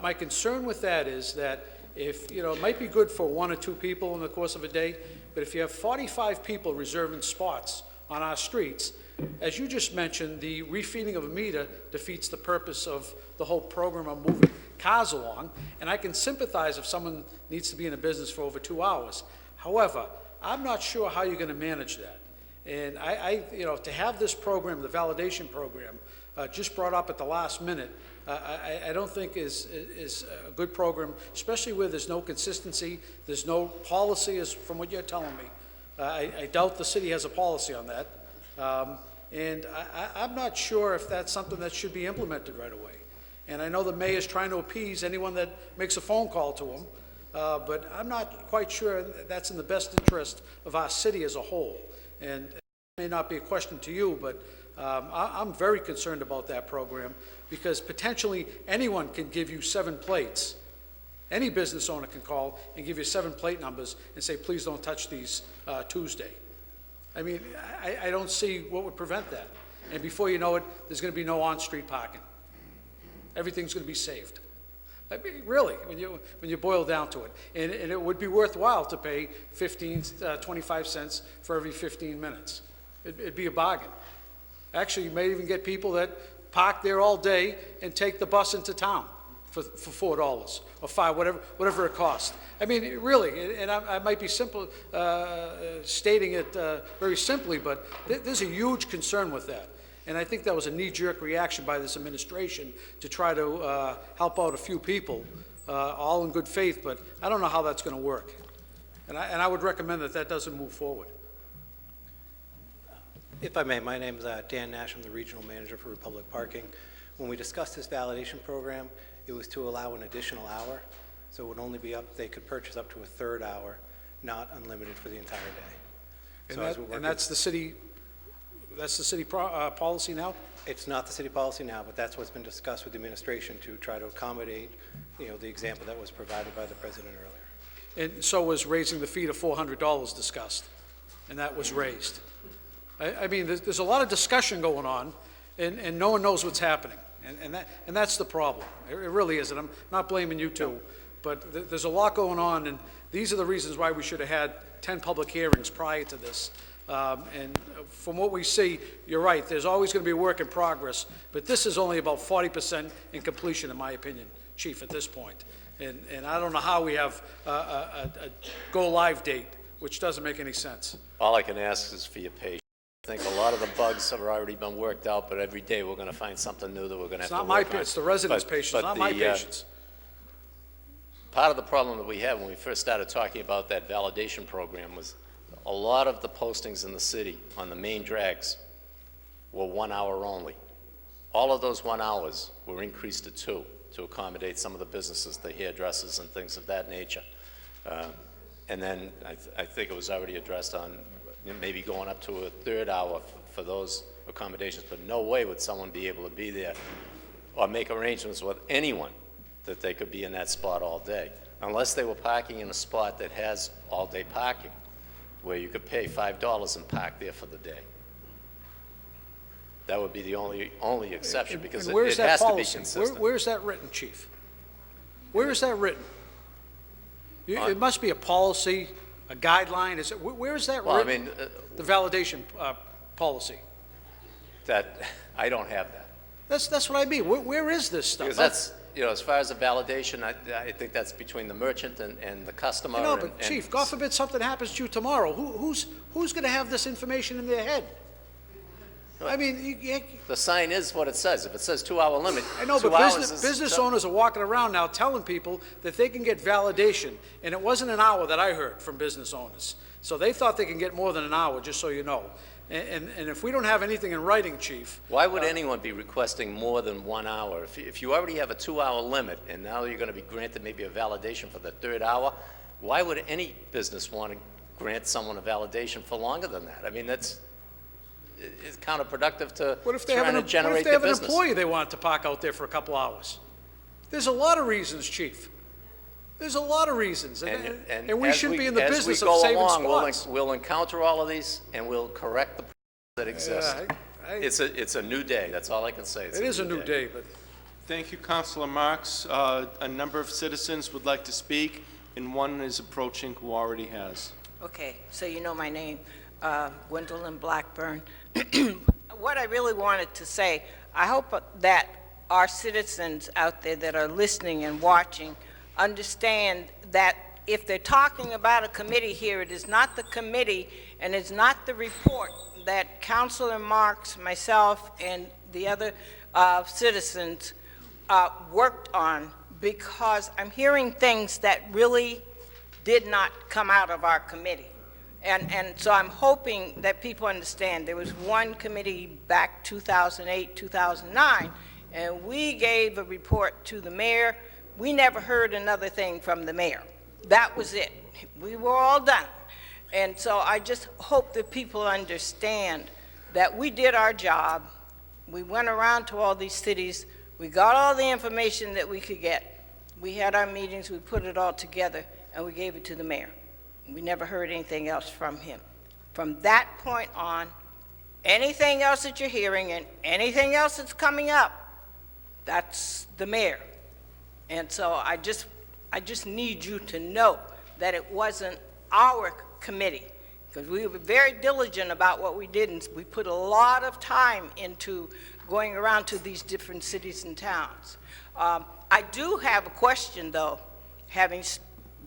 My concern with that is that if, it might be good for 1 or 2 people in the course of a day, but if you have 45 people reserving spots on our streets, as you just mentioned, the refeeding of a meter defeats the purpose of the whole program of moving cars along, and I can sympathize if someone needs to be in a business for over 2 hours. However, I'm not sure how you're going to manage that. And to have this program, the validation program, just brought up at the last minute, I don't think is a good program, especially where there's no consistency, there's no policy, as from what you're telling me. I doubt the city has a policy on that. And I'm not sure if that's something that should be implemented right away. And I know the mayor's trying to appease anyone that makes a phone call to him, but I'm not quite sure that's in the best interest of our city as a whole. And it may not be a question to you, but I'm very concerned about that program, because potentially anyone can give you 7 plates. Any business owner can call and give you 7 plate numbers and say, please don't touch these Tuesday. I mean, I don't see what would prevent that. And before you know it, there's going to be no on-street parking. Everything's going to be saved. I mean, really, when you boil down to it. And it would be worthwhile to pay 25 cents for every 15 minutes. It'd be a bargain. Actually, you may even get people that park there all day and take the bus into town for $4 or $5, whatever it costs. I mean, really, and I might be simple stating it very simply, but there's a huge concern with that. And I think that was a knee-jerk reaction by this administration to try to help out a few people, all in good faith, but I don't know how that's going to work. And I would recommend that doesn't move forward. If I may, my name is Dan Nash. I'm the Regional Manager for Republic Parking. When we discussed this validation program, it was to allow an additional hour, so it would only be they could purchase up to a 3rd hour, not unlimited for the entire day. And that's the city policy now? It's not the city policy now, but that's what's been discussed with the administration to try to accommodate, the example that was provided by the president earlier. And so was raising the fee to $400 discussed, and that was raised. I mean, there's a lot of discussion going on, and no one knows what's happening, and that's the problem. It really is, and I'm not blaming you two, but there's a lot going on, and these are the reasons why we should have had 10 public hearings prior to this. And from what we see, you're right, there's always going to be a work in progress, but this is only about 40% in completion, in my opinion, Chief, at this point. And I don't know how we have a go-live date, which doesn't make any sense. All I can ask is for your patience. I think a lot of the bugs have already been worked out, but every day we're going to find something new that we're going to have to work on. It's not my, it's the residents' patience, not my patience. Part of the problem that we had when we first started talking about that validation program was a lot of the postings in the city on the main drags were 1 hour only. All of those 1 hours were increased to 2 to accommodate some of the businesses, the hairdressers and things of that nature. And then I think it was already addressed on maybe going up to a 3rd hour for those accommodations, but no way would someone be able to be there or make arrangements with anyone that they could be in that spot all day, unless they were parking in a spot that has all-day parking, where you could pay $5 and park there for the day. That would be the only exception, because it has to be consistent. Where's that written, Chief? Where is that written? It must be a policy, a guideline. Where is that written? I mean, the validation policy. That I don't have that. That's what I mean. Where is this stuff? Because that's, as far as the validation, I think that's between the merchant and the customer. No, but Chief, God forbid something happens to you tomorrow. Who's going to have this information in their head? I mean, the sign is what it says. If it says 2 hour limit, I know, but business owners are walking around now telling people that they can get validation, and it wasn't an hour that I heard from business owners. So they thought they can get more than an hour, just so you know. And if we don't have anything in writing, Chief... Why would anyone be requesting more than 1 hour? If you already have a 2 hour limit, and now you're going to be granted maybe a validation for the 3rd hour, why would any business want to grant someone a validation for longer than that? I mean, it's counterproductive to trying to generate the business. What if they have an employee they want to park out there for a couple hours? There's a lot of reasons, Chief. There's a lot of reasons, and we shouldn't be in the business of saving spots. We'll encounter all of these, and we'll correct the problems that exist. It's a new day. That's all I can say. It is a new day, but... Thank you, Councilor Marks. A number of citizens would like to speak, and one is approaching who already has. Okay, so you know my name, Gwendolyn Blackburn. what I really wanted to say, I hope that our citizens out there that are listening and watching understand that if they're talking about a committee here, it is not the committee and it's not the report that Councilor Marks, myself, and the other citizens worked on, because I'm hearing things that really did not come out of our committee. And so I'm hoping that people understand there was one committee back 2008, 2009, and we gave a report to the mayor. We never heard another thing from the mayor. That was it. We were all done. And so I just hope that people understand that we did our job. We went around to all these cities. We got all the information that we could get. We had our meetings, we put it all together, and we gave it to the mayor. We never heard anything else from him. From that point on, anything else that you're hearing and anything else that's coming up, that's the mayor. And so I just need you to know that it wasn't our committee, because we were very diligent about what we did, and we put a lot of time into going around to these different cities and towns. I do have a question, though, having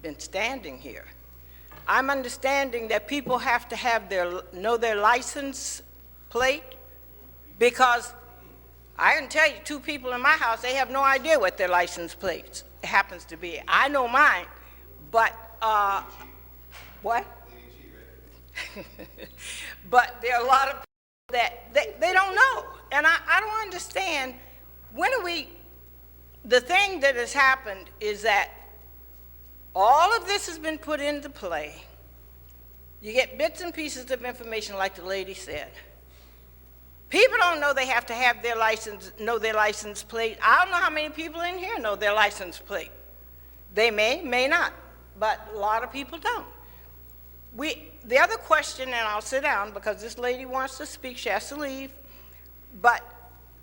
been standing here. I'm understanding that people have to have know their license plate, because I can tell you 2 people in my house, they have no idea what their license plate happens to be. I know mine, but, what? But there are a lot of people that they don't know, and I don't understand. The thing that has happened is that all of this has been put into play. You get bits and pieces of information, like the lady said. People don't know they have to have their know their license plate. I don't know how many people in here know their license plate. They may not, but a lot of people don't. The other question, and I'll sit down because this lady wants to speak, she has to leave, but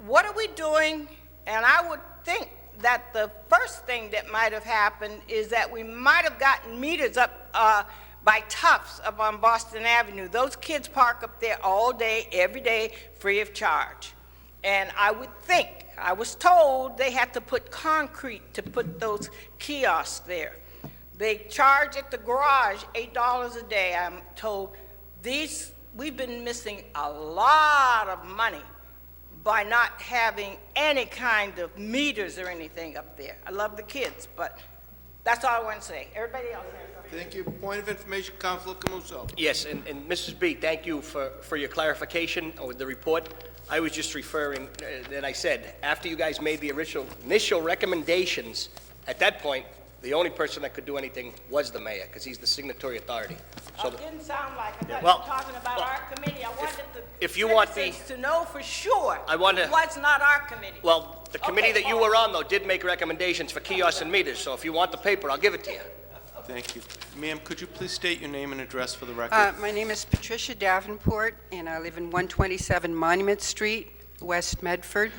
what are we doing? And I would think that the first thing that might have happened is that we might have gotten meters up by Tufts up on Boston Avenue. Those kids park up there all day, every day, free of charge. And I would think, I was told they had to put concrete to put those kiosks there. They charge at the garage $8 a day, I'm told. We've been missing a lot of money by not having any kind of meters or anything up there. I love the kids, but that's all I want to say. Everybody else has something. Thank you. Point of information, Councilor Camuso. Yes, and Mrs. B, thank you for your clarification with the report. I was just referring that I said, after you guys made the initial recommendations, at that point, the only person that could do anything was the mayor, because he's the signatory authority. So It didn't sound like it. I thought well, you were talking about our committee. I wanted if you want citizens to know for sure I want to, it was not our committee. Well, the committee that you were on, though, did make recommendations for kiosks and meters, so if you want the paper, I'll give it to you. Thank you. Ma'am, could you please state your name and address for the record? My name is Patricia Davenport, and I live in 127 Monument Street, West Medford.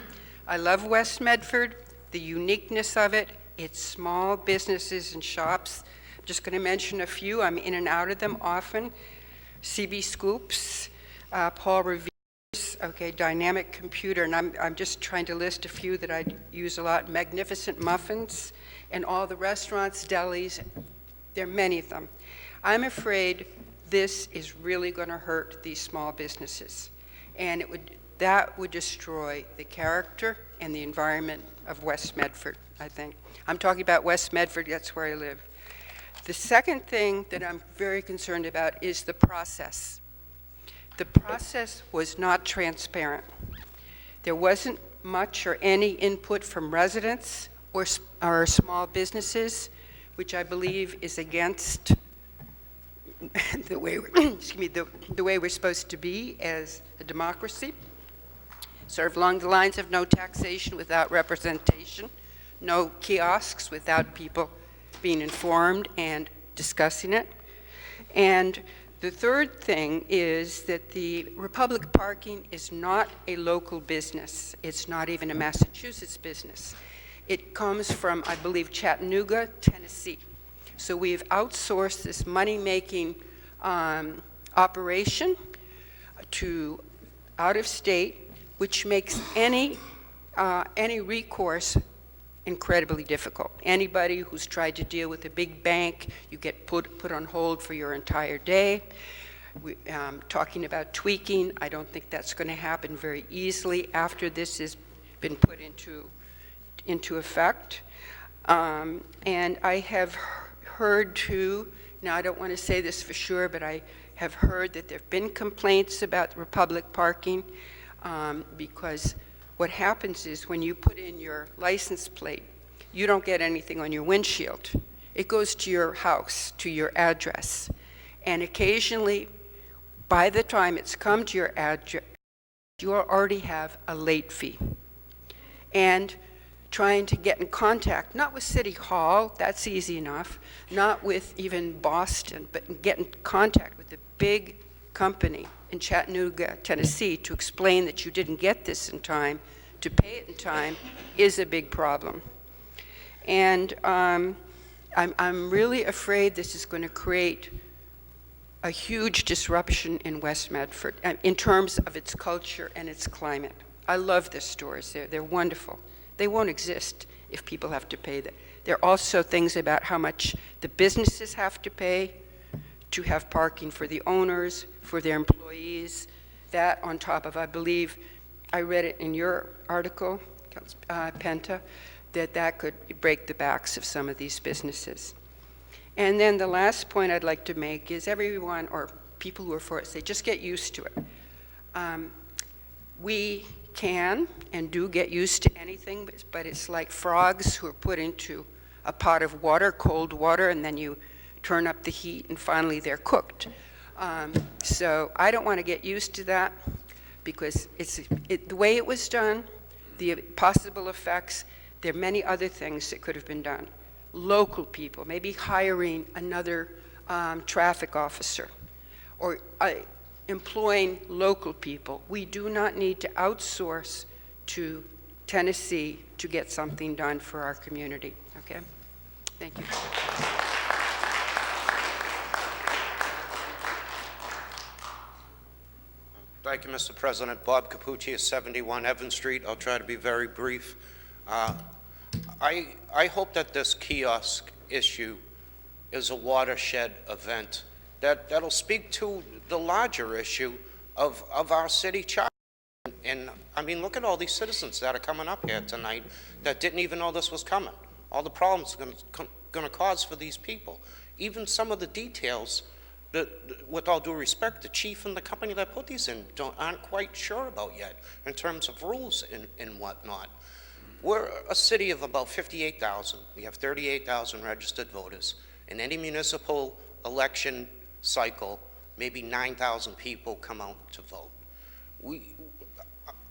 I love West Medford, the uniqueness of it. It's small businesses and shops. I'm just going to mention a few. I'm in and out of them often. CB Scoops, Paul Revere's, okay, Dynamic Computer, and I'm just trying to list a few that I use a lot. Magnificent Muffins, and all the restaurants, delis. There are many of them. I'm afraid this is really going to hurt these small businesses, and that would destroy the character and the environment of West Medford, I think. I'm talking about West Medford, that's where I live. The second thing that I'm very concerned about is the process. The process was not transparent. There wasn't much or any input from residents or small businesses, which I believe is against the way the way we're supposed to be as a democracy. Sort of along the lines of no taxation without representation, no kiosks without people being informed and discussing it. And the third thing is that the Republic Parking is not a local business. It's not even a Massachusetts business. It comes from, I believe, Chattanooga, Tennessee. So we've outsourced this money-making operation to out of state, which makes any recourse incredibly difficult. Anybody who's tried to deal with a big bank, you get put on hold for your entire day. Talking about tweaking, I don't think that's going to happen very easily after this has been put into effect. And I have heard too, now I don't want to say this for sure, but I have heard that there have been complaints about Republic parking because what happens is when you put in your license plate, you don't get anything on your windshield. It goes to your house, to your address. And occasionally, by the time it's come to your address, you already have a late fee. And trying to get in contact, not with City Hall, that's easy enough, not with even Boston, but get in contact with the big company in Chattanooga, Tennessee, to explain that you didn't get this in time, to pay it in time, is a big problem. And I'm really afraid this is going to create a huge disruption in West Medford in terms of its culture and its climate. I love the stores there. They're wonderful. They won't exist if people have to pay that. There are also things about how much the businesses have to pay to have parking for the owners, for their employees. That on top of, I believe, I read it in your article, Penta, that could break the backs of some of these businesses. And then the last point I'd like to make is everyone, or people who are for it, say just get used to it. We can and do get used to anything, but it's like frogs who are put into a pot of water, cold water, and then you turn up the heat and finally they're cooked. So I don't want to get used to that because the way it was done, the possible effects, there are many other things that could have been done. Local people, maybe hiring another traffic officer or employing local people. We do not need to outsource to Tennessee to get something done for our community, okay? Thank you. Thank you, Mr. President. Bob Capucci of 71 Evans Street. I'll try to be very brief. I hope that this kiosk issue is a watershed event that'll speak to the larger issue of our city charter. And I mean, look at all these citizens that are coming up here tonight that didn't even know this was coming. All the problems it's going to cause for these people. Even some of the details that, with all due respect, the chief and the company that put these in aren't quite sure about yet in terms of rules and whatnot. We're a city of about 58,000. We have 38,000 registered voters. In any municipal election cycle, maybe 9,000 people come out to vote.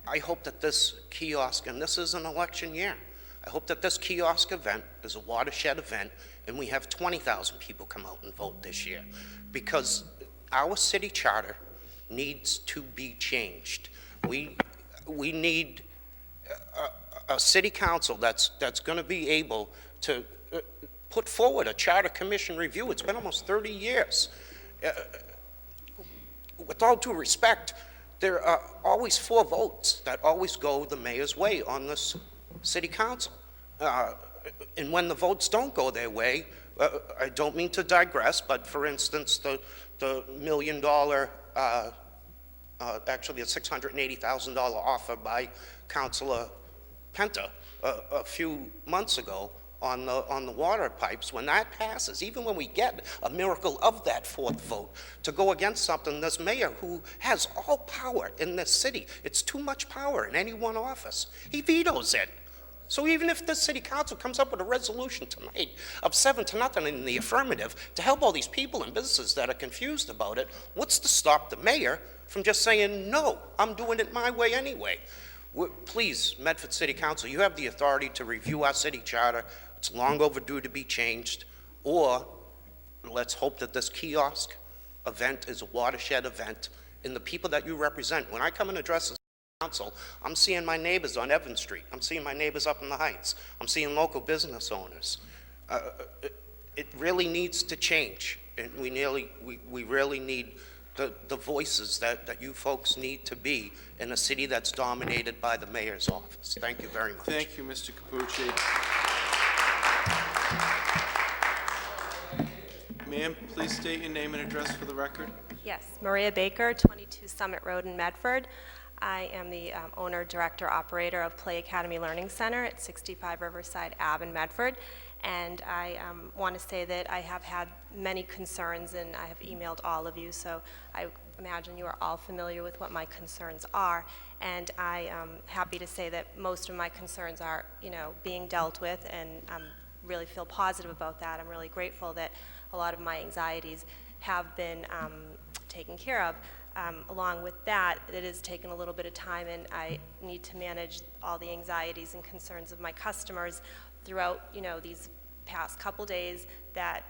I hope that this kiosk, and this is an election year, I hope that this kiosk event is a watershed event and we have 20,000 people come out and vote this year, because our city charter needs to be changed. We need a city council that's going to be able to put forward a charter commission review. It's been almost 30 years. With all due respect, there are always 4 votes that always go the mayor's way on this city council. And when the votes don't go their way, I don't mean to digress, but for instance, the $1 million, actually a $680,000 offer by Councilor Penta a few months ago on the water pipes, when that passes, even when we get a miracle of that 4th vote to go against something, this mayor who has all power in this city, it's too much power in any one office, he vetoes it. So even if the city council comes up with a resolution tonight of 7-0 in the affirmative to help all these people and businesses that are confused about it, what's to stop the mayor from just saying, no, I'm doing it my way anyway? Please, Medford City Council, you have the authority to review our city charter. It's long overdue to be changed. Or let's hope that this kiosk event is a watershed event in the people that you represent. When I come and address the council, I'm seeing my neighbors on Evans Street. I'm seeing my neighbors up in the Heights. I'm seeing local business owners. It really needs to change. And we really need the voices that you folks need to be in a city that's dominated by the mayor's office. Thank you very much. Thank you, Mr. Capucci. Ma'am, please state your name and address for the record. Yes, Maria Baker, 22 Summit Road in Medford. I am the owner, director, operator of Play Academy Learning Center at 65 Riverside Ave in Medford. And I want to say that I have had many concerns, and I have emailed all of you, so I imagine you are all familiar with what my concerns are. And I am happy to say that most of my concerns are, being dealt with, and I really feel positive about that. I'm really grateful that a lot of my anxieties have been taken care of. Along with that, it has taken a little bit of time, and I need to manage all the anxieties and concerns of my customers throughout, these past couple days that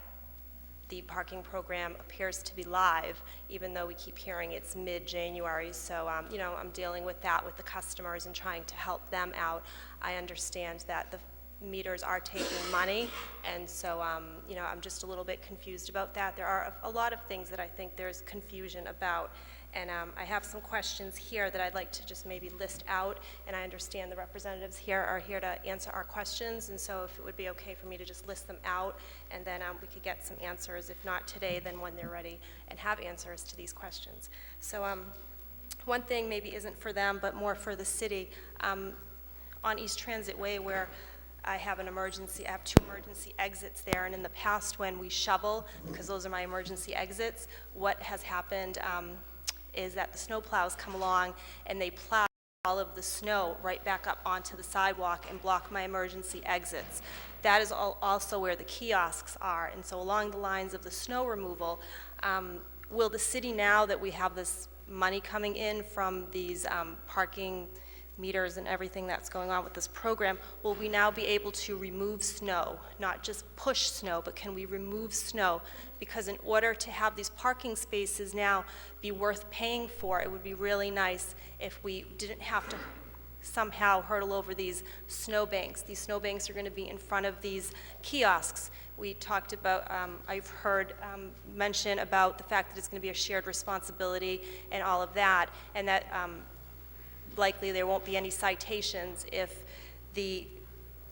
the parking program appears to be live, even though we keep hearing it's mid-January. So, I'm dealing with that with the customers and trying to help them out. I understand that the meters are taking money, and so, I'm just a little bit confused about that. There are a lot of things that I think there's confusion about. And I have some questions here that I'd like to just maybe list out, and I understand the representatives here are here to answer our questions, and so if it would be okay for me to just list them out, and then we could get some answers, if not today, then when they're ready, and have answers to these questions. So one thing maybe isn't for them, but more for the city. On East Transit Way, where I have an emergency, I have 2 emergency exits there, and in the past when we shovel, because those are my emergency exits, what has happened is that the snow plows come along and they plow all of the snow right back up onto the sidewalk and block my emergency exits. That is also where the kiosks are, and so along the lines of the snow removal, will the city, now that we have this money coming in from these parking meters and everything that's going on with this program, will we now be able to remove snow, not just push snow, but can we remove snow? Because in order to have these parking spaces now be worth paying for, it would be really nice if we didn't have to somehow hurdle over these snow banks. These snow banks are going to be in front of these kiosks. We talked about, I've heard mention about the fact that it's going to be a shared responsibility and all of that, and that likely there won't be any citations if the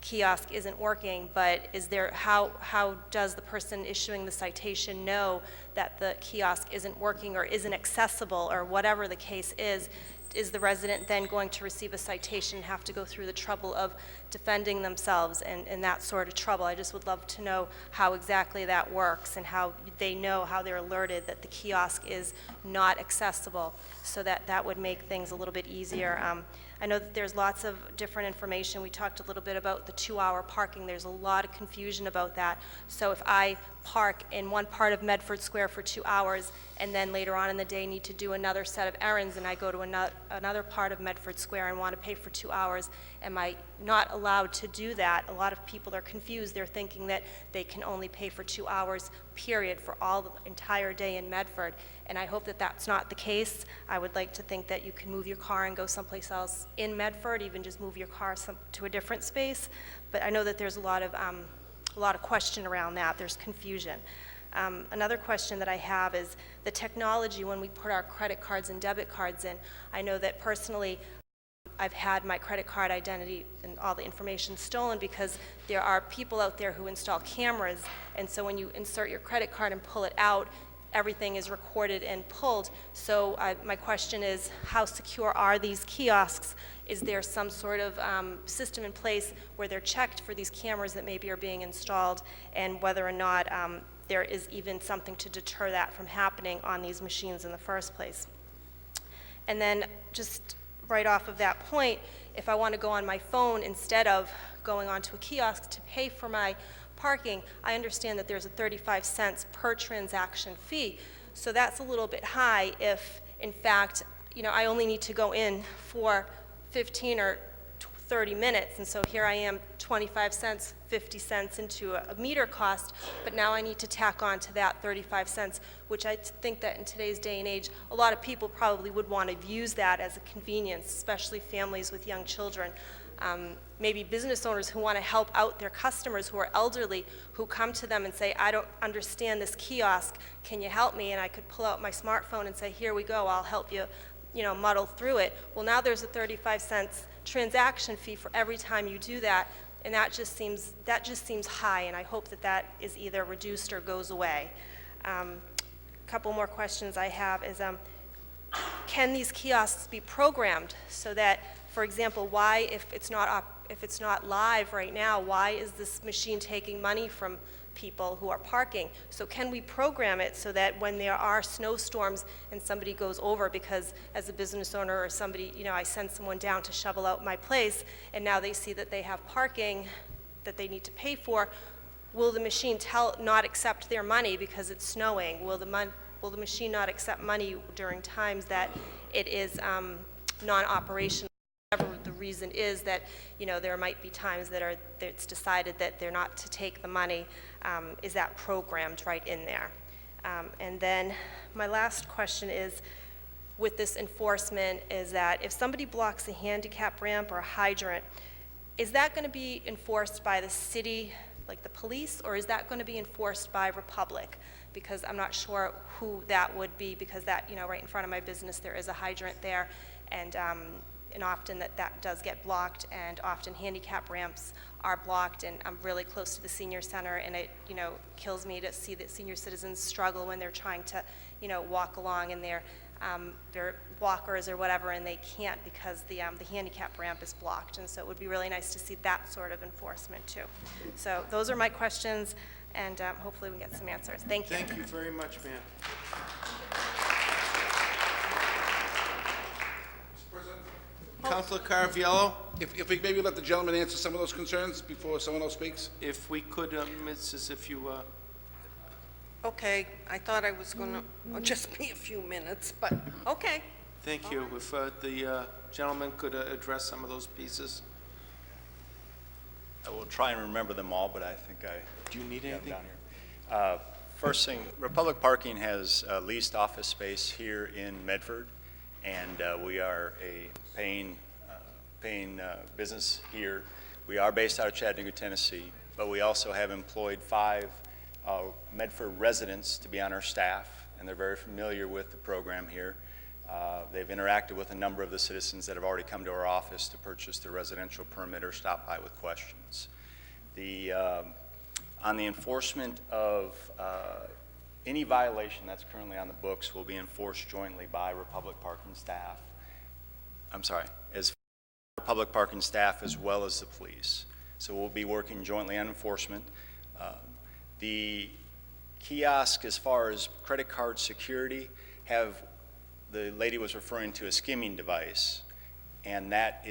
kiosk isn't working, but is there, how does the person issuing the citation know that the kiosk isn't working or isn't accessible, or whatever the case is? Is the resident then going to receive a citation and have to go through the trouble of defending themselves and that sort of trouble? I just would love to know how exactly that works and how they know, how they're alerted that the kiosk is not accessible, so that would make things a little bit easier. I know that there's lots of different information. We talked a little bit about the 2-hour parking. There's a lot of confusion about that. So if I park in one part of Medford Square for 2 hours and then later on in the day need to do another set of errands, and I go to another part of Medford Square and want to pay for 2 hours, am I not allowed to do that? A lot of people are confused. They're thinking that they can only pay for 2 hours, period, for all the entire day in Medford. And I hope that that's not the case. I would like to think that you can move your car and go someplace else in Medford, even just move your car to a different space. But I know that there's a lot of question around that. There's confusion. Another question that I have is the technology when we put our credit cards and debit cards in. I know that personally I've had my credit card identity and all the information stolen because there are people out there who install cameras, and so when you insert your credit card and pull it out, everything is recorded and pulled. So my question is, how secure are these kiosks? Is there some sort of system in place where they're checked for these cameras that maybe are being installed, and whether or not there is even something to deter that from happening on these machines in the first place? And then just right off of that point, if I want to go on my phone instead of going onto a kiosk to pay for my parking, I understand that there's a 35 cents per transaction fee. So that's a little bit high if, in fact, I only need to go in for 15 or 30 minutes, and so here I am, 25 cents, 50 cents into a meter cost, but now I need to tack on to that 35 cents, which I think that in today's day and age, a lot of people probably would want to use that as a convenience, especially families with young children. maybe business owners who want to help out their customers who are elderly, who come to them and say, I don't understand this kiosk, can you help me? And I could pull out my smartphone and say, here we go, I'll help you, muddle through it. Well, now there's a 35-cent transaction fee for every time you do that, and that just seems high, and I hope that that is either reduced or goes away. A couple more questions I have is, can these kiosks be programmed so that, for example, why, if it's not live right now, why is this machine taking money from people who are parking? So can we program it so that when there are snowstorms and somebody goes over, because as a business owner or somebody, I send someone down to shovel out my place, and now they see that they have parking that they need to pay for, will the machine not accept their money because it's snowing? Will the machine not accept money during times that it is non-operational? Whatever the reason is that, there might be times that it's decided that they're not to take the money. Is that programmed right in there? And then my last question is, with this enforcement, is that if somebody blocks a handicap ramp or a hydrant, is that going to be enforced by the city, like the police, or is that going to be enforced by Republic? Because I'm not sure who that would be, because that, right in front of my business, there is a hydrant there, and often that does get blocked, and often handicap ramps are blocked, and I'm really close to the senior center, and it, kills me to see that senior citizens struggle when they're trying to, walk along in their walkers or whatever, and they can't because the handicap ramp is blocked, and so it would be really nice to see that sort of enforcement too. So those are my questions, and hopefully we can get some answers. Thank you. Thank you very much, ma'am. Councilor Caraviello? If we maybe let the gentleman answer some of those concerns before someone else speaks? If we could, Mrs., if you... Okay, I thought I was going to just be a few minutes, but okay. Thank you. If the gentleman could address some of those pieces. I will try and remember them all, but I think I Do you need have anything? them down here. First thing, Republic Parking has leased office space here in Medford, and we are a paying business here. We are based out of Chattanooga, Tennessee, but we also have employed 5 Medford residents to be on our staff, and they're very familiar with the program here. They've interacted with a number of the citizens that have already come to our office to purchase their residential permit or stop by with questions. On the enforcement of any violation that's currently on the books will be enforced jointly by Republic Parking staff. As Republic Parking staff as well as the police. So we'll be working jointly on enforcement. The kiosk, as far as credit card security, the lady was referring to a skimming device, and that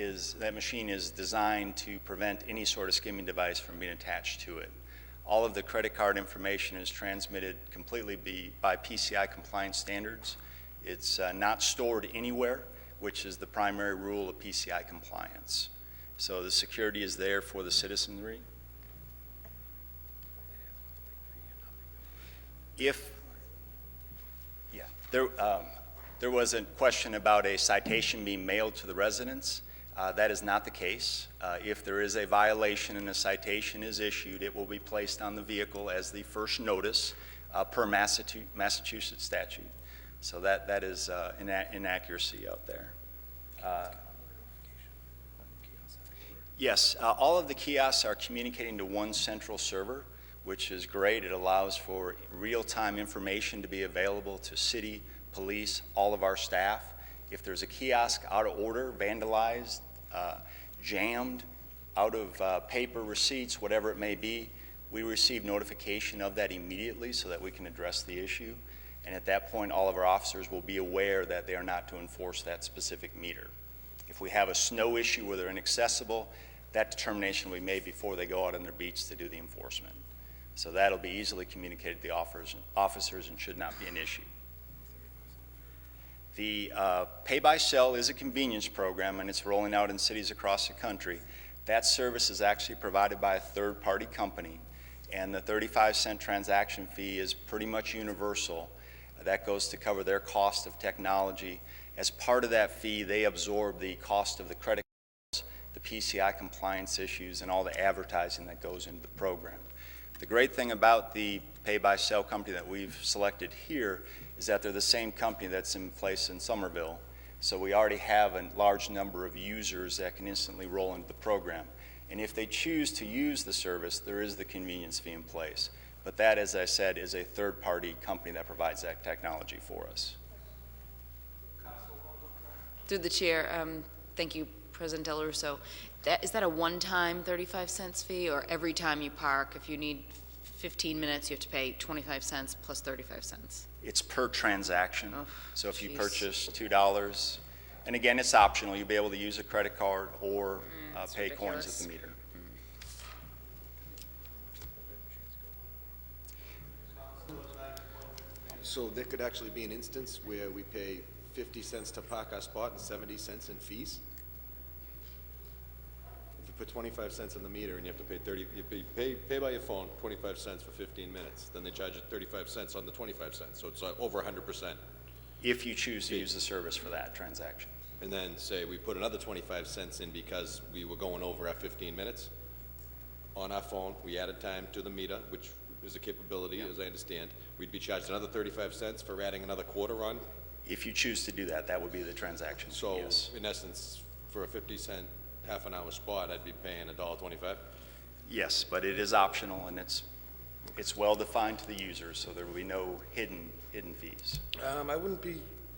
machine is designed to prevent any sort of skimming device from being attached to it. All of the credit card information is transmitted completely by PCI compliance standards. It's not stored anywhere, which is the primary rule of PCI compliance. So the security is there for the citizenry. There was a question about a citation being mailed to the residents. That is not the case. If there is a violation and a citation is issued, it will be placed on the vehicle as the first notice per Massachusetts statute. So that is an inaccuracy out there. Yes, all of the kiosks are communicating to one central server, which is great. It allows for real-time information to be available to city, police, all of our staff. If there's a kiosk out of order, vandalized, jammed, out of paper receipts, whatever it may be, we receive notification of that immediately so that we can address the issue. And at that point, all of our officers will be aware that they are not to enforce that specific meter. If we have a snow issue where they're inaccessible, that determination will be made before they go out on their beats to do the enforcement. So that'll be easily communicated to the officers and should not be an issue. The pay-by-cell is a convenience program, and it's rolling out in cities across the country. That service is actually provided by a third-party company, and the 35-cent transaction fee is pretty much universal. That goes to cover their cost of technology. As part of that fee, they absorb the cost of the credit cards, the PCI compliance issues, and all the advertising that goes into the program. The great thing about the pay-by-cell company that we've selected here is that they're the same company that's in place in Somerville. So we already have a large number of users that can instantly roll into the program. And if they choose to use the service, there is the convenience fee in place. But that, as I said, is a third-party company that provides that technology for us. Through the chair, thank you, President Del Russo. Is that a one-time 35 cents fee, or every time you park, if you need 15 minutes, you have to pay 25 cents plus 35 cents? It's per transaction. Oh, so if you geez. purchase $2, and again, it's optional. You'll be able to use a credit card or pay coins at the meter. So there could actually be an instance where we pay 50 cents to park our spot and 70 cents in fees? If you put 25 cents on the meter and you have to pay 30, you pay by your phone 25 cents for 15 minutes, then they charge you 35 cents on the 25 cents, so it's over 100%. If you choose to use the service for that transaction. And then say we put another 25 cents in because we were going over our 15 minutes on our phone, we added time to the meter, which is a capability, as I understand. We'd be charged another 35 cents for adding another quarter on? If you choose to do that, that would be the transaction. So, yes. in essence, for a 50-cent half an hour spot, I'd be paying $1.25? Yes, but it is optional, and it's well defined to the user, so there will be no hidden fees. I wouldn't be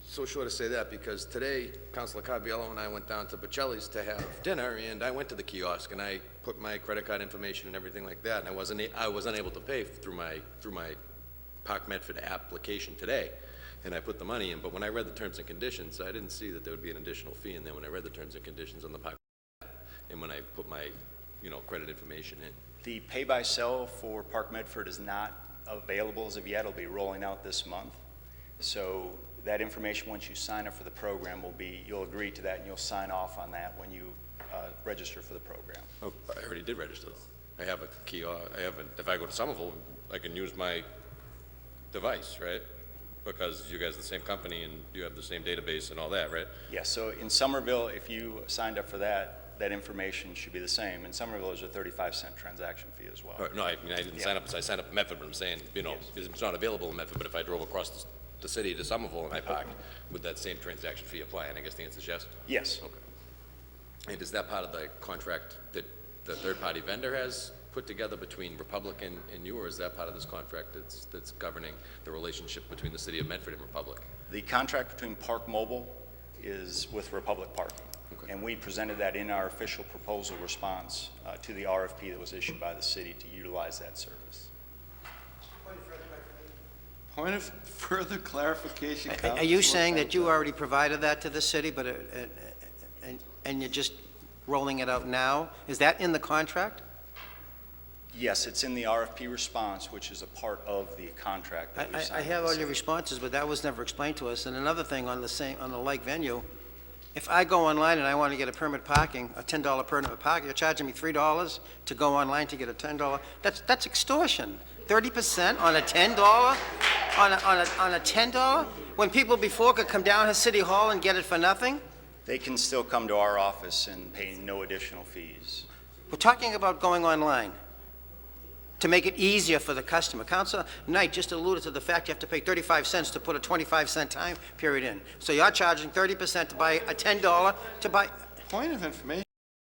so sure to say that, because today, Councilor Carbiello and I went down to Bocelli's to have dinner, and I went to the kiosk, and I put my credit card information and everything like that, and I was unable to pay through my Park Medford application today, and I put the money in, but when I read the terms and conditions, I didn't see that there would be an additional fee in there when I read the terms and conditions on the Park app, and when I put my, credit information in. The pay-by-cell for Park Medford is not available as of yet. It'll be rolling out this month. So that information, once you sign up for the program, you'll agree to that, and you'll sign off on that when you register for the program. Oh, I already did register, though. I have a kiosk. If I go to Somerville, I can use my device, right? Because you guys are the same company and you have the same database and all that, right? Yes, so in Somerville, if you signed up for that information should be the same. In Somerville, there's a 35-cent transaction fee as well. No, I didn't sign up. I signed up in Medford, but I'm saying, Yes. it's not available in Medford, but if I drove across the city to Somerville and I parked, would that same transaction fee apply? And I guess the answer is yes? Yes. Okay. And is that part of the contract that the third-party vendor has put together between Republic and you, or is that part of this contract that's governing the relationship between the city of Medford and Republic? The contract between Park Mobile is with Republic Parking. Okay. And we presented that in our official proposal response to the RFP that was issued by the city to utilize that service. Point of further clarification, Are you saying that you already provided that to the city, but and you're just rolling it out now? Is that in the contract? Yes, it's in the RFP response, which is a part of the contract that we signed. I have all your responses, but that was never explained to us. And another thing on the like venue, if I go online and I want to get a permit parking, a $10 permit parking, you're charging me $3 to go online to get a $10. That's extortion. 30% on a $10 on a $10 when people before could come down to City Hall and get it for nothing. They can still come to our office and pay no additional fees. We're talking about going online to make it easier for the customer. Councilor Knight just alluded to the fact you have to pay 35 cents to put a 25-cent time period in. So you're charging 30% to buy a $10 to buy. Point of information,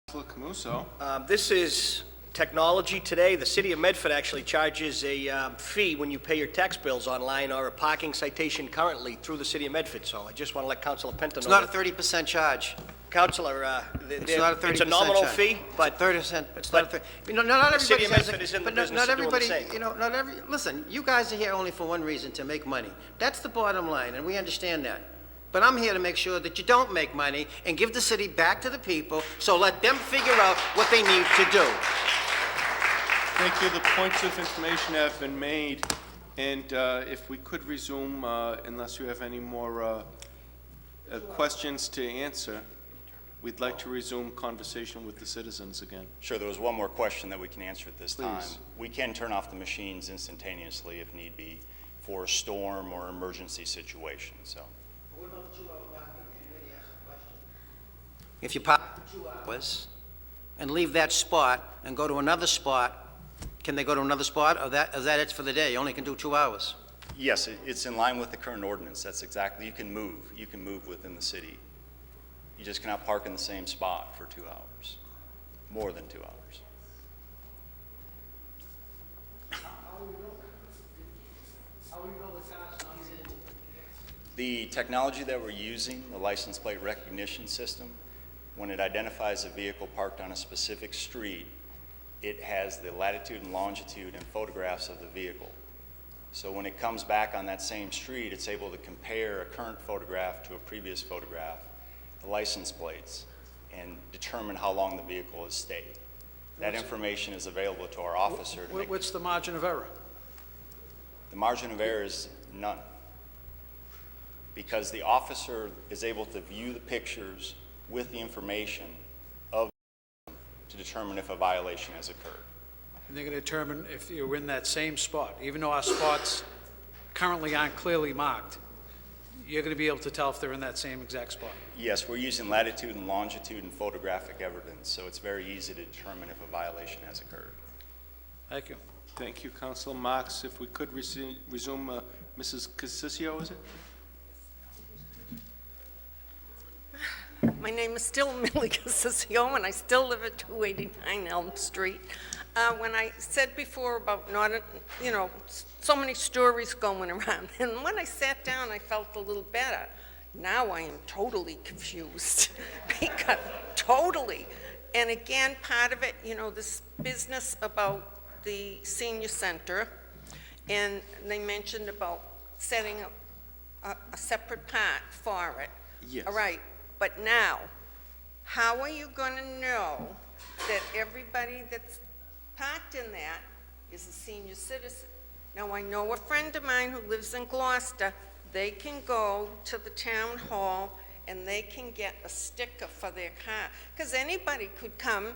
Councilor Camuso. This is technology today. The city of Medford actually charges a fee when you pay your tax bills online or a parking citation currently through the city of Medford. So I just want to let Councilor Penta know. It's not a 30% charge. Councilor, it's not a 30% it's a nominal charge. fee, but 30%. It's not a 30%. Not the city everybody of Medford is in the business not of doing everybody. the same. Listen, you guys are here only for one reason: to make money. That's the bottom line, and we understand that. But I'm here to make sure that you don't make money and give the city back to the people. So let them figure out what they need to do. Thank you. The points of information have been made, and if we could resume, unless you have any more questions to answer, we'd like to resume conversation with the citizens again. Sure, there was one more question that we can answer at this time. Please. We can turn off the machines instantaneously if need be for a storm or emergency situation. So. If you park for 2 hours, and leave that spot and go to another spot, can they go to another spot, or is that it for the day? You only can do 2 hours? Yes, it's in line with the current ordinance. That's exactly, you can move within the city. You just cannot park in the same spot for 2 hours, more than 2 hours. The technology that we're using, the license plate recognition system, when it identifies a vehicle parked on a specific street, it has the latitude and longitude and photographs of the vehicle. So when it comes back on that same street, it's able to compare a current photograph to a previous photograph, the license plates, and determine how long the vehicle has stayed. That information is available to our officer. What's the margin of error? The margin of error is none, because the officer is able to view the pictures with the information of to determine if a violation has occurred. And they're going to determine if you're in that same spot. Even though our spots currently aren't clearly marked, you're going to be able to tell if they're in that same exact spot. Yes, we're using latitude and longitude and photographic evidence, so it's very easy to determine if a violation has occurred. Thank you. Thank you, Councilor Marks. If we could resume Mrs. Casisio, is it? My name is still Millie Casisio, and I still live at 289 Elm Street. When I said before about not, so many stories going around, and when I sat down, I felt a little better. Now I am totally confused, because totally. And again, part of it, this business about the senior center, and they mentioned about setting up a separate part for it. Yes. All right, but now, how are you going to know that everybody that's parked in that is a senior citizen? Now, I know a friend of mine who lives in Gloucester. They can go to the town hall and they can get a sticker for their car, because anybody could come,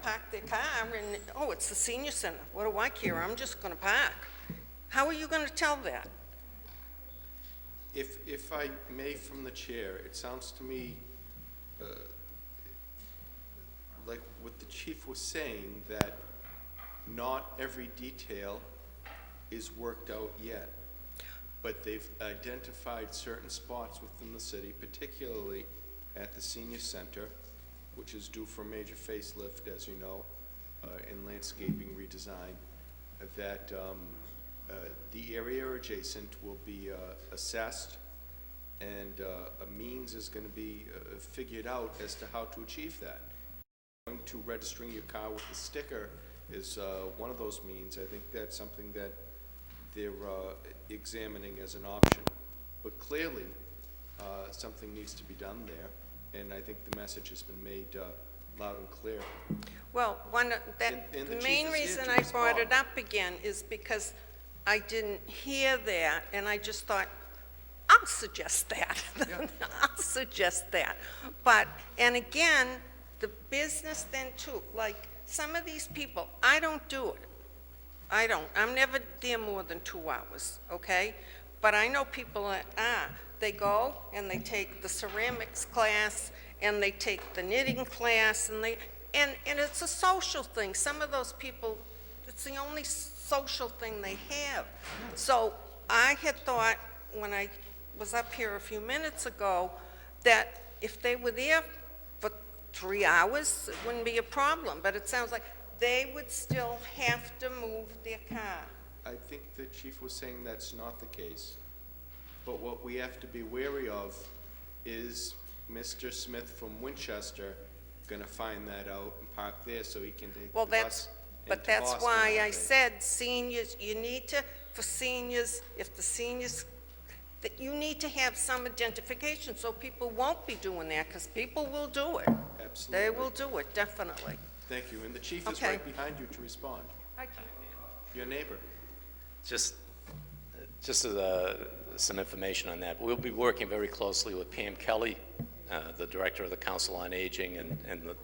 park their car and, oh, it's the senior center. What do I care? I'm just going to park. How are you going to tell that? If I may, from the chair, it sounds to me like what the chief was saying, that not every detail is worked out yet, but they've identified certain spots within the city, particularly at the senior center, which is due for a major facelift, as you know, and landscaping redesign, that the area adjacent will be assessed, and a means is going to be figured out as to how to achieve that. Going to registering your car with a sticker is one of those means. I think that's something that they're examining as an option. But clearly, something needs to be done there, and I think the message has been made loud and clear. Well, the main reason I brought it up again is because I didn't hear that, and I just thought, I'll suggest that. Yeah. I'll suggest that. But, and again, the business then too, like some of these people, I don't do it. I don't. I'm never there more than 2 hours, okay? But I know people that they go and they take the ceramics class and they take the knitting class, and it's a social thing. Some of those people, it's the only social thing they have. So I had thought when I was up here a few minutes ago that if they were there for 3 hours, it wouldn't be a problem. But it sounds like they would still have to move their car. I think the chief was saying that's not the case. But what we have to be wary of is Mr. Smith from Winchester going to find that out and park there so he can take the bus. But that's why I said seniors, you need to, for seniors, if the seniors, that you need to have some identification so people won't be doing that, because people will do it. Absolutely. They will do it, definitely. Thank you. And the chief is Okay. right behind you to respond. Hi, Your neighbor. Just some information on that. We'll be working very closely with Pam Kelly, the Director of the Council on Aging, and the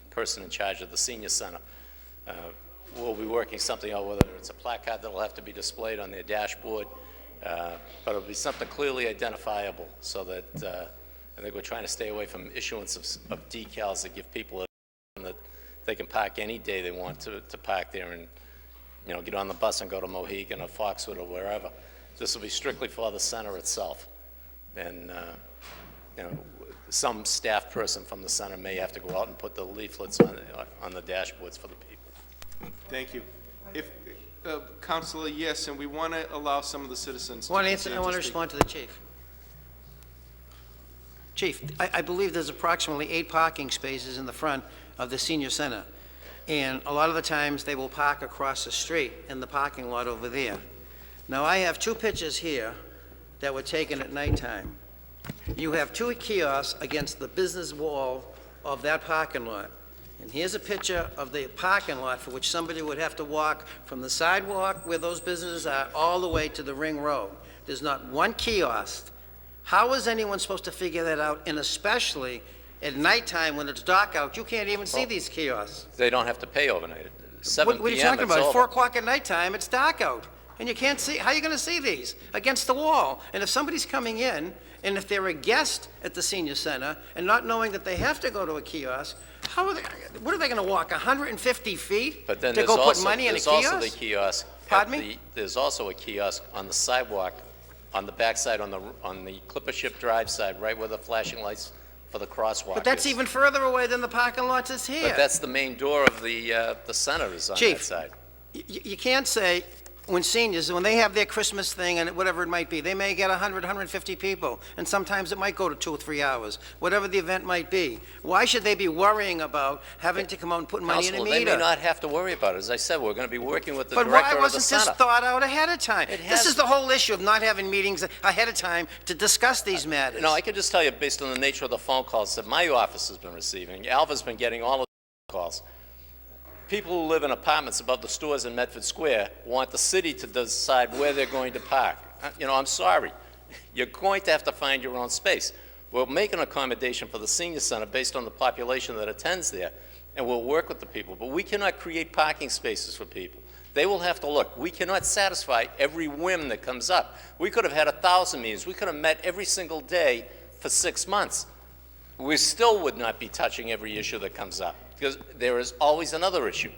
person in charge of the Senior Center. We'll be working something out, whether it's a placard that will have to be displayed on their dashboard, but it'll be something clearly identifiable, so that I think we're trying to stay away from issuance of decals that give people they can park any day they want to park there and, you know, get on the bus and go to Mohegan or Foxwood or wherever. This will be strictly for the center itself. And, you know, some staff person from the center may have to go out and put the leaflets on the dashboards for the people. Thank you. If, Councilor, yes, and we want to allow some of the citizens to I want continue to speak. respond to the chief. Chief, I believe there's approximately 8 parking spaces in the front of the senior center. And a lot of the times, they will park across the street in the parking lot over there. Now, I have 2 pictures here that were taken at nighttime. You have 2 kiosks against the business wall of that parking lot. And here's a picture of the parking lot for which somebody would have to walk from the sidewalk where those businesses are all the way to the ring road. There's not 1 kiosk. How is anyone supposed to figure that out? And especially at nighttime when it's dark out, you can't even see these kiosks. They don't have to pay overnight. 7 What are you p.m. talking it's about? over. 4 o'clock at nighttime, it's dark out. And you can't see, how are you going to see these? Against the wall. And if somebody's coming in, and if they're a guest at the senior center, and not knowing that they have to go to a kiosk, what are they going to walk, 150 feet But then to there's go put also, money in a there's also kiosk? the kiosk. Pardon me? There's also a kiosk on the sidewalk, on the backside, on the Clipper Ship Drive side, right where the flashing lights for the crosswalk But that's is. even further away than the parking lot that's here. But that's the main door of the center is on that Chief, side. You can't say, when seniors, when they have their Christmas thing and whatever it might be, they may get 100, 150 people, and sometimes it might go to 2 or 3 hours, whatever the event might be. Why should they be worrying about having to come out and put money in a Councilor, meter? they may not have to worry about it. As I said, we're going to be working with the But director why of the wasn't center. this thought out ahead of time? It This has- is the whole issue of not having meetings ahead of time to discuss these matters. No, I can just tell you, based on the nature of the phone calls that my office has been receiving, Alva's been getting all of the calls. People who live in apartments above the stores in Medford Square want the city to decide where they're going to park. You know, I'm sorry. You're going to have to find your own space. We'll make an accommodation for the senior center based on the population that attends there, and we'll work with the people. But we cannot create parking spaces for people. They will have to look. We cannot satisfy every whim that comes up. We could have had 1,000 meetings. We could have met every single day for 6 months. We still would not be touching every issue that comes up, because there is always another issue.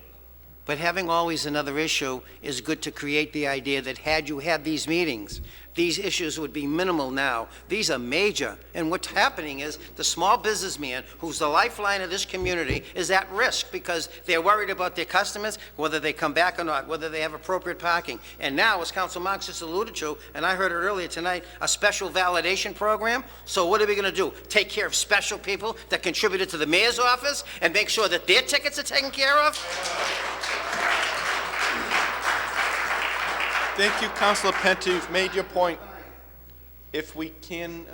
But having always another issue is good to create the idea that had you had these meetings, these issues would be minimal now. These are major. And what's happening is the small businessman, who's the lifeline of this community, is at risk because they're worried about their customers, whether they come back or not, whether they have appropriate parking. And now, as Council Marks just alluded to, and I heard it earlier tonight, a special validation program. So what are we going to do? Take care of special people that contributed to the mayor's office and make sure that their tickets are taken care of? Thank you, Councilor Penta. You've made your point. If we can,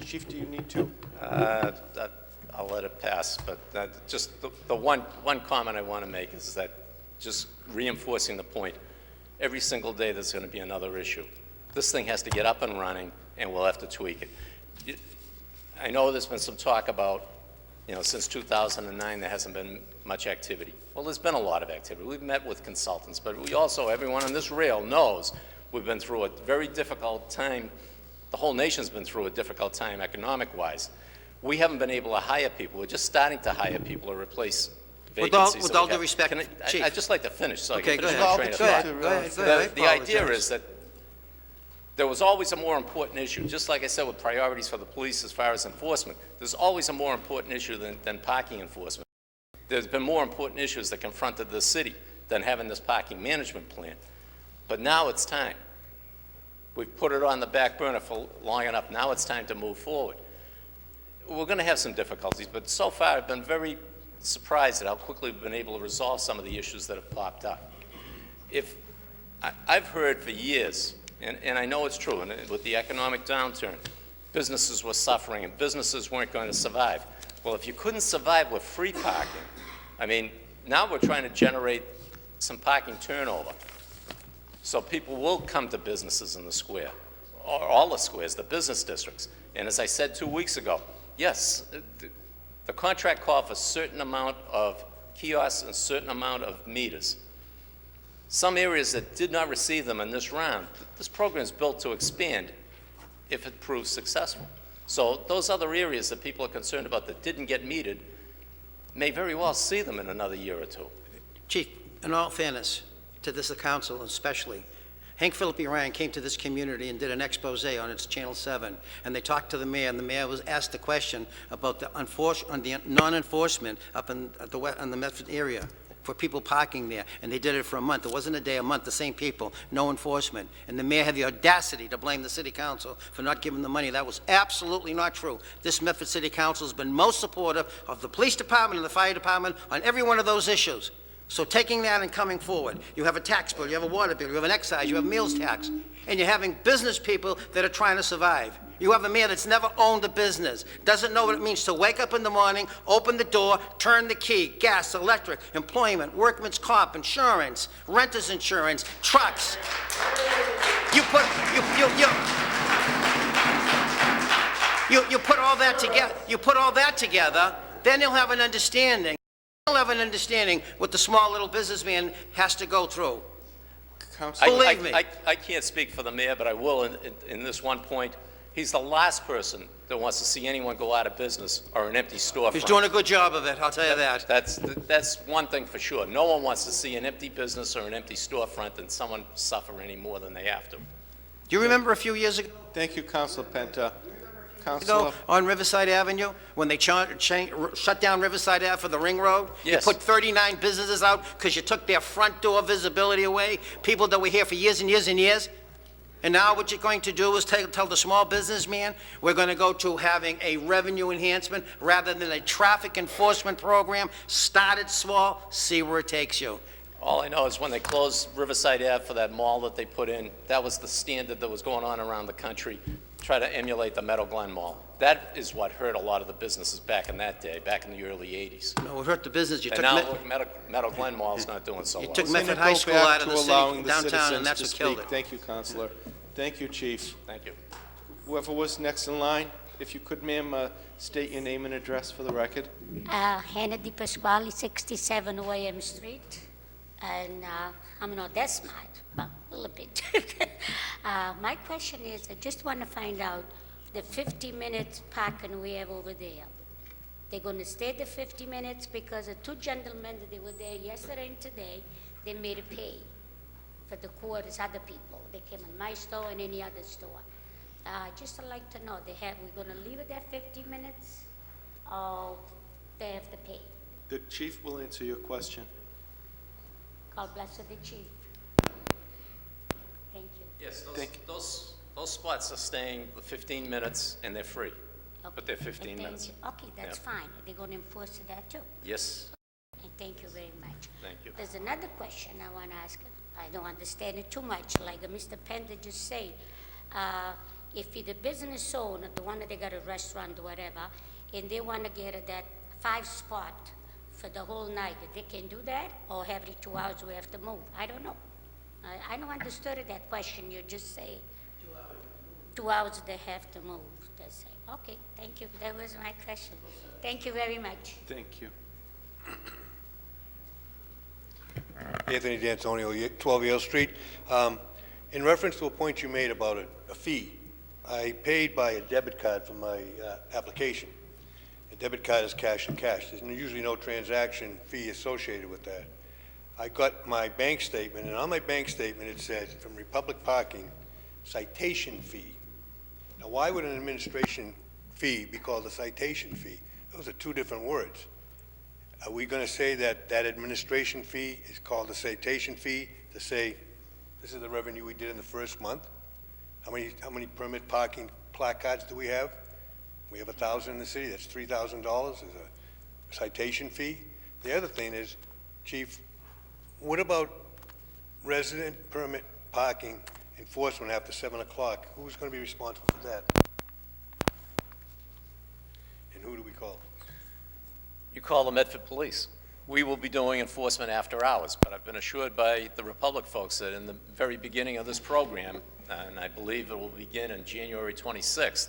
Chief, do you need to? I'll let it pass, but just the one comment I want to make is that, just reinforcing the point, every single day there's going to be another issue. This thing has to get up and running, and we'll have to tweak it. I know there's been some talk about, you know, since 2009 there hasn't been much activity. Well, there's been a lot of activity. We've met with consultants, but we also, everyone on this rail knows we've been through a very difficult time. The whole nation's been through a difficult time economic-wise. We haven't been able to hire people. We're just starting to hire people to replace vacancies. With all due respect, Chief. I'd just like to finish so I Okay, can go finish my ahead. train of thought. Go ahead. The idea is that there was always a more important issue. Just like I said with priorities for the police as far as enforcement, there's always a more important issue than parking enforcement. There's been more important issues that confronted the city than having this parking management plan. But now it's time. We've put it on the back burner for long enough. Now it's time to move forward. We're going to have some difficulties, but so far I've been very surprised at how quickly we've been able to resolve some of the issues that have popped up. I've heard for years, and I know it's true, and with the economic downturn, businesses were suffering and businesses weren't going to survive. Well, if you couldn't survive with free parking, I mean, now we're trying to generate some parking turnover. So people will come to businesses in the square, or all the squares, the business districts. And as I said 2 weeks ago, yes, the contract called for a certain amount of kiosks and a certain amount of meters. Some areas that did not receive them in this round, this program is built to expand if it proves successful. So those other areas that people are concerned about that didn't get metered, may very well see them in another year or two. Chief, in all fairness to this council especially, Hank Philippi Ryan came to this community and did an expose on its Channel 7, and they talked to the mayor, and the mayor was asked a question about the non-enforcement up in the Medford area for people parking there, and they did it for a month. It wasn't a day, a month, the same people, no enforcement. And the mayor had the audacity to blame the city council for not giving the money. That was absolutely not true. This Medford City Council has been most supportive of the police department and the fire department on every one of those issues. So taking that and coming forward, you have a tax bill, you have a water bill, you have an excise, you have meals tax, and you're having business people that are trying to survive. You have a mayor that's never owned a business, doesn't know what it means to wake up in the morning, open the door, turn the key, gas, electric, employment, workman's comp, insurance, renter's insurance, trucks. You put all that together. You put all that together, then you'll have an understanding. You'll have an understanding what the small little businessman has to go through. Believe me. I can't speak for the mayor, but I will in this one point. He's the last person that wants to see anyone go out of business or an empty storefront. He's doing a good job of it, I'll tell you that. That's one thing for sure. No one wants to see an empty business or an empty storefront and someone suffer any more than they have to. Do you remember a few years ago? Thank you, Councilor Penta. On Riverside Avenue, when they shut down Riverside Ave for the ring road? Yes. You put 39 businesses out because you took their front door visibility away, people that were here for years and years and years? And now what you're going to do is tell the small businessman, we're going to go to having a revenue enhancement rather than a traffic enforcement program. Start it small, see where it takes you. All I know is when they closed Riverside Ave for that mall that they put in, that was the standard that was going on around the country, try to emulate the Meadow Glen Mall. That is what hurt a lot of the businesses back in that day, back in the early 80s. No, it hurt the business. And now look, Meadow Glen Mall's not doing so well. You took Medford High School out of the city, downtown, and that's what killed it. Thank you, Councilor. Thank you, Chief. Thank you. Whoever was next in line, if you could, ma'am, state your name and address for the record. Hannah Di Pasquale, 67 OAM Street. And I'm not that smart, but a little bit. My question is, I just want to find out the 50 minutes parking we have over there. They're going to stay the 50 minutes because the two gentlemen that they were there yesterday and today, they made a pay for the quarters, other people. They came in my store and any other store. Just I'd like to know, we're going to leave it at 50 minutes or they have to pay? The Chief will answer your question. God bless the chief. Thank you. Yes, those spots are staying the 15 minutes and they're free, but they're 15 minutes. Okay, that's fine. They're going to enforce that too. Yes. And thank you very much. Thank you. There's another question I want to ask. I don't understand it too much. Like Mr. Pender just said, if the business owner, the one that they got a restaurant or whatever, and they want to get that 5 spot for the whole night, they can do that, or every 2 hours we have to move? I don't know. I don't understand that question you just say. 2 hours they have to move, they say. Okay, thank you. That was my question. Thank you very much. Thank you. Anthony D'Antonio, 12 Yale Street. In reference to a point you made about a fee, I paid by a debit card for my application. A debit card is cash and cash. There's usually no transaction fee associated with that. I got my bank statement, and on my bank statement it said, from Republic Parking, citation fee. Now, why would an administration fee be called a citation fee? Those are 2 different words. Are we going to say that that administration fee is called a citation fee to say, this is the revenue we did in the first month? How many permit parking placards do we have? We have 1,000 in the city. That's $3,000 as a citation fee. The other thing is, Chief, what about resident permit parking enforcement after 7 o'clock? Who's going to be responsible for that? And who do we call? You call the Medford Police. We will be doing enforcement after hours, but I've been assured by the Republic folks that in the very beginning of this program, and I believe it will begin on January 26th,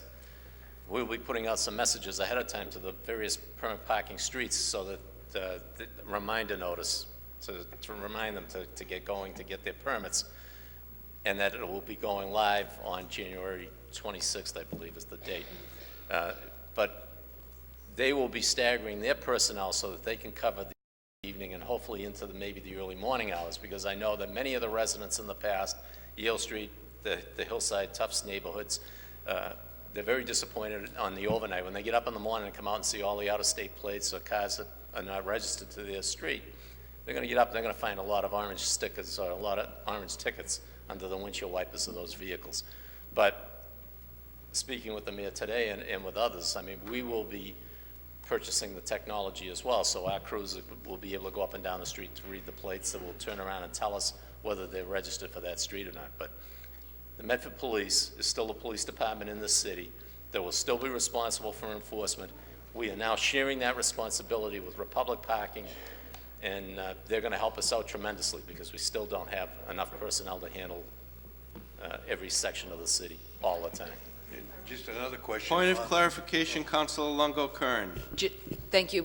we'll be putting out some messages ahead of time to the various permit parking streets so that the reminder notice to remind them to get going, to get their permits, and that it will be going live on January 26th, I believe is the date. But they will be staggering their personnel so that they can cover the evening and hopefully into maybe the early morning hours, because I know that many of the residents in the past, Yale Street, the Hillside, Tufts neighborhoods, they're very disappointed on the overnight. When they get up in the morning and come out and see all the out-of-state plates or cars that are not registered to their street, they're going to get up and they're going to find a lot of orange stickers or a lot of orange tickets under the windshield wipers of those vehicles. But speaking with the mayor today and with others, I mean, we will be purchasing the technology as well, so our crews will be able to go up and down the street to read the plates that will turn around and tell us whether they're registered for that street or not. But the Medford Police is still the police department in this city that will still be responsible for enforcement. We are now sharing that responsibility with Republic Parking, and they're going to help us out tremendously because we still don't have enough personnel to handle every section of the city all the time. Just another question. Point of clarification, Councilor Longo-Kern. Thank you,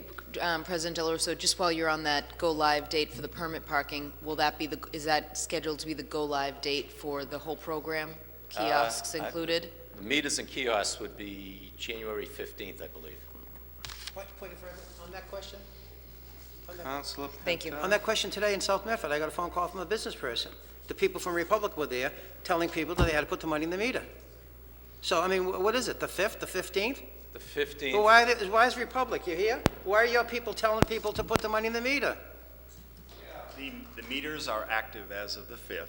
President Del Russo. Just while you're on that go-live date for the permit parking, will that be is that scheduled to be the go-live date for the whole program, kiosks included? The meters and kiosks would be January 15th, I believe. Point of reference on that question? Councilor Thank you. On that question today in South Medford, I got a phone call from a business person. The people from Republic were there telling people that they had to put the money in the meter. So, I mean, what is it, the 5th, the 15th? The 15th. Well, why is Republic, you here? Why are your people telling people to put the money in the meter? The meters are active as of the 5th.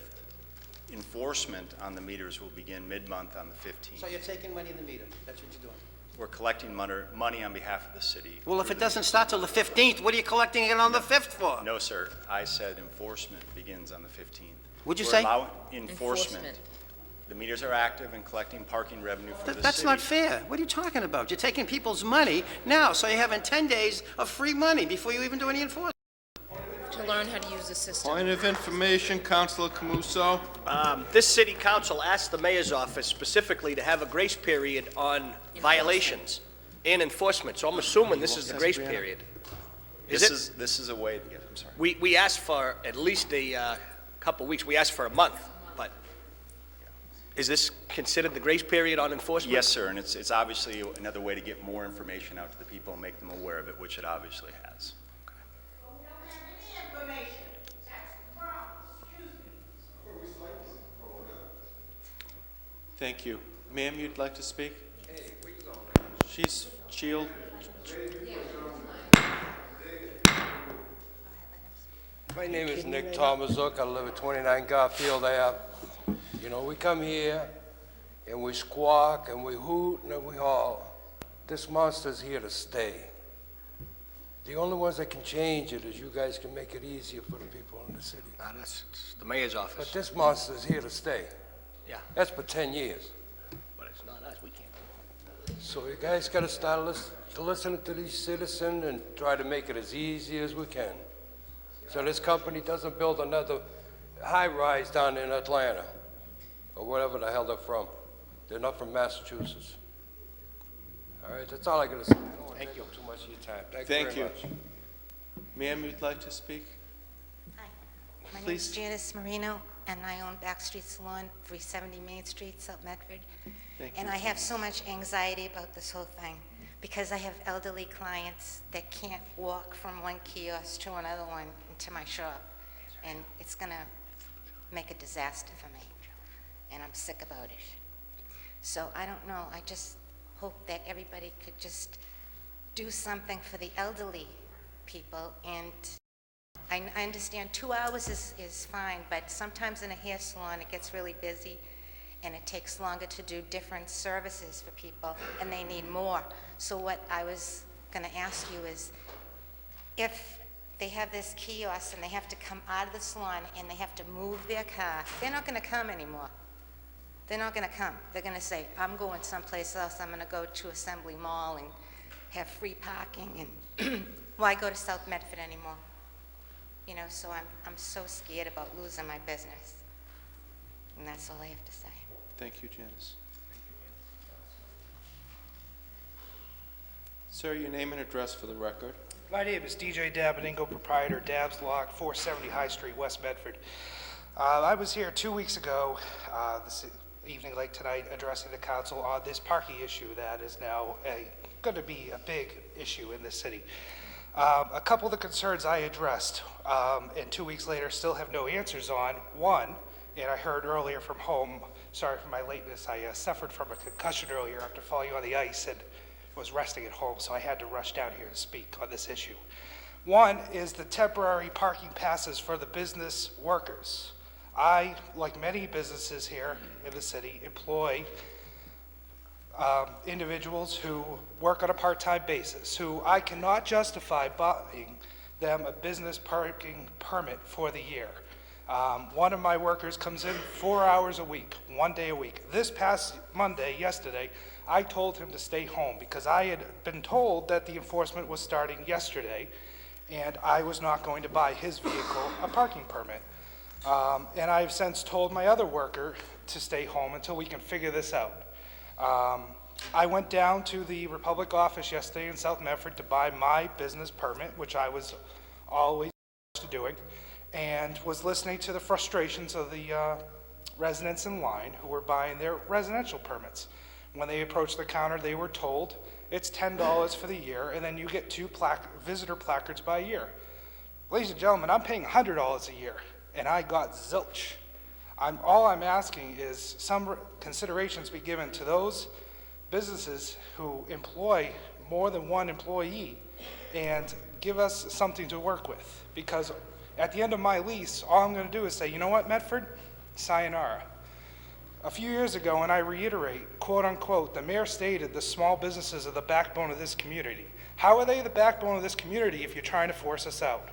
Enforcement on the meters will begin mid-month on the 15th. So you're taking money in the meter, that's what you're doing? We're collecting money on behalf of the city. Well, if it doesn't start till the 15th, what are you collecting it on the 5th for? No, sir. I said enforcement begins on the 15th. What'd you We're say? allowing enforcement. The meters are active and collecting parking revenue for the city. That's not fair. What are you talking about? You're taking people's money now, so you're having 10 days of free money before you even do any enforcement. To learn how to use the system. Point of information, Councilor Camuso. This city council asked the mayor's office specifically to have a grace period on violations and enforcement, so I'm assuming this is the grace period. This is a way to get, I'm sorry. We asked for at least a couple weeks. We asked for a month, but is this considered the grace period on enforcement? Yes, sir, and it's obviously another way to get more information out to the people and make them aware of it, which it obviously has. Thank you. Ma'am, you'd like to speak? She'll... My name is Nick Tomazuk. I live at 29 Garfield Ave. You know, we come here and we squawk and we hoot and we haul. This monster's here to stay. The only ones that can change it is you guys can make it easier for the people in the city. That's the mayor's office. But this monster's here to stay. Yeah. That's for 10 years. But it's not us. We can't. So you guys got to start listening to these citizens and try to make it as easy as we can. So this company doesn't build another high-rise down in Atlanta or wherever the hell they're from. They're not from Massachusetts. All right, that's all I got to say. I don't want to take up too much of your time. Thank you very much. Ma'am, you'd like to speak? Hi, my name Please. is Janice Marino, and I own Backstreet Salon, 370 Main Street, South Medford. Thank And you. I have so much anxiety about this whole thing because I have elderly clients that can't walk from one kiosk to another one into my shop, and it's going to make a disaster for me, and I'm sick about it. So I don't know, I just hope that everybody could just do something for the elderly people, and I understand 2 hours is fine, but sometimes in a hair salon it gets really busy and it takes longer to do different services for people and they need more. So what I was going to ask you is, if they have this kiosk and they have to come out of the salon and they have to move their car, they're not going to come anymore. They're not going to come. They're going to say, I'm going someplace else. I'm going to go to Assembly Mall and have free parking, and why go to South Medford anymore? You know, so I'm so scared about losing my business. And that's all I have to say. Thank you, Janice. Sir, your name and address for the record. My name is DJ Dabaningo, proprietor, Dab's Lock, 470 High Street, West Medford. I was here 2 weeks ago, this evening like tonight, addressing the council on this parking issue that is now a going to be a big issue in this city. A couple of the concerns I addressed, and 2 weeks later still have no answers on. One, and I heard earlier from home, sorry for my lateness, I suffered from a concussion earlier after falling on the ice and was resting at home, so I had to rush down here to speak on this issue. One is the temporary parking passes for the business workers. I, like many businesses here in the city, employ individuals who work on a part-time basis, who I cannot justify buying them a business parking permit for the year. One of my workers comes in 4 hours a week, 1 day a week. This past Monday, yesterday, I told him to stay home because I had been told that the enforcement was starting yesterday and I was not going to buy his vehicle a parking permit. And I've since told my other worker to stay home until we can figure this out. I went down to the Republic office yesterday in South Medford to buy my business permit, which I was always doing, and was listening to the frustrations of the residents in line who were buying their residential permits. When they approached the counter, they were told it's $10 for the year, and then you get 2 visitor placards by year. Ladies and gentlemen, I'm paying $100 a year, and I got zilch. All I'm asking is some considerations be given to those businesses who employ more than one employee and give us something to work with. Because at the end of my lease, all I'm going to do is say, you know what, Medford? Sayonara. A few years ago, and I reiterate, quote unquote, the mayor stated the small businesses are the backbone of this community. How are they the backbone of this community if you're trying to force us out?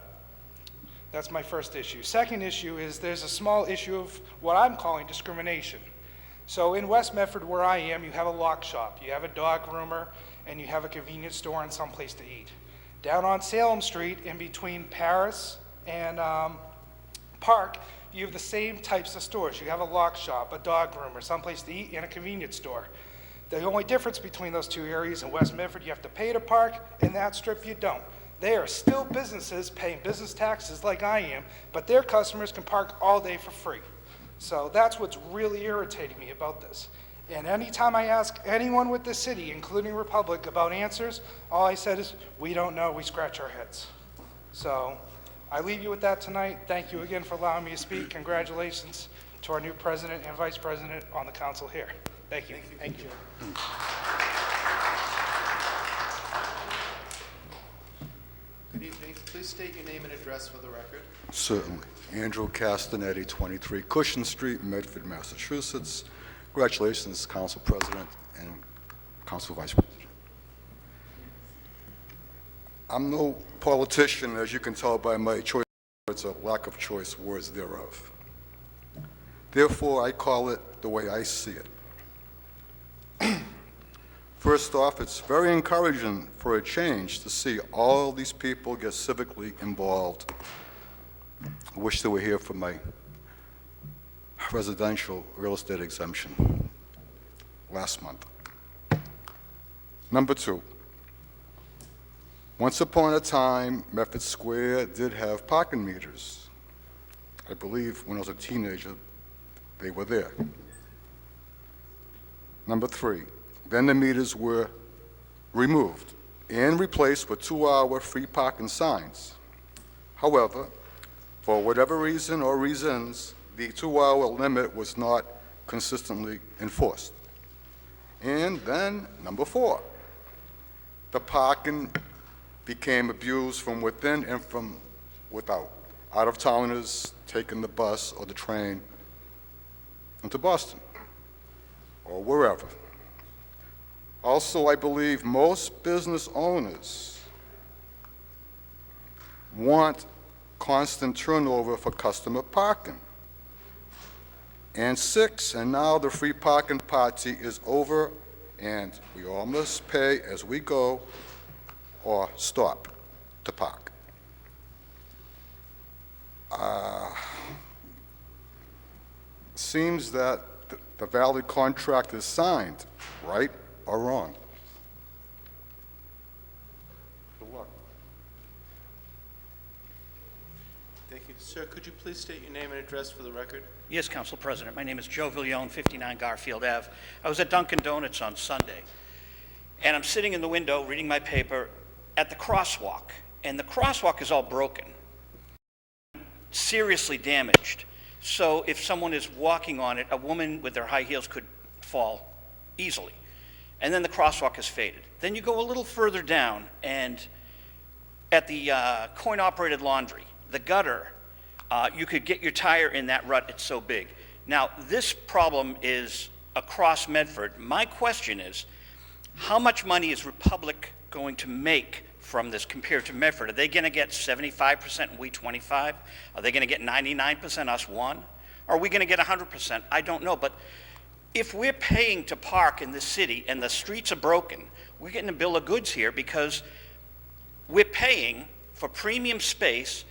That's my first issue. Second issue is there's a small issue of what I'm calling discrimination. So in West Medford, where I am, you have a lock shop, you have a dog groomer, and you have a convenience store and someplace to eat. Down on Salem Street, in between Paris and Park, you have the same types of stores. You have a lock shop, a dog groomer, someplace to eat, and a convenience store. The only difference between those two areas in West Medford, you have to pay to park, in that strip you don't. They are still businesses paying business taxes like I am, but their customers can park all day for free. So that's what's really irritating me about this. And anytime I ask anyone with the city, including Republic, about answers, all I said is, we don't know, we scratch our heads. So I leave you with that tonight. Thank you again for allowing me to speak. Congratulations to our new president and vice president on the council here. Thank you. Thank you. Good evening. Please state your name and address for the record. Certainly. Andrew Castanetti, 23 Cushion Street, Medford, Massachusetts. Congratulations, Council President and Council Vice President. I'm no politician, as you can tell by my choice words or lack of choice words thereof. Therefore, I call it the way I see it. First off, it's very encouraging for a change to see all these people get civically involved. I wish they were here for my residential real estate exemption last month. Number 2, once upon a time, Medford Square did have parking meters. I believe when I was a teenager, they were there. Number 3, then the meters were removed and replaced with 2-hour free parking signs. However, for whatever reason or reasons, the 2-hour limit was not consistently enforced. And then, number 4, the parking became abused from within and from without. Out-of-towners taking the bus or the train into Boston or wherever. Also, I believe most business owners want constant turnover for customer parking. And 6, and now the free parking party is over, and we all must pay as we go or stop to park. Seems that the valid contract is signed, right or wrong? Good luck. Thank you. Sir, could you please state your name and address for the record? Yes, Council President. My name is Joe Villione, 59 Garfield Ave. I was at Dunkin' Donuts on Sunday, and I'm sitting in the window reading my paper at the crosswalk, and the crosswalk is all broken, seriously damaged. So if someone is walking on it, a woman with their high heels could fall easily. And then the crosswalk is faded. Then you go a little further down, and at the coin-operated laundry, the gutter, you could get your tire in that rut, it's so big. Now, this problem is across Medford. My question is, how much money is Republic going to make from this compared to Medford? Are they going to get 75% and we 25%? Are they going to get 99%, us 1%? Are we going to get 100%? I don't know, but if we're paying to park in this city and the streets are broken, we're getting a bill of goods here because we're paying for premium space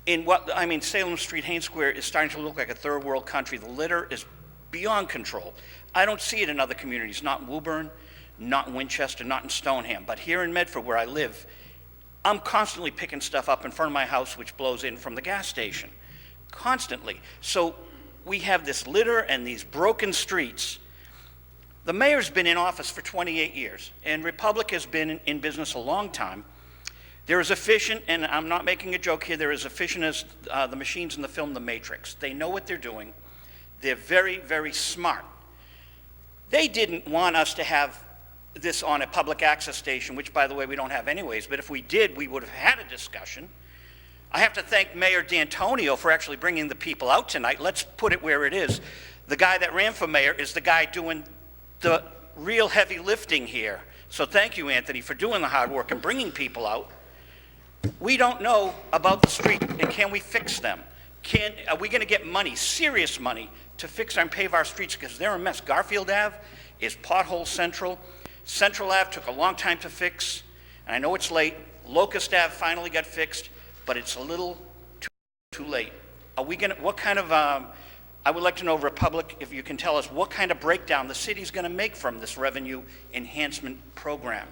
in what, I mean, Salem Street, Haynes Square is starting to look like a third world country. The litter is beyond control. I don't see it in other communities, not in Woburn, not in Winchester, not in Stoneham, but here in Medford where I live, I'm constantly picking stuff up in front of my house which blows in from the gas station, constantly. So we have this litter and these broken streets. The mayor's been in office for 28 years, and Republic has been in business a long time. They're as efficient, and I'm not making a joke here, they're as efficient as the machines in the film The Matrix. They know what they're doing. They're very, very smart. They didn't want us to have this on a public access station, which, by the way, we don't have anyways, but if we did, we would have had a discussion. I have to thank Mayor D'Antonio for actually bringing the people out tonight. Let's put it where it is. The guy that ran for mayor is the guy doing the real heavy lifting here. So thank you, Anthony, for doing the hard work and bringing people out. We don't know about the street, and can we fix them? Are we going to get money, serious money, to fix and pave our streets, because they're a mess. Garfield Ave is pothole central. Central Ave took a long time to fix, and I know it's late. Locust Ave finally got fixed, but it's a little too late. Are we going to, what kind of, I would like to know, Republic, if you can tell us what kind of breakdown the city's going to make from this revenue enhancement program.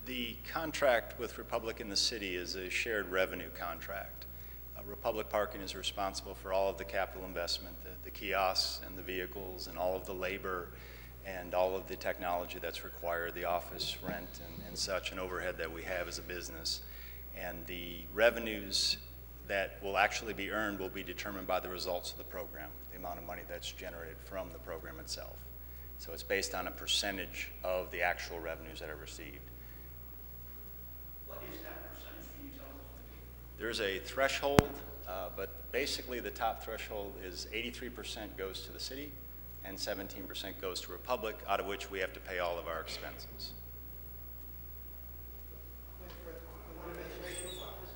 The contract with Republic and the city is a shared revenue contract. Republic Parking is responsible for all of the capital investment, the kiosks and the vehicles and all of the labor and all of the technology that's required, the office rent and such, and overhead that we have as a business. And the revenues that will actually be earned will be determined by the results of the program, the amount of money that's generated from the program itself. So it's based on a percentage of the actual revenues that are received. There's a threshold, but basically the top threshold is 83% goes to the city and 17% goes to Republic, out of which we have to pay all of our expenses.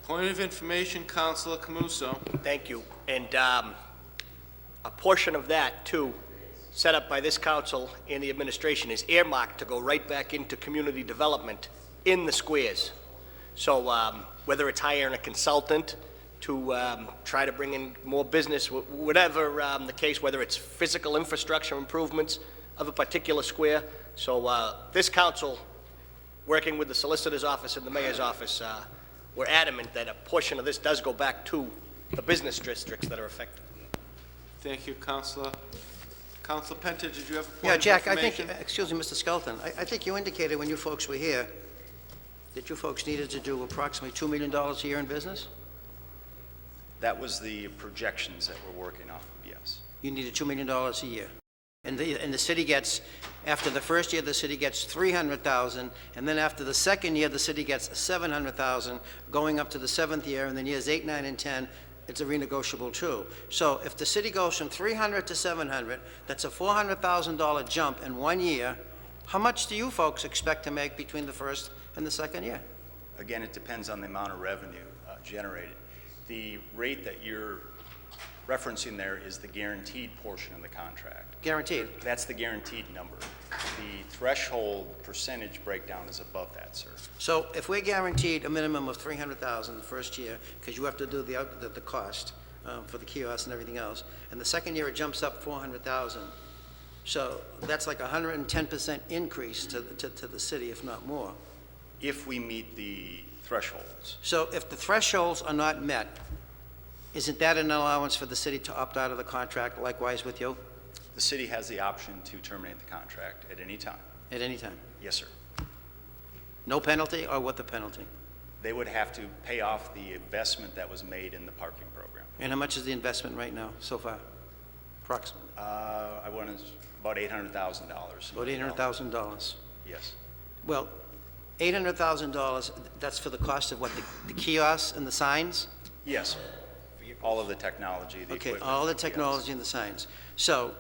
Point of information, Councilor Camuso. Thank you. And a portion of that, too, set up by this council and the administration is earmarked to go right back into community development in the squares. So whether it's hiring a consultant to try to bring in more business, whatever the case, whether it's physical infrastructure improvements of a particular square. So this council, working with the solicitor's office and the mayor's office, we're adamant that a portion of this does go back to the business districts that are affected. Thank you, Councilor. Councilor Penta, did you have a point Yeah, of Jack, I information? think, excuse me, Mr. Skelton, I think you indicated when you folks were here that you folks needed to do approximately $2 million a year in business? That was the projections that we're working off of, yes. You needed $2 million a year. And the city gets, after the first year, the city gets $300,000, and then after the second year, the city gets $700,000, going up to the seventh year, and then years 8, 9, and 10, it's a renegotiable too. So if the city goes from 300 to 700, that's a $400,000 jump in 1 year. How much do you folks expect to make between the first and the second year? Again, it depends on the amount of revenue generated. The rate that you're referencing there is the guaranteed portion of the contract. Guaranteed? That's the guaranteed number. The threshold percentage breakdown is above that, sir. So if we're guaranteed a minimum of $300,000 the first year, because you have to do the cost for the kiosks and everything else, and the second year it jumps up $400,000. So that's like a 110% increase to the city, if not more. if we meet the thresholds. So if the thresholds are not met, isn't that an allowance for the city to opt out of the contract likewise with you The city has the option to terminate the contract at any time. at any time? Yes, sir. No penalty, or what the penalty? They would have to pay off the investment that was made in the parking program. And how much is the investment right now, so far, approximately? I want to, about $800,000. About $800,000. Yes. Well, $800,000, that's for the cost of what, the kiosks and the signs? Yes. All of the technology, the Okay, equipment. all the technology and the signs. So,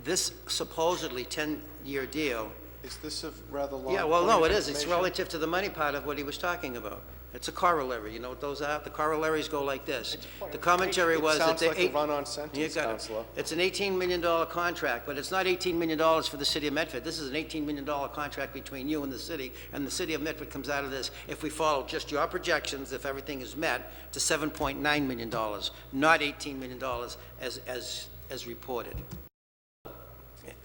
this supposedly 10-year deal. Is this a rather long? Yeah, well, no, point it of is. It's information? relative to the money part of what he was talking about. It's a corollary. You know what those are? The corollaries go like this. The commentary was that It sounds the like a run-on sentence, Counselor. It's an $18 million contract, but it's not $18 million for the city of Medford. This is an $18 million contract between you and the city the of Medford comes out of this, if we follow just your projections, if everything is met, to $7.9 million, not $18 million as reported.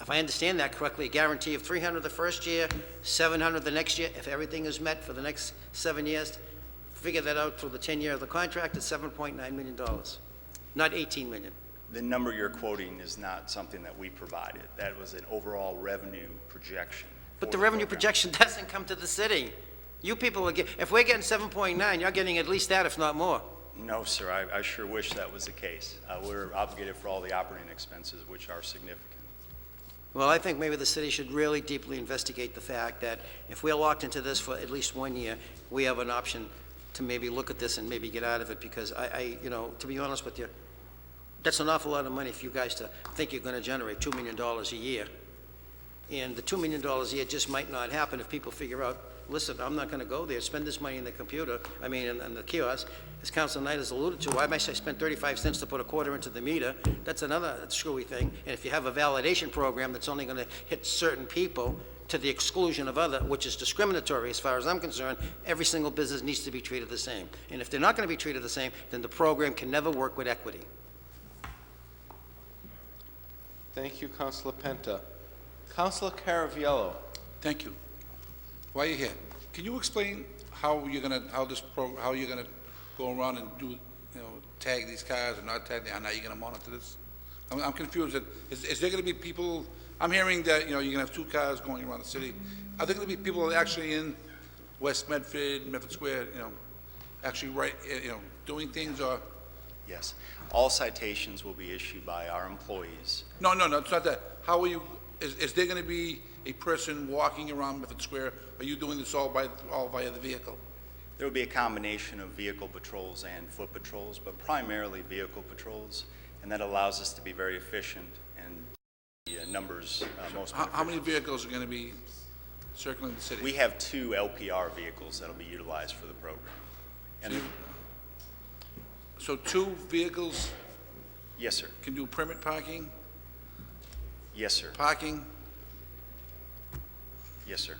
If I understand that correctly, a guarantee of $300 the first year, $700 the next year, if everything is met for the next 7 years, figure that out through the 10-year of the contract, it's $7.9 million, not $18 million. The number you're quoting is not something that we provided. That was an overall revenue projection. But for the revenue program. projection doesn't come to the city. You people are if we're getting 7.9, you're getting at least that, if not more. No, sir, I sure wish that was the case. We're obligated for all the operating expenses, which are significant. Well, I think maybe the city should really deeply investigate the fact that if we're locked into this for at least 1 year, we have an option to maybe look at this and maybe get out of it, because you know, to be honest with you, that's an awful lot of money for you guys to think you're going to generate $2 million a year. And the $2 million a year just might not happen if people figure out, listen, I'm not going to go there, spend this money in the computer, in the kiosk. As Councilor Knight has alluded to, why must I spend 35 cents to put a quarter into the meter? That's another screwy thing. And if you have a validation program that's only going to hit certain people to the exclusion of other, which is discriminatory as far as I'm concerned, every single business needs to be treated the same. And if they're not going to be treated the same, then the program can never work with equity. Thank you, Councilor Penta. Councilor Caraviello. Thank you. Why are you here? Can you explain how you're gonna go around and do, tag these cars or not tag them, and how you're gonna monitor this? I'm confused. Is there gonna be people? I'm hearing that you're gonna have 2 cars going around the city. Are there gonna be people actually in West Medford, Medford Square, actually doing things, or? Yes. All citations will be issued by our employees. No, it's not that. How are you? Is there going to be a person walking around Medford Square? Are you doing this all via the vehicle? There will be a combination of vehicle patrols and foot patrols, but primarily vehicle patrols, and that allows us to be very efficient and the numbers most How many vehicles are going to be circling the city? We have 2 LPR vehicles that will be utilized for the program. And So 2 vehicles? Yes, sir. Can do permit parking? Yes, sir. Parking? Yes, sir.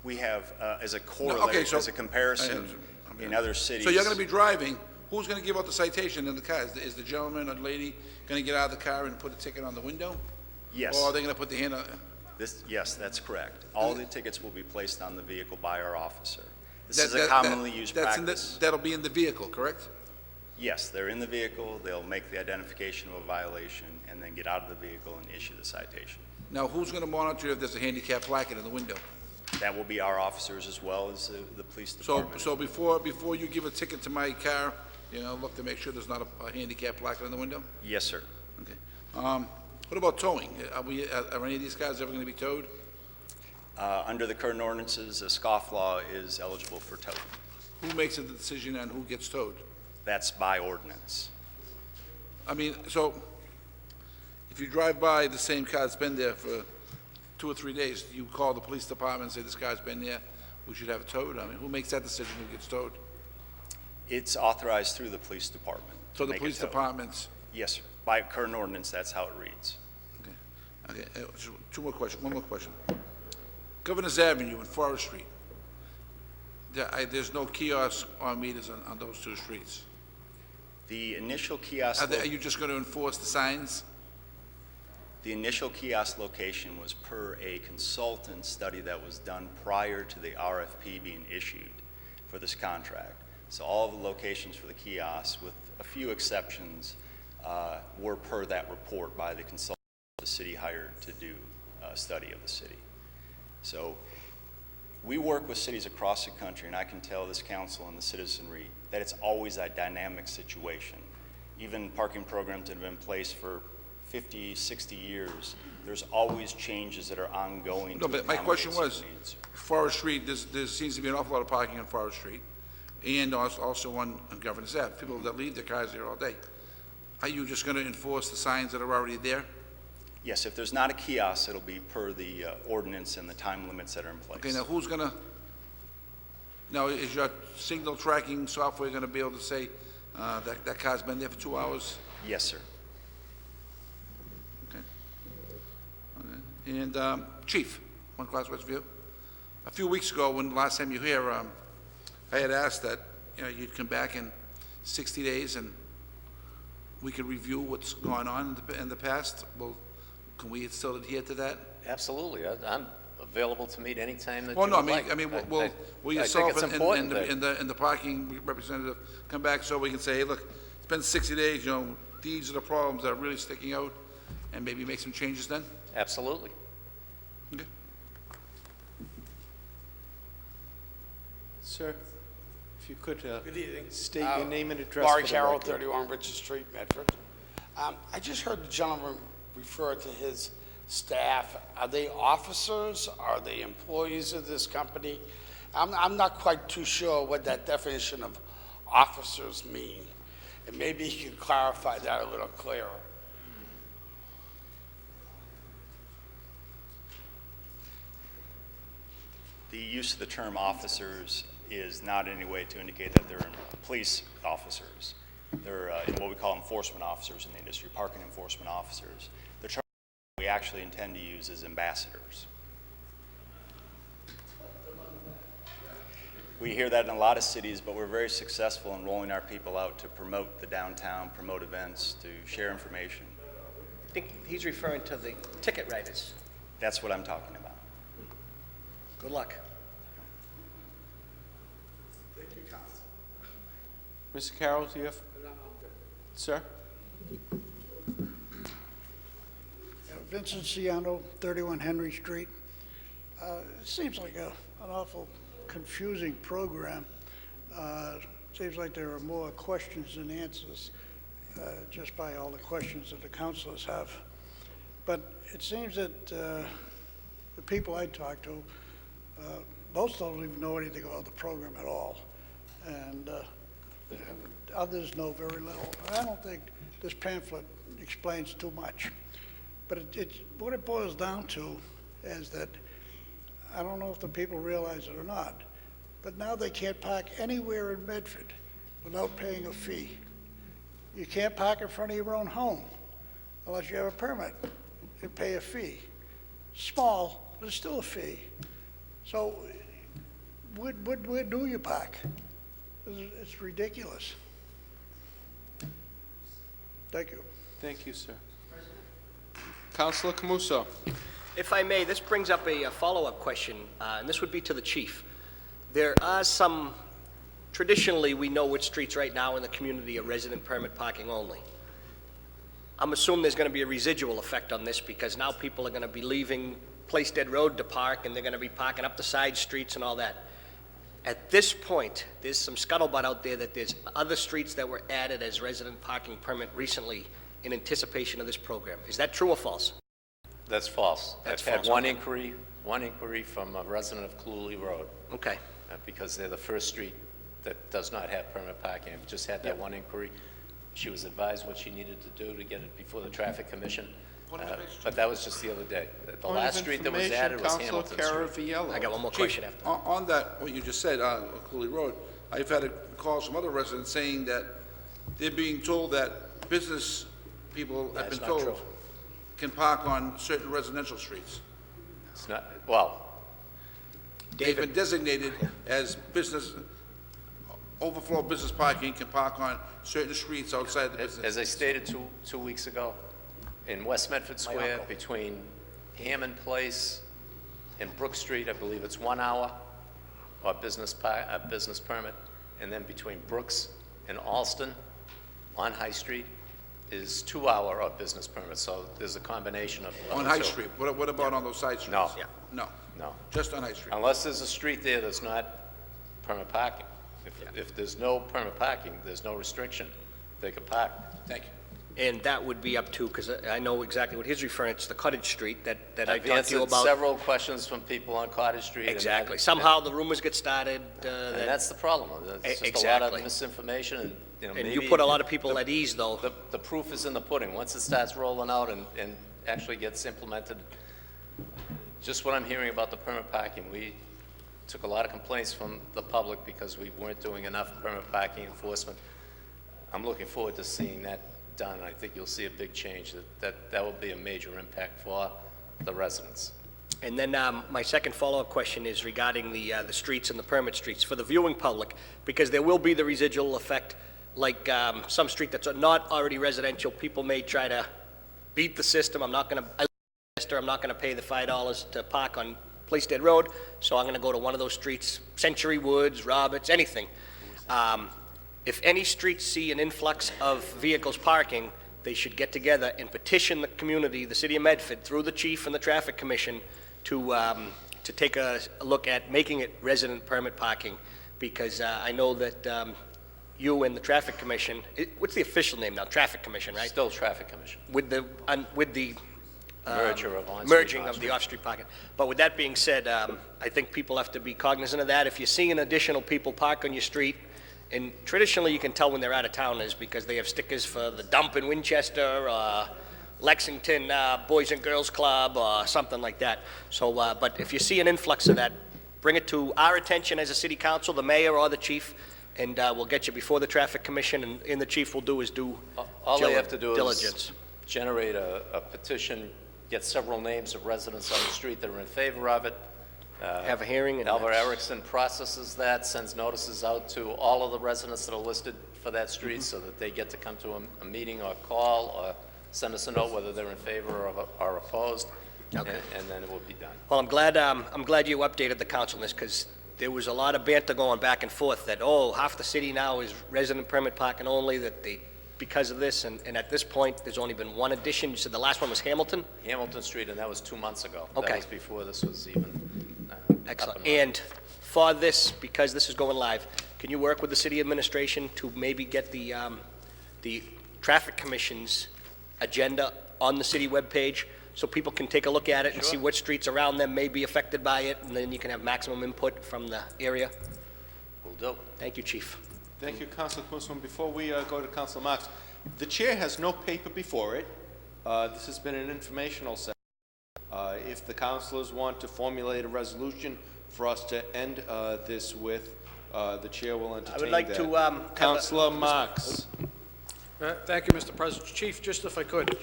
We have, as a corollary, as a comparison, in other cities. So you're going to be driving. Who's going to give out the citation in the car? Is the gentleman or the lady going to get out of the car and put a ticket on the window? Yes. Or are they going to put the hand on? Yes, that's correct. All the tickets will be placed on the vehicle by our officer. This is a commonly used practice. That'll be in the vehicle, correct? Yes, they're in the vehicle. They'll make the identification of a violation and then get out of the vehicle and issue the citation. Now, who's going to monitor if there's a handicap placard in the window? That will be our officers as well as the police department. So before you give a ticket to my car, look to make sure there's not a handicap placard in the window? Yes, sir. Okay. What about towing? Are any of these cars ever going to be towed? Under the current ordinances, a scofflaw is eligible for towing. Who makes the decision on who gets towed? That's by ordinance. So if you drive by the same car's been there for 2 or 3 days, you call the police department and say, this car's been there, we should have it towed? Who makes that decision who gets towed? It's authorized through the police department. So the police departments? Yes, sir. By current ordinance, that's how it reads. Okay. One more question. Governor's Avenue and Forest Street. There's no kiosks or meters on those 2 streets. The initial kiosk... Are you just going to enforce the signs? The initial kiosk location was per a consultant study that was done prior to the RFP being issued for this contract. So all of the locations for the kiosks, with a few exceptions, were per that report by the consultant the city hired to do a study of the city. So we work with cities across the country, and I can tell this council and the citizenry that it's always a dynamic situation. Even parking programs that have been in place for 50, 60 years, there's always changes that are ongoing. No, to but my question accommodate was, city needs. Forest Street, there seems to be an awful lot of parking on Forest Street, and also on Governors Ave. People that leave their cars there all day. Are you just going to enforce the signs that are already there? Yes, if there's not a kiosk, it'll be per the ordinance and the time limits that are in place. Okay, now who's going to, now is your signal tracking software going to be able to say that car's been there for 2 hours? Yes, sir. Okay. And Chief, one class Westview. A few weeks ago, when last time you were here, I had asked that you'd come back in 60 days and we could review what's going on in the past. Well, can we still adhere to that? Absolutely. I'm available to meet anytime that Well, you no, would like. will I think yourself it's and important the parking representative come back so we can say, hey, look, it's been 60 days, these are the problems that are really sticking out, and maybe make some changes then? Absolutely. Okay. Sir, if you could Good evening. state your name and address Laurie for the Carroll, record. 31 Richard Street, Medford. I just heard the gentleman refer to his staff. Are they officers? Are they employees of this company? I'm not quite too sure what that definition of officers mean. And maybe you can clarify that a little clearer. The use of the term officers is not in any way to indicate that they're police officers. They're in what we call enforcement officers in the industry, parking enforcement officers. The term we actually intend to use is ambassadors. We hear that in a lot of cities, but we're very successful in rolling our people out to promote the downtown, promote events, to share information. I think he's referring to the ticket writers. That's what I'm talking about. Good luck. Mr. Carroll, do you have? Sir? Vincent Ciano, 31 Henry Street. It seems like an awful confusing program. Seems like there are more questions than answers, just by all the questions that the councilors have. But it seems that the people I talk to, most don't even know anything about the program at all. And others know very little. I don't think this pamphlet explains too much. But what it boils down to is that, I don't know if the people realize it or not, but now they can't park anywhere in Medford without paying a fee. You can't park in front of your own home unless you have a permit. You pay a fee. Small, but it's still a fee. So where do you park? It's ridiculous. Thank you. Thank you, sir. Councilor Camuso. If I may, this brings up a follow-up question, and this would be to the chief. There are some, traditionally, we know which streets right now in the community are resident permit parking only. I'm assuming there's going to be a residual effect on this because now people are going to be leaving Placestead Road to park, and they're going to be parking up the side streets and all that. At this point, there's some scuttlebutt out there that there's other streets that were added as resident parking permit recently in anticipation of this program. Is that true or false? That's false. That's I've had false, one okay. inquiry from a resident of Cooley Road. Okay. Because they're the first street that does not have permit parking. I've just had that one inquiry. She was advised what she needed to do to get it before the Traffic Commission. But that was just the other day. The last street that was added was Hamilton Street. I got one more Chief, question after. On that, what you just said, on Cooley Road, I've had calls from other residents saying that they're being told that business people have been not told true. can park on certain residential streets. It's not, well, They've been designated as business, overflow business parking can park on certain streets outside the business. as I stated two weeks ago, In West Medford Square, between Hammond Place and Brook Street, I believe it's 1 hour, or business permit. And then between Brooks and Alston on High Street is 2 hour or business permit. So there's a combination of On the High two. Street? What about on those side streets? No. No, No. just on High Street? Unless there's a street there that's not permit parking. If there's no permit parking, there's no restriction. They can park. Thank you. And that would be up to, because I know exactly what he's referring to, it's the Cottage Street that I I've talked to you answered about. several questions from people on Cottage Street. Exactly. Somehow the rumors get started. And that's the problem. There's just a lot of misinformation, and, And maybe you put a lot of people at ease, though. The proof is in the pudding. Once it starts rolling out and actually gets implemented, just what I'm hearing about the permit parking, we took a lot of complaints from the public because we weren't doing enough permit parking enforcement. I'm looking forward to seeing that done. I think you'll see a big change. That will be a major impact for the residents. And then my second follow-up question is regarding the streets and the permit streets for the viewing public, because there will be the residual effect, like some street that's not already residential. People may try to beat the system. I'm not going to pay the $5 to park on Placestead Road, so I'm going to go to one of those streets, Century Woods, Roberts, anything. If any streets see an influx of vehicles parking, they should get together and petition the community, the city of Medford, through the chief and the traffic commission to take a look at making it resident permit parking, because I know that you and the traffic commission, what's the official name now? Traffic commission, right? Still traffic commission. With the Merger of on-street, merging of off-street. the off-street parking. But with that being said, I think people have to be cognizant of that. If you're seeing additional people park on your street, and traditionally you can tell when they're out of towners because they have stickers for the dump in Winchester, Lexington Boys and Girls Club, or something like that. So, but if you see an influx of that, bring it to our attention as a city council, the mayor or the chief, and we'll get you before the traffic commission, and the chief will do is do All they have to do diligence. is generate a petition, get several names of residents on the street that are in favor of it. Have a hearing. And Albert Erickson processes that, sends notices out to all of the residents that are listed for that street so that they get to come to a meeting or call or send us a note whether they're in favor or opposed, Okay. and then it will be done. Well, I'm glad you updated the council on this, because there was a lot of banter going back and forth that, oh, half the city now is resident permit parking only, that they, because of this, and at this point, there's only been one addition. You said the last one was Hamilton? Hamilton Street, and that was 2 months ago. Okay. That was before this was even Excellent. up and running. And for this, because this is going live, can you work with the city administration to maybe get the traffic commission's agenda on the city webpage so people can take a look at it and see what streets around them may be affected by it, and then you can have maximum input from the area? Will do. Thank you, Chief. Thank you, Councilor Kunstman. Before we go to Councilor Marks, the chair has no paper before it. This has been an informational session. If the councilors want to formulate a resolution for us to end this with, the chair will entertain that. I would like to Councilor Marks. Thank you, Mr. President. Chief, just if I could.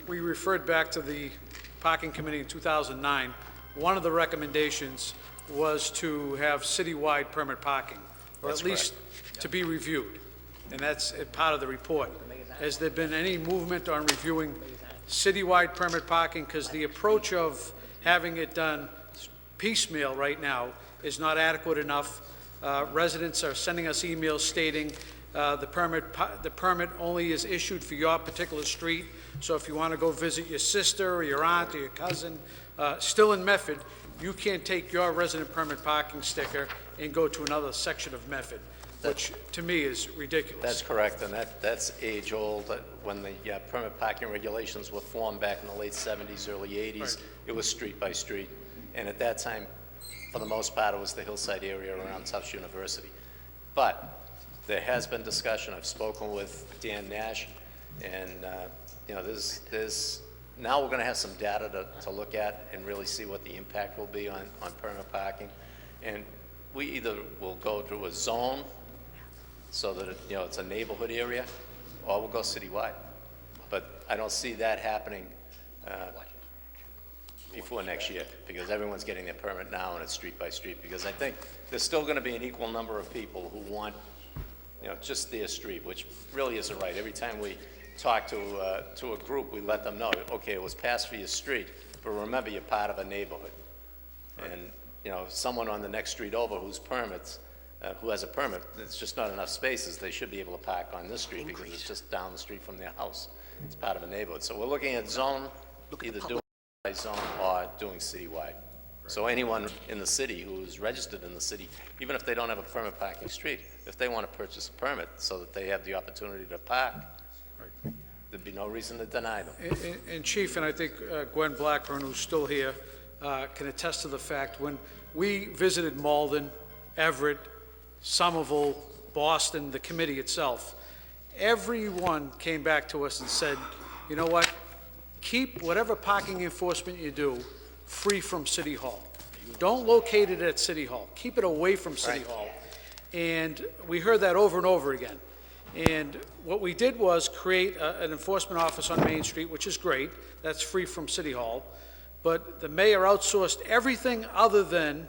We referred back to the Parking Committee in 2009. One of the recommendations was to have citywide permit parking, or That's at least to be reviewed, and that's part of the report. Has there been any movement on reviewing citywide permit parking? Because the approach of having it done piecemeal right now is not adequate enough. Residents are sending us emails stating the permit only is issued for your particular street. So if you want to go visit your sister or your aunt or your cousin, still in Medford, you can't take your resident permit parking sticker and go to another section of Medford, which to me is ridiculous. That's correct, and that's age-old. When the permit parking regulations were formed back in the late 70s, early 80s, Right. It was street by street. And at that time, for the most part, it was the hillside area around Tufts University. But there has been discussion. I've spoken with Dan Nash, and there's now we're going to have some data to look at and really see what the impact will be on permit parking. And we either will go to a zone so that it's a neighborhood area, or we'll go citywide. But I don't see that happening before next year, because everyone's getting their permit now and it's street by street, because I think there's still going to be an equal number of people who want just their street, which really isn't right. Every time we talk to a group, we let them know, okay, it was passed for your street, but remember, you're part of a neighborhood. And, you know, someone on the next street over who has a permit, it's just not enough spaces, they should be able to park on this street because it's just down the street from their house. It's part of a neighborhood. So we're looking at zone, either doing by zone or doing citywide. So anyone in the city who is registered in the city, even if they don't have a permit parking street, if they want to purchase a permit so that they have the opportunity to park, there'd be no reason to deny them. And Chief, and I think Gwen Blackburn, who's still here, can attest to the fact, when we visited Malden, Everett, Somerville, Boston, the committee itself, everyone came back to us and said, you know what, keep whatever parking enforcement you do free from City Hall. Don't locate it at City Hall. Keep it away from City Hall. And we heard that over and over again. And what we did was create an enforcement office on Main Street, which is great. That's free from City Hall. But the mayor outsourced everything other than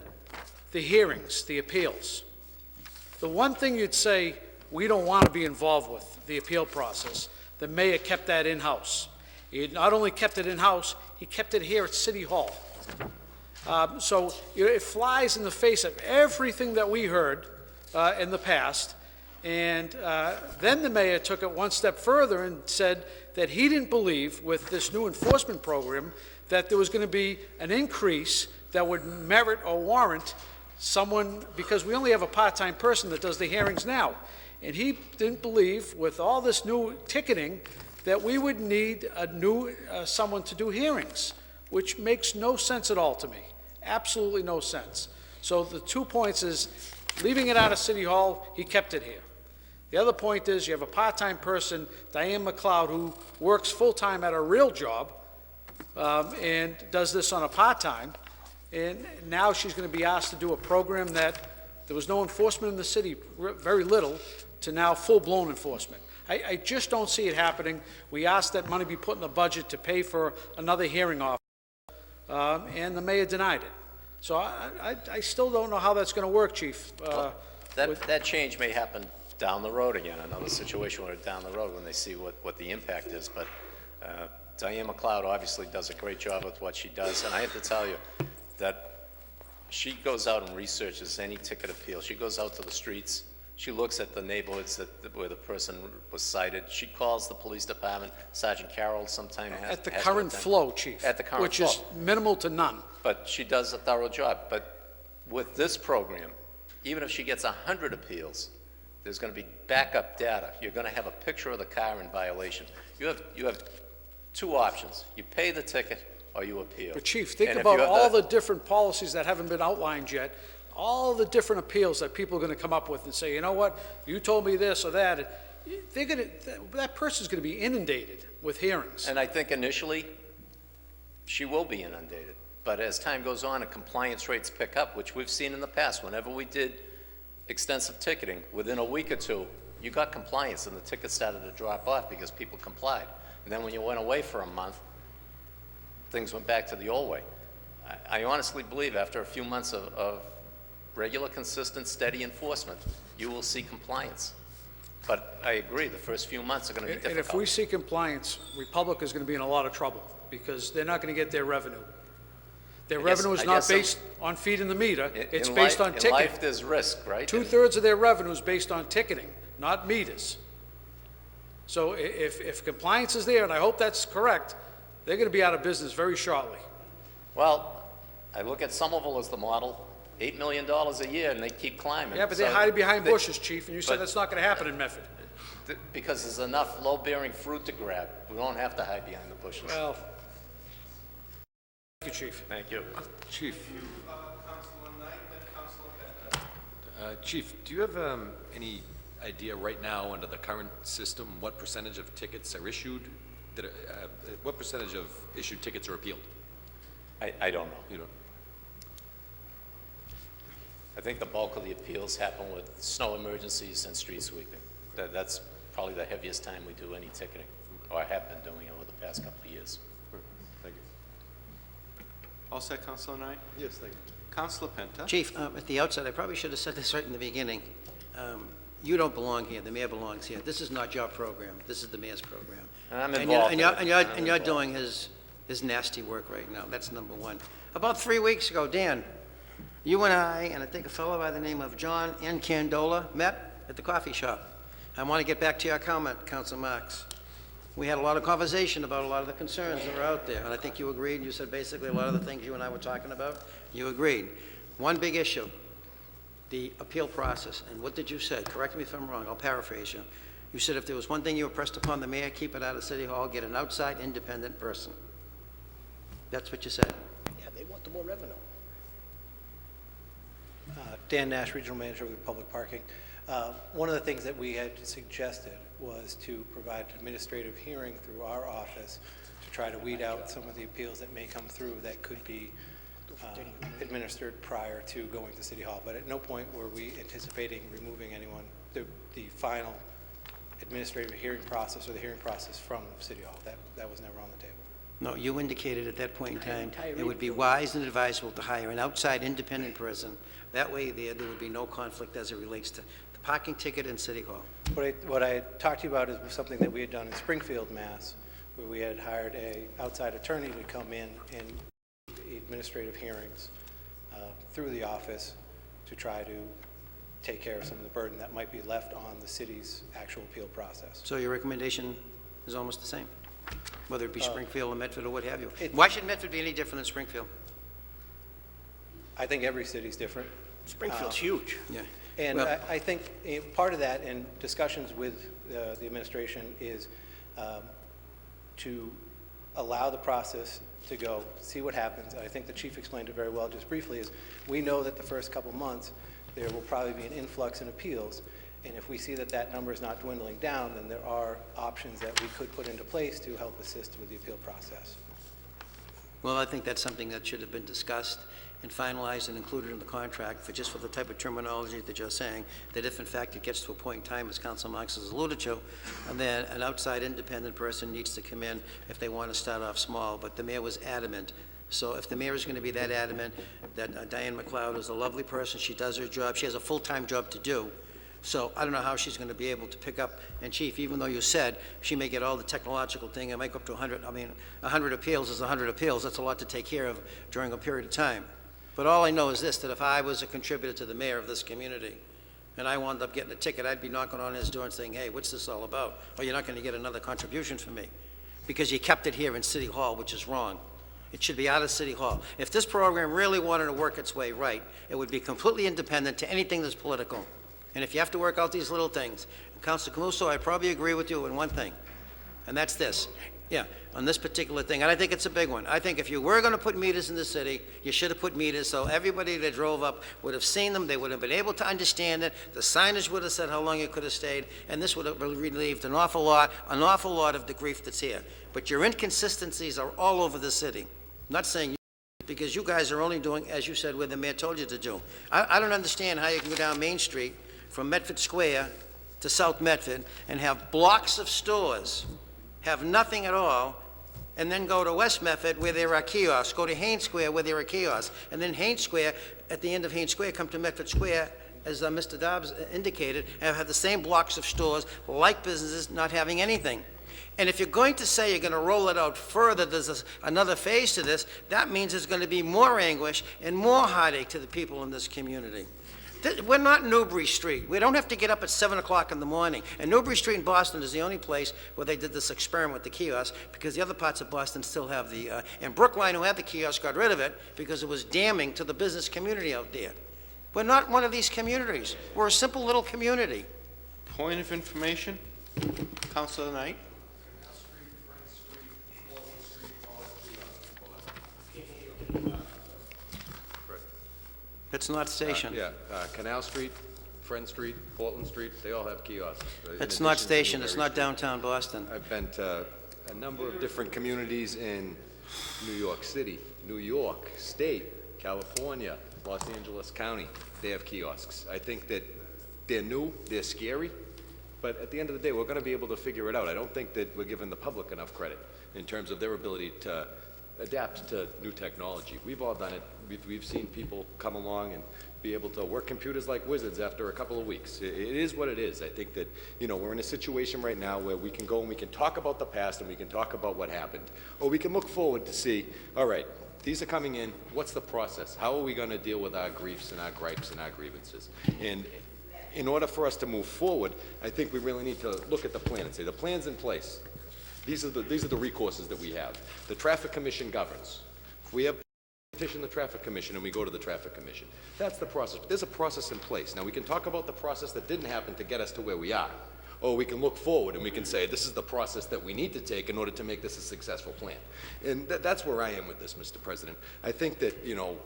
the hearings, the appeals. The one thing you'd say we don't want to be involved with, the appeal process, the mayor kept that in-house. He not only kept it in-house, he kept it here at City Hall. So it flies in the face of everything that we heard in the past. And then the mayor took it one step further and said that he didn't believe with this new enforcement program that there was going to be an increase that would merit or warrant someone, because we only have a part-time person that does the hearings now. And he didn't believe with all this new ticketing that we would need a new someone to do hearings, which makes no sense at all to me. Absolutely no sense. So the 2 points is leaving it out of City Hall, he kept it here. The other point is you have a part-time person, Diane McLeod, who works full-time at a real job and does this on a part-time, and now she's going to be asked to do a program that there was no enforcement in the city, very little, to now full-blown enforcement. I just don't see it happening. We asked that money be put in the budget to pay for another hearing officer, and the mayor denied it. So I still don't know how that's going to work, Chief. That change may happen down the road again, another situation where down the road when they see what the impact is. But Diane McLeod obviously does a great job with what she does, and I have to tell you that she goes out and researches any ticket appeal. She goes out to the streets. She looks at the neighborhoods where the person was cited. She calls the police department. Sergeant Carroll sometimes has At the current flow, Chief. At the current which flow. is minimal to none. But she does a thorough job. But with this program, even if she gets 100 appeals, there's going to be backup data. You're going to have a picture of the car in violation. You have two options. You pay the ticket or you appeal. But Chief, think about all the different policies that haven't been outlined yet, all the different appeals that people are going to come up with and say, you know what, you told me this or that. That person's going to be inundated with hearings. And I think initially she will be inundated. But as time goes on and compliance rates pick up, which we've seen in the past, whenever we did extensive ticketing, within a week or two, you got compliance and the tickets started to drop off because people complied. And then when you went away for a month, things went back to the old way. I honestly believe after a few months of regular, consistent, steady enforcement, you will see compliance. But I agree, the first few months are going to be difficult. And if we see compliance, Republic is going to be in a lot of trouble because they're not going to get their revenue. Their revenue is not based on feeding the meter. It's based on ticketing. In life, there's risk, right? 2/3 of their revenue is based on ticketing, not meters. So if compliance is there, and I hope that's correct, they're going to be out of business very shortly. Well, I look at Somerville as the model, $8 million a year, and they keep climbing. Yeah, but they're hiding behind bushes, Chief, and you said that's not going to happen in Medford. Because there's enough low-bearing fruit to grab. We don't have to hide behind the bushes. Well, thank you, Chief. Thank you. Chief. Chief, do you have any idea right now under the current system what percentage of tickets are issued? What percentage of issued tickets are appealed? I don't know. You don't? I think the bulk of the appeals happen with snow emergencies and street sweeping. That's probably the heaviest time we do any ticketing, or have been doing it over the past couple of years. Thank you. All set, Councilor Knight? Yes, thank you. Councilor Penta? Chief, at the outset, I probably should have said this right in the beginning. you don't belong here, the mayor belongs here. This is not your program, this is the mayor's program. I'm And involved you're- in it. and you're, I'm and you're involved. doing his nasty work right now, that's number one. About 3 weeks ago, Dan, you and I think a fellow by the name of John Candola met at the coffee shop. I want to get back to your comment, Council Marks. We had a lot of conversation about a lot of the concerns that were out there, and I think you agreed. You said basically a lot of the things you and I were talking about, you agreed. One big issue, the appeal process. And what did you say? Correct me if I'm wrong, I'll paraphrase you. You said if there was one thing you impressed upon the mayor, keep it out of City Hall, get an outside independent person. That's what you said. Yeah, they want the more revenue. Dan Nash, Regional Manager of Public Parking. One of the things that we had suggested was to provide an administrative hearing through our office to try to weed out some of the appeals that may come through that could be administered prior to going to City Hall. But at no point were we anticipating removing anyone, the final administrative hearing process or the hearing process from City Hall. That was never on the table. No, you indicated at that point in time, it would be wise and advisable to hire an outside independent person. That way there would be no conflict as it relates to the parking ticket in City Hall. What I talked to you about is something that we had done in Springfield, Mass., where we had hired an outside attorney to come in and administrative hearings through the office to try to take care of some of the burden that might be left on the city's actual appeal process. So your recommendation is almost the same, whether it be Springfield or Medford or what have you. Why should Medford be any different than Springfield? I think every city's different. Springfield's huge. Yeah. And Well- I think part of that in discussions with the administration is to allow the process to go, see what happens. I think the chief explained it very well just briefly, is we know that the first couple months there will probably be an influx in appeals, and if we see that that number is not dwindling down, then there are options that we could put into place to help assist with the appeal process. Well, I think that's something that should have been discussed and finalized and included in the contract for just for the type of terminology that you're saying, that if in fact it gets to a point in time, as Council Marks has alluded to, and then an outside independent person needs to come in if they want to start off small. But the mayor was adamant. So if the mayor is going to be that adamant that Diane McLeod is a lovely person, she does her job, she has a full-time job to do. So I don't know how she's going to be able to pick up, and Chief, even though you said she may get all the technological thing and make up to 100, I mean, 100 appeals is 100 appeals. That's a lot to take care of during a period of time. But all I know is this, that if I was a contributor to the mayor of this community and I wound up getting a ticket, I'd be knocking on his door and saying, hey, what's this all about? Or you're not going to get another contribution from me because you kept it here in City Hall, which is wrong. It should be out of City Hall. If this program really wanted to work its way right, it would be completely independent to anything that's political. And if you have to work out these little things, and Councilor Camuso, I probably agree with you in one thing, and that's this. Yeah, on this particular thing, and I think it's a big one. I think if you were going to put meters in the city, you should have put meters so everybody that drove up would have seen them, they would have been able to understand it, the signage would have said how long you could have stayed, and this would have relieved an awful lot of the grief that's here. But your inconsistencies are all over the city. I'm not saying you, because you guys are only doing, as you said, what the mayor told you to do. I don't understand how you can go down Main Street from Medford Square to South Medford and have blocks of stores, have nothing at all, and then go to West Medford where there are kiosks, go to Haynes Square where there are kiosks, and then Haynes Square, at the end of Haynes Square, come to Medford Square, as Mr. Dobbs indicated, and have the same blocks of stores, like businesses, not having anything. And if you're going to say you're going to roll it out further, there's another phase to this, that means there's going to be more anguish and more heartache to the people in this community. We're not Newbury Street. We don't have to get up at 7 o'clock in the morning. And Newbury Street in Boston is the only place where they did this experiment with the kiosk, because the other parts of Boston still have the, and Brookline, who had the kiosk, got rid of it because it was damning to the business community out there. We're not one of these communities. We're a simple little community. Point of information, Councilor Knight. It's not Station. Canal Street, Friend Street, Portland Street, they all have kiosks. It's not Station, it's not downtown Boston. I've been to a number of different communities in New York City, New York State, California, Los Angeles County. They have kiosks. I think that they're new, they're scary, but at the end of the day, we're going to be able to figure it out. I don't think that we're giving the public enough credit in terms of their ability to adapt to new technology. We've all done it. We've seen people come along and be able to work computers like wizards after a couple of weeks. It is what it is. I think that, you know, we're in a situation right now where we can go and we can talk about the past and we can talk about what happened. Or we can look forward to see, all right, these are coming in, what's the process? How are we going to deal with our griefs and our gripes and our grievances? And in order for us to move forward, I think we really need to look at the plan and say, the plan's in place. These are the recourses that we have. The Traffic Commission governs. If we have petition the Traffic Commission and we go to the Traffic Commission, that's the process. But there's a process in place. Now, we can talk about the process that didn't happen to get us to where we are. Or we can look forward and we can say, this is the process that we need to take in order to make this a successful plan. And that's where I am with this, Mr. President. I think that, you know,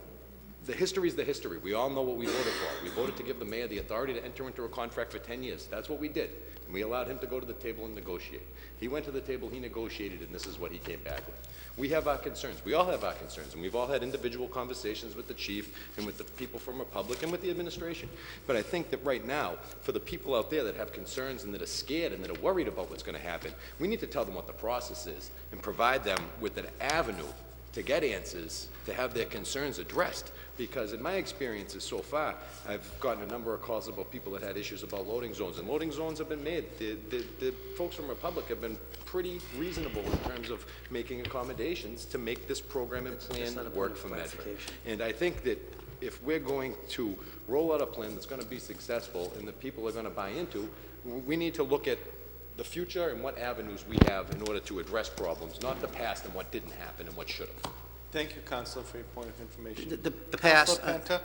the history is the history. We all know what we voted for. We voted to give the mayor the authority to enter into a contract for 10 years. That's what we did. And we allowed him to go to the table and negotiate. He went to the table, he negotiated, and this is what he came back with. We have our concerns. We all have our concerns, and we've all had individual conversations with the chief and with the people from Republic and with the administration. But I think that right now, for the people out there that have concerns and that are scared and that are worried about what's going to happen, we need to tell them what the process is and provide them with an avenue to get answers, to have their concerns addressed. Because in my experiences so far, I've gotten a number of calls about people that had issues about loading zones, and loading zones have been made. The folks from Republic have been pretty reasonable in terms of making accommodations to make this program and plan work for Medford. And I think that if we're going to roll out a plan that's going to be successful and that people are going to buy into, we need to look at the future and what avenues we have in order to address problems, not the past and what didn't happen and what should have. Thank you, Councilor, for your point of information. The past, Councilor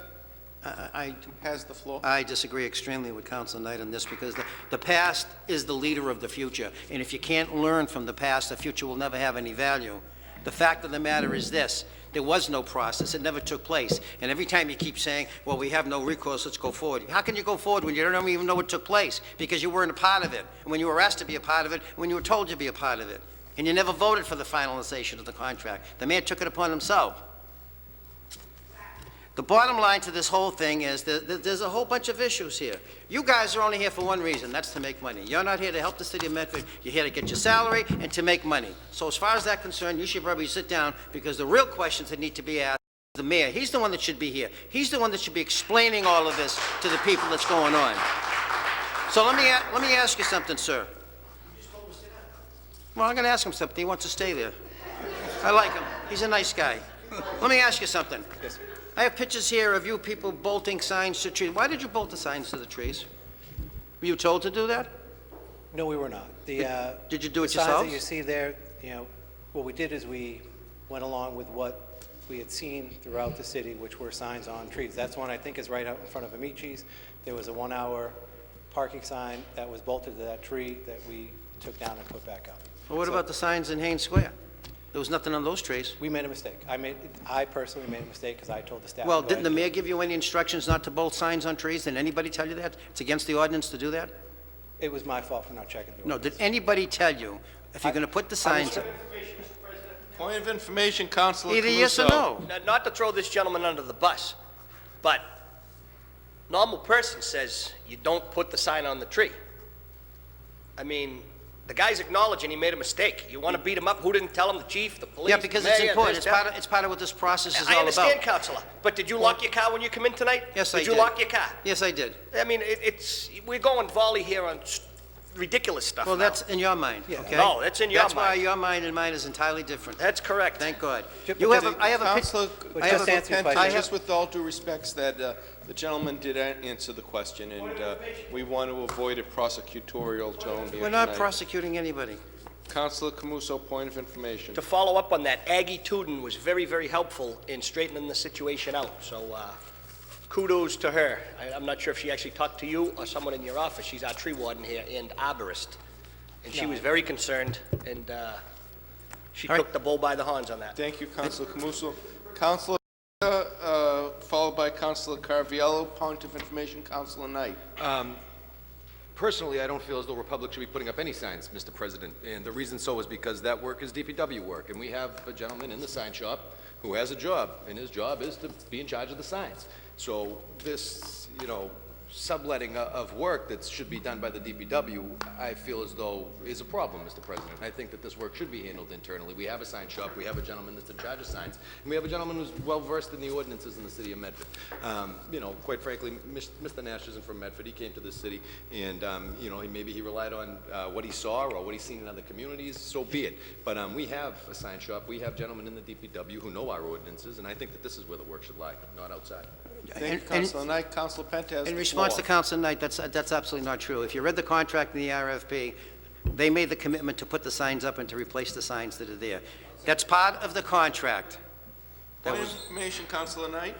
Penta I has the floor. I disagree extremely with Councilor Knight on this because the past is the leader of the future. And if you can't learn from the past, the future will never have any value. The fact of the matter is this. There was no process. It never took place. And every time you keep saying, well, we have no recourse, let's go forward. How can you go forward when you don't even know what took place? Because you weren't a part of it. And when you were asked to be a part of it, when you were told to be a part of it. And you never voted for the finalization of the contract. The mayor took it upon himself. The bottom line to this whole thing is that there's a whole bunch of issues here. You guys are only here for one reason, that's to make money. You're not here to help the city of Medford. You're here to get your salary and to make money. So as far as that's concerned, you should probably sit down because the real questions that need to be asked is the mayor. He's the one that should be here. He's the one that should be explaining all of this to the people that's going on. So let me ask you something, sir. Well, I'm going to ask him something. He wants to stay there. I like him. He's a nice guy. Let me ask you something. Yes. I have pictures here of you people bolting signs to trees. Why did you bolt the signs to the trees? Were you told to do that? No, we were not. Did you do it the signs yourselves? that you see there, you know, what we did is we went along with what we had seen throughout the city, which were signs on trees. That's one I think is right out in front of Amici's. There was a 1-hour parking sign that was bolted to that tree that we took down and put back up. Well, what about the signs in Haynes Square? There was nothing on those trees. We made a mistake. I personally made a mistake because I told the staff. Well, to go didn't the ahead and mayor give you any instructions not to bolt signs on trees? Did anybody tell you that? It's against the ordinance to do that? It was my fault for not checking the No, ordinance. did anybody tell you if you're going to put the signs... Point of information, Councilor Either yes or Caruso. no. Not to throw this gentleman under the bus, but normal person says you don't put the sign on the tree. I mean, the guy's acknowledging he made a mistake. You want to beat him up? Who didn't tell him? The chief, the police, Yeah, because the it's mayor, important. this, It's part of what this process is all I about. understand, Counselor, but did you lock your car when you come in tonight? Yes, I did. Did you lock your car? Yes, I did. I mean, we're going volley here on ridiculous stuff Well, now. that's in your mind, okay? No, that's in your That's why mind. your mind and mine is entirely different. That's correct. Thank God. Councilor I have just with all due respects, that the gentleman did answer the question, and we want to avoid a prosecutorial tone here We're not tonight. prosecuting anybody. Councilor Camuso, point of information. To follow up on that, Aggie Tuden was very, very helpful in straightening the situation out, so kudos to her. I'm not sure if she actually talked to you or someone in your office. She's our tree warden here and arborist, and she was very concerned, and she took the bull by the horns on that. Thank you, Councilor Camuso. Councilor, followed by Councilor Carviello, point of information, Councilor Knight. Personally, I don't feel as though Republic should be putting up any signs, Mr. President, and the reason so is because that work is DPW work, and we have a gentleman in the sign shop who has a job, and his job is to be in charge of the signs. So this, you know, subletting of work that should be done by the DPW, I feel as though is a problem, Mr. President. I think that this work should be handled internally. We have a sign shop, we have a gentleman that's in charge of signs, and we have a gentleman who's well-versed in the ordinances in the city of Medford. You know, quite frankly, Mr. Nash isn't from Medford. He came to this city, and, you know, maybe he relied on what he saw or what he's seen in other communities, so be it. But we have a sign shop, we have gentlemen in the DPW who know our ordinances, and I think that this is where the work should lie, not outside. Thank you, Councilor Knight. Councilor Penta has In the response to floor. Councilor Knight, that's absolutely not true. If you read the contract in the RFP, they made the commitment to put the signs up and to replace the signs that are there. That's part of the contract. Point of information, Councilor Knight.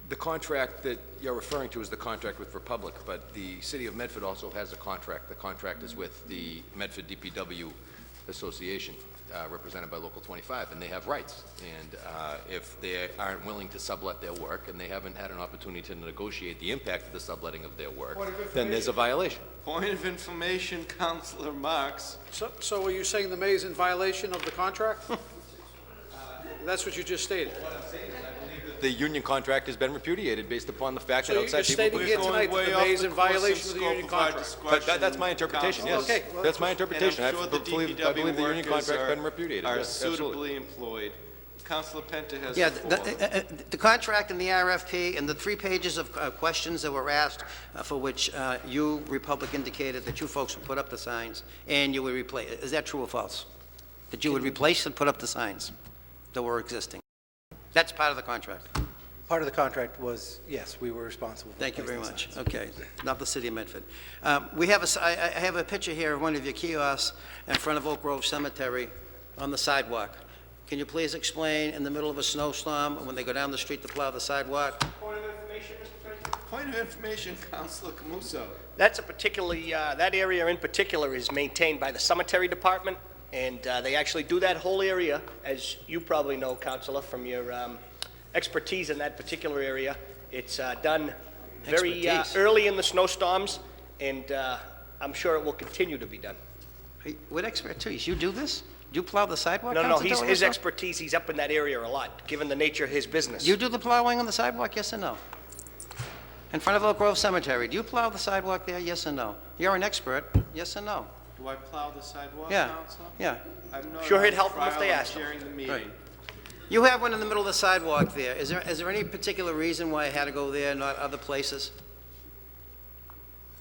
The contract that you're referring to is the contract with Republic, but the city of Medford also has a contract. The contract is with the Medford DPW Association, represented by Local 25, and they have rights. And if they aren't willing to sublet their work and they haven't had an opportunity to negotiate the impact of the subletting of their work, then there's a violation. Point of information, Councilor Marks. So are you saying the mayor's in violation of the contract? That's what you just stated. The union contract has been repudiated based upon the fact So that you're outside people... stating here tonight that the mayor's in violation of the union contract? But that's my interpretation, yes. Okay, well, That's my interpretation. And I'm sure I believe the union contract's been repudiated. Are Yes, absolutely. suitably employed. Councilor Penta has Yeah, the floor. the contract and the RFP and the 3 pages of questions that were asked for which you, Republic, indicated that you folks would put up the signs and you would replace. Is that true or false? That you would replace and put up the signs that were existing? That's part of the contract. Part of the contract was, yes, we were responsible for Thank you very placing much. signs. Okay, not the city of Medford. We have I have a picture here of one of your kiosks in front of Oak Grove Cemetery on the sidewalk. Can you please explain, in the middle of a snowstorm, when they go down the street to plow the sidewalk? Point of information, Mr. President? Point of information, Councilor Camuso. That's a particularly, that area in particular is maintained by the cemetery department, and they actually do that whole area, as you probably know, Councilor, from your expertise in that particular area. It's done very Expertise. early in the snowstorms, and I'm sure it will continue to be done. Hey, what expertise? You do this? Do you plow the sidewalk? No, Councilor his Delahuerta? expertise, he's up in that area a lot, given the nature of his business. You do the plowing on the sidewalk, yes or no? In front of Oak Grove Cemetery, do you plow the sidewalk there, yes or no? You're an expert, yes or no? Do I plow the sidewalk, Yeah, Councilor? yeah. I'm not Sure, on he'd help them if trial, they I'm asked him. chairing the meeting. Right. You have one in the middle of the sidewalk there. Is there any particular reason why it had to go there, not other places?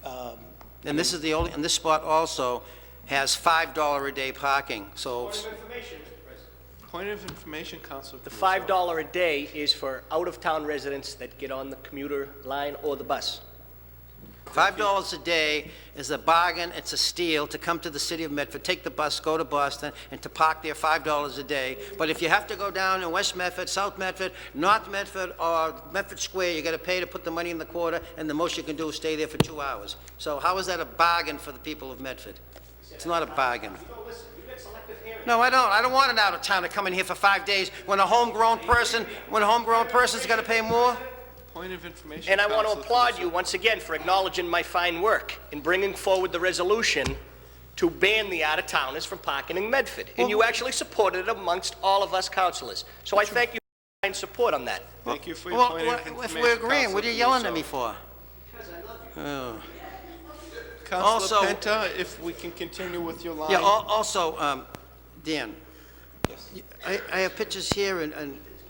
And this is the only, and this spot also has $5 a day parking, so... Point of information, Mr. President. Point of information, Councilor The Camuso. $5 a day is for out-of-town residents that get on the commuter line or the bus. $5 a day is a bargain, it's a steal to come to the city of Medford, take the bus, go to Boston, and to park there $5 a day. But if you have to go down in West Medford, South Medford, North Medford, or Medford Square, you gotta pay to put the money in the quarter, and the most you can do is stay there for 2 hours. So how is that a bargain for the people of Medford? It's not a bargain. No, I don't. I don't want an out-of-towner coming here for 5 days when a homegrown person's gonna pay more. Point of information, And I want to Councilor applaud Camuso. you once again for acknowledging my fine work in bringing forward the resolution to ban the out-of-towners from parking in Medford. And you actually supported it amongst all of us councilors. So I thank you for your support on that. Thank you for your Well, point of information, if we're agreeing, what are you yelling at me Councilor for? Oh. Councilor Also- Penta, if we can continue with your line. Yeah, also, Dan, I have pictures here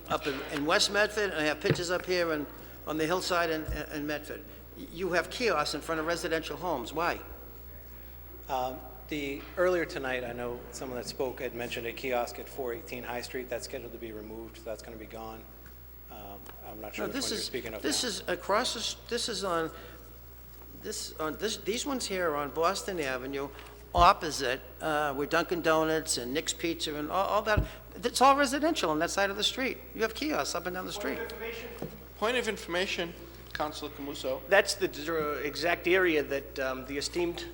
up in West Medford, and I have pictures up here on the hillside in Medford. You have kiosks in front of residential homes. Why? Earlier tonight, I know someone that spoke had mentioned a kiosk at 418 High Street. That's scheduled to be removed, so that's going to be gone. I'm not sure No, which one you're speaking of this now. is across, this is on, these ones here are on Boston Avenue, opposite where Dunkin' Donuts and Nick's Pizza and all that. It's all residential on that side of the street. You have kiosks up and down the street. Point of information, Councilor Camuso. That's the exact area that the esteemed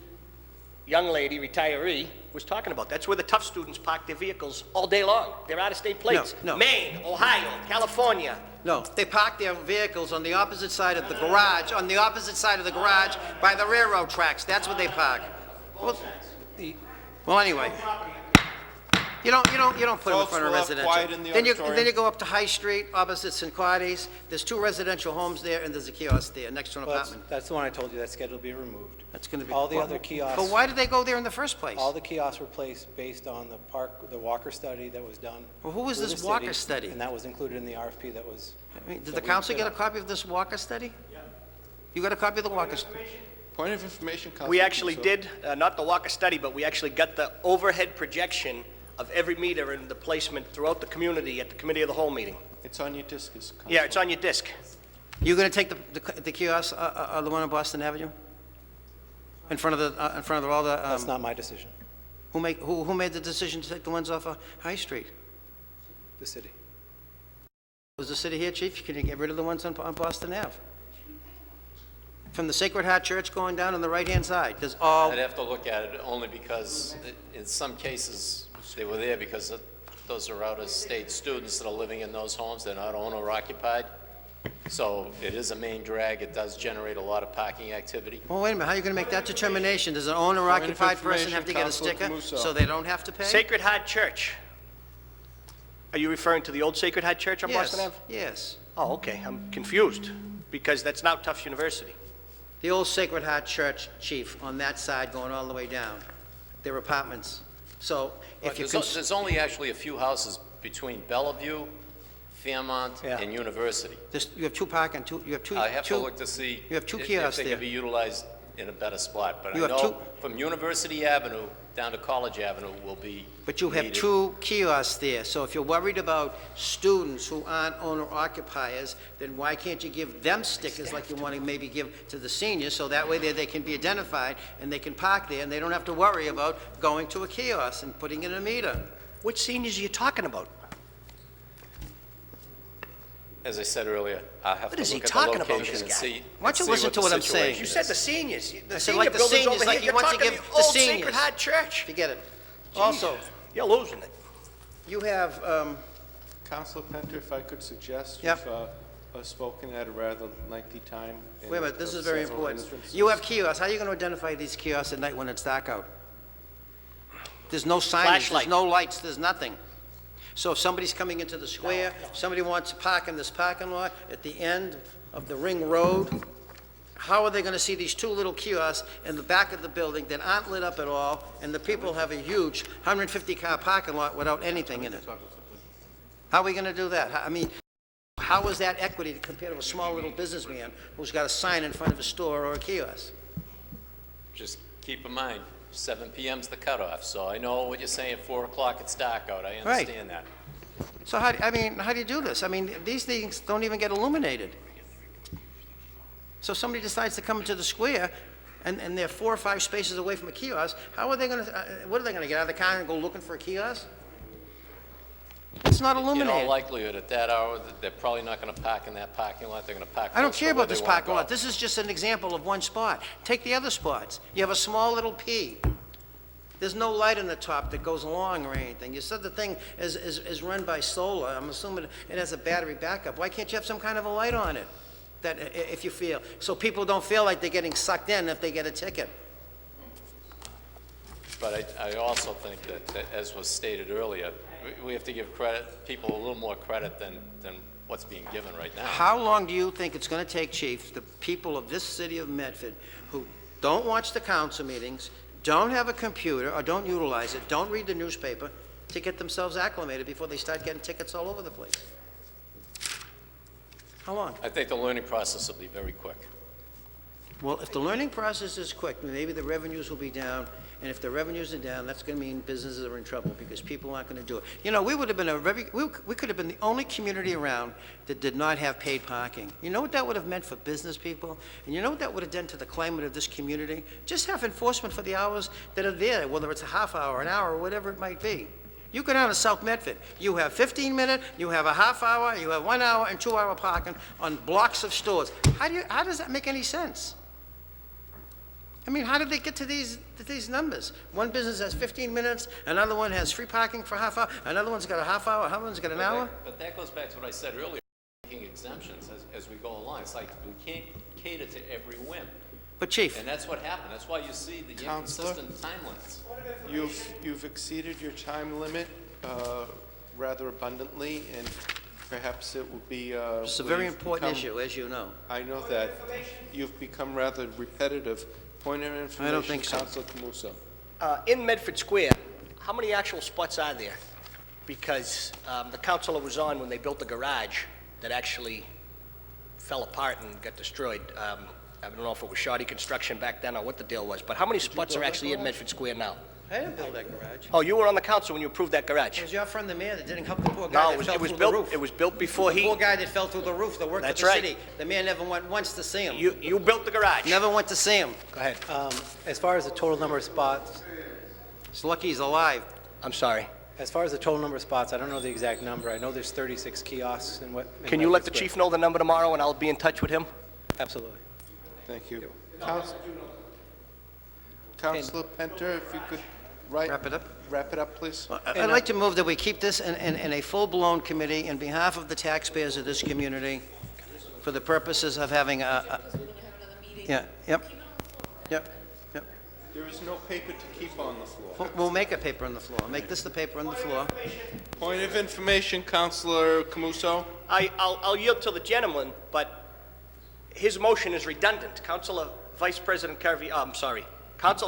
young lady, retiree, was talking about. That's where the tough students park their vehicles all day long. They're out-of-state plates. No. Maine, Ohio, California. No, they park their vehicles on the opposite side of the garage, by the railroad tracks. That's where they park. Well, anyway. You don't put them in Folks, front of we'll have residential. quiet in the Then you auditorium. go up to High Street, opposite Cinquardi's. There's 2 residential homes there, and there's a kiosk there next to an Well, apartment. that's the one I told you, that's scheduled to be removed. That's going to be... All the other kiosks... But why did they go there in the first place? All the kiosks were placed based on the Walker study that was done. Well, who was through this the Walker city, study? And that was included in the RFP that was... I mean, did that the we council bid get a on. copy of this Walker study? Yeah. You got a copy of the Walker study? Point of information, Councilor. We actually Russo. did, not the Walker study, but we actually got the overhead projection of every meter and the placement throughout the community at the committee of the whole meeting. It's on your disc, Councilor. Yeah, it's on your disc. You going to take the kiosk, the one on Boston Avenue? In front of all the... That's not my decision. Who made the decision to take the ones off of High Street? The city. Was the city here, Chief? Can you get rid of the ones on Boston Ave? From the Sacred Heart Church going down on the right-hand side, there's all... I'd have to look at it only because in some cases, they were there because those are out-of-state students that are living in those homes. They're not owner-occupied. So it is a main drag. It does generate a lot of parking activity. Well, wait a minute, how are you going to make that determination? Does an owner-occupied person have to get a Councilor sticker Camuso. so they don't have to pay? Sacred Heart Church. Are you referring to the old Sacred Heart Church on Yes, Boston Ave? yes. Oh, okay, I'm confused, because that's now Tufts University. The old Sacred Heart Church, Chief, on that side going all the way down. They're apartments. So if you... There's only actually a few houses between Bellevue, Fairmont, Yeah. and University. You have 2 parking, you have 2... I have to look to see You have 2 if kiosks they there. can be utilized in a better spot. But You I have know 2 from University Avenue down to College Avenue will be But you have needed. 2 kiosks there, so if you're worried about students who aren't owner-occupiers, then why can't you give them stickers like you want to maybe give to the seniors, so that way they can be identified and they can park there and they don't have to worry about going to a kiosk and putting in a meter? Which seniors are you talking about? As I said earlier, I'll have What to is he look at the talking about, location this and guy? see. Why don't you and see listen to the what I'm saying? situation You said is. the seniors. The I said senior like the building's seniors, over like here. he You're wants to talking give the the old seniors. Sacred Heart Church. Forget it. Jeez, Also, you're losing it. you have, Councilor Penter, if I could suggest, Yep. you've spoken at a rather lengthy time. and wait a minute, this of is very several important. instances. You have kiosks, how are you going to identify these kiosks at night when it's dark out? There's no signage, Flashlight. there's no lights, there's nothing. So if somebody's coming into the square, somebody wants to park in this parking lot at the end of the ring road, how are they going to see these 2 little kiosks in the back of the building that aren't lit up at all, and the people have a huge 150-car parking lot without anything in it? How are we going to do that? I mean, how is that equity compared to a small little businessman who's got a sign in front of a store or a kiosk? Just keep in mind, 7 p.m.'s the cutoff, so I know what you're saying, 4 o'clock, it's dark out, I Right. understand that. So how do you do this? I mean, these things don't even get illuminated. So if somebody decides to come into the square, and they're 4 or 5 spaces away from a kiosk, how are they going to, what are they going to get out of the car and go looking for a kiosk? It's not In all illuminated. likelihood, at that hour, they're probably not going to park in that parking lot, they're going to park I don't close to care where about they this wanna parking go. lot. This is just an example of one spot. Take the other spots. You have a small little P. There's no light in the top that goes along or anything. You said the thing is run by solar. I'm assuming it has a battery backup. Why can't you have some kind of a light on it? That if you feel, so people don't feel like they're getting sucked in if they get a ticket. But I also think that, as was stated earlier, we have to give people a little more credit than what's being given right now. How long do you think it's going to take, Chief, the people of this city of Medford who don't watch the council meetings, don't have a computer or don't utilize it, don't read the newspaper, to get themselves acclimated before they start getting tickets all over the place? How long? I think the learning process will be very quick. Well, if the learning process is quick, maybe the revenues will be down, and if the revenues are down, that's going to mean businesses are in trouble because people aren't going to do it. You know, we would have been we could have been the only community around that did not have paid parking. You know what that would have meant for business people? And you know what that would have done to the climate of this community? Just have enforcement for the hours that are there, whether it's a half hour, an hour, or whatever it might be. You go down to South Medford, you have 15-minute, you have a half hour, you have 1 hour and 2 hour parking on blocks of stores. How does that make any sense? I mean, how did they get to these numbers? One business has 15 minutes, another one has free parking for a half hour, another one's got a half hour, another one's got an hour? But that goes back to what I said earlier, making exemptions as we go along. It's like we can't cater to every whim. But Chief. And that's what happened. That's why you see the Counselor? inconsistent time limits. You've exceeded your time limit. rather abundantly, and perhaps it would be... It's a very important issue, as you know. I know that. You've become rather repetitive. Point of information, I don't think so. Councilor Camuso. In Medford Square, how many actual spots are there? Because the councilor was on when they built the garage that actually fell apart and got destroyed. I don't know if it was shoddy construction back then or what the deal was, but how many spots are actually in Medford Square now? I didn't build that garage. Oh, you were on the council when you approved that garage? It was your friend, the mayor, that didn't help the poor No, guy it that fell was through the built. roof. It was built before The he. poor guy that fell through the roof that worked That's with the right. city. The mayor never went once to see him. You built the garage. Never went to see him. Go ahead. As far as the total number of spots, It's lucky he's alive. I'm sorry. as far as the total number of spots, I don't know the exact number. I know there's 36 kiosks in what. Can you let the chief know the number tomorrow, and I'll be in touch with him? Absolutely. Thank you. Councilor Penter, if you could Wrap it up. wrap it up, please. I'd like to move that we keep this in a full-blown committee in behalf of the taxpayers of this community for the purposes of having yeah, yep. There is no paper to keep on the floor. We'll make a paper on the floor. Make this the paper on the floor. Point of information, Councilor Camuso. I'll yield to the gentleman, but his motion is redundant. Councilor Vice President Councilor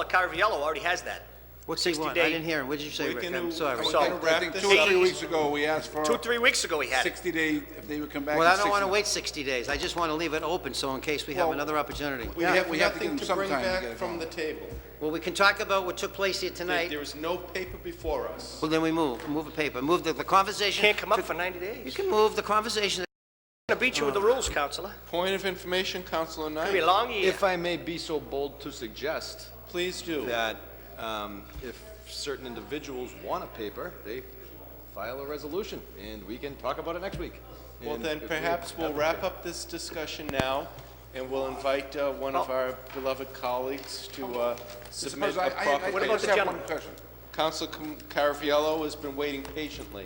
Caraviello already has that. What's he want? I didn't hear him. What did you say, Rick? I'm sorry. I think 2 or 3 weeks ago, we asked for 2-3 weeks ago he had it. 60 days, if they would come back in Well, I 60 don't want to wait 60 days. I just want to leave it open, so in case we have another opportunity. We have to give Nothing them to some bring time to back get it from going. the table. Well, we can talk about what took place here tonight. There is no paper before us. Well, then we move a paper. Move the conversation. Can't come up for 90 days. You can move the conversation. I'm gonna beat you with the rules, Councilor. Point of information, Councilor Knight. It'll be a long year. If I may be so bold to suggest Please do. that if certain individuals want a paper, they file a resolution, and we can talk about it next week. Well, And then if we perhaps we'll have a wrap paper- up this discussion now, and we'll invite one of our beloved colleagues to submit a President, proper... What about the just have one gentleman? question. Councilor Caraviello has been waiting patiently.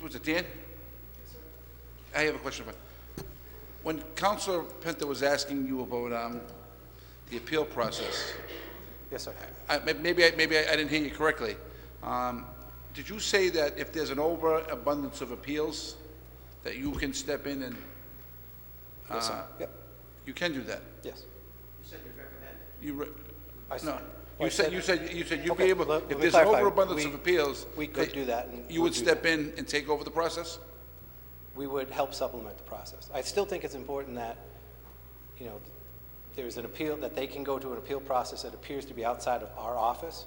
Was it Dan? I have a question. When Councilor Penta was asking you about the appeal process, Yes, sir. maybe I didn't hear you correctly. Did you say that if there's an overabundance of appeals, that you can step in and? Yes, sir. Yep. You can do that. Yes. No. You said you'd Okay, be able, let if me there's an clarify. overabundance of appeals. We could do that, and You we'll would do step in and take over the process? We would help supplement the process. I still think it's important that, there's an appeal, that they can go to an appeal process that appears to be outside of our office,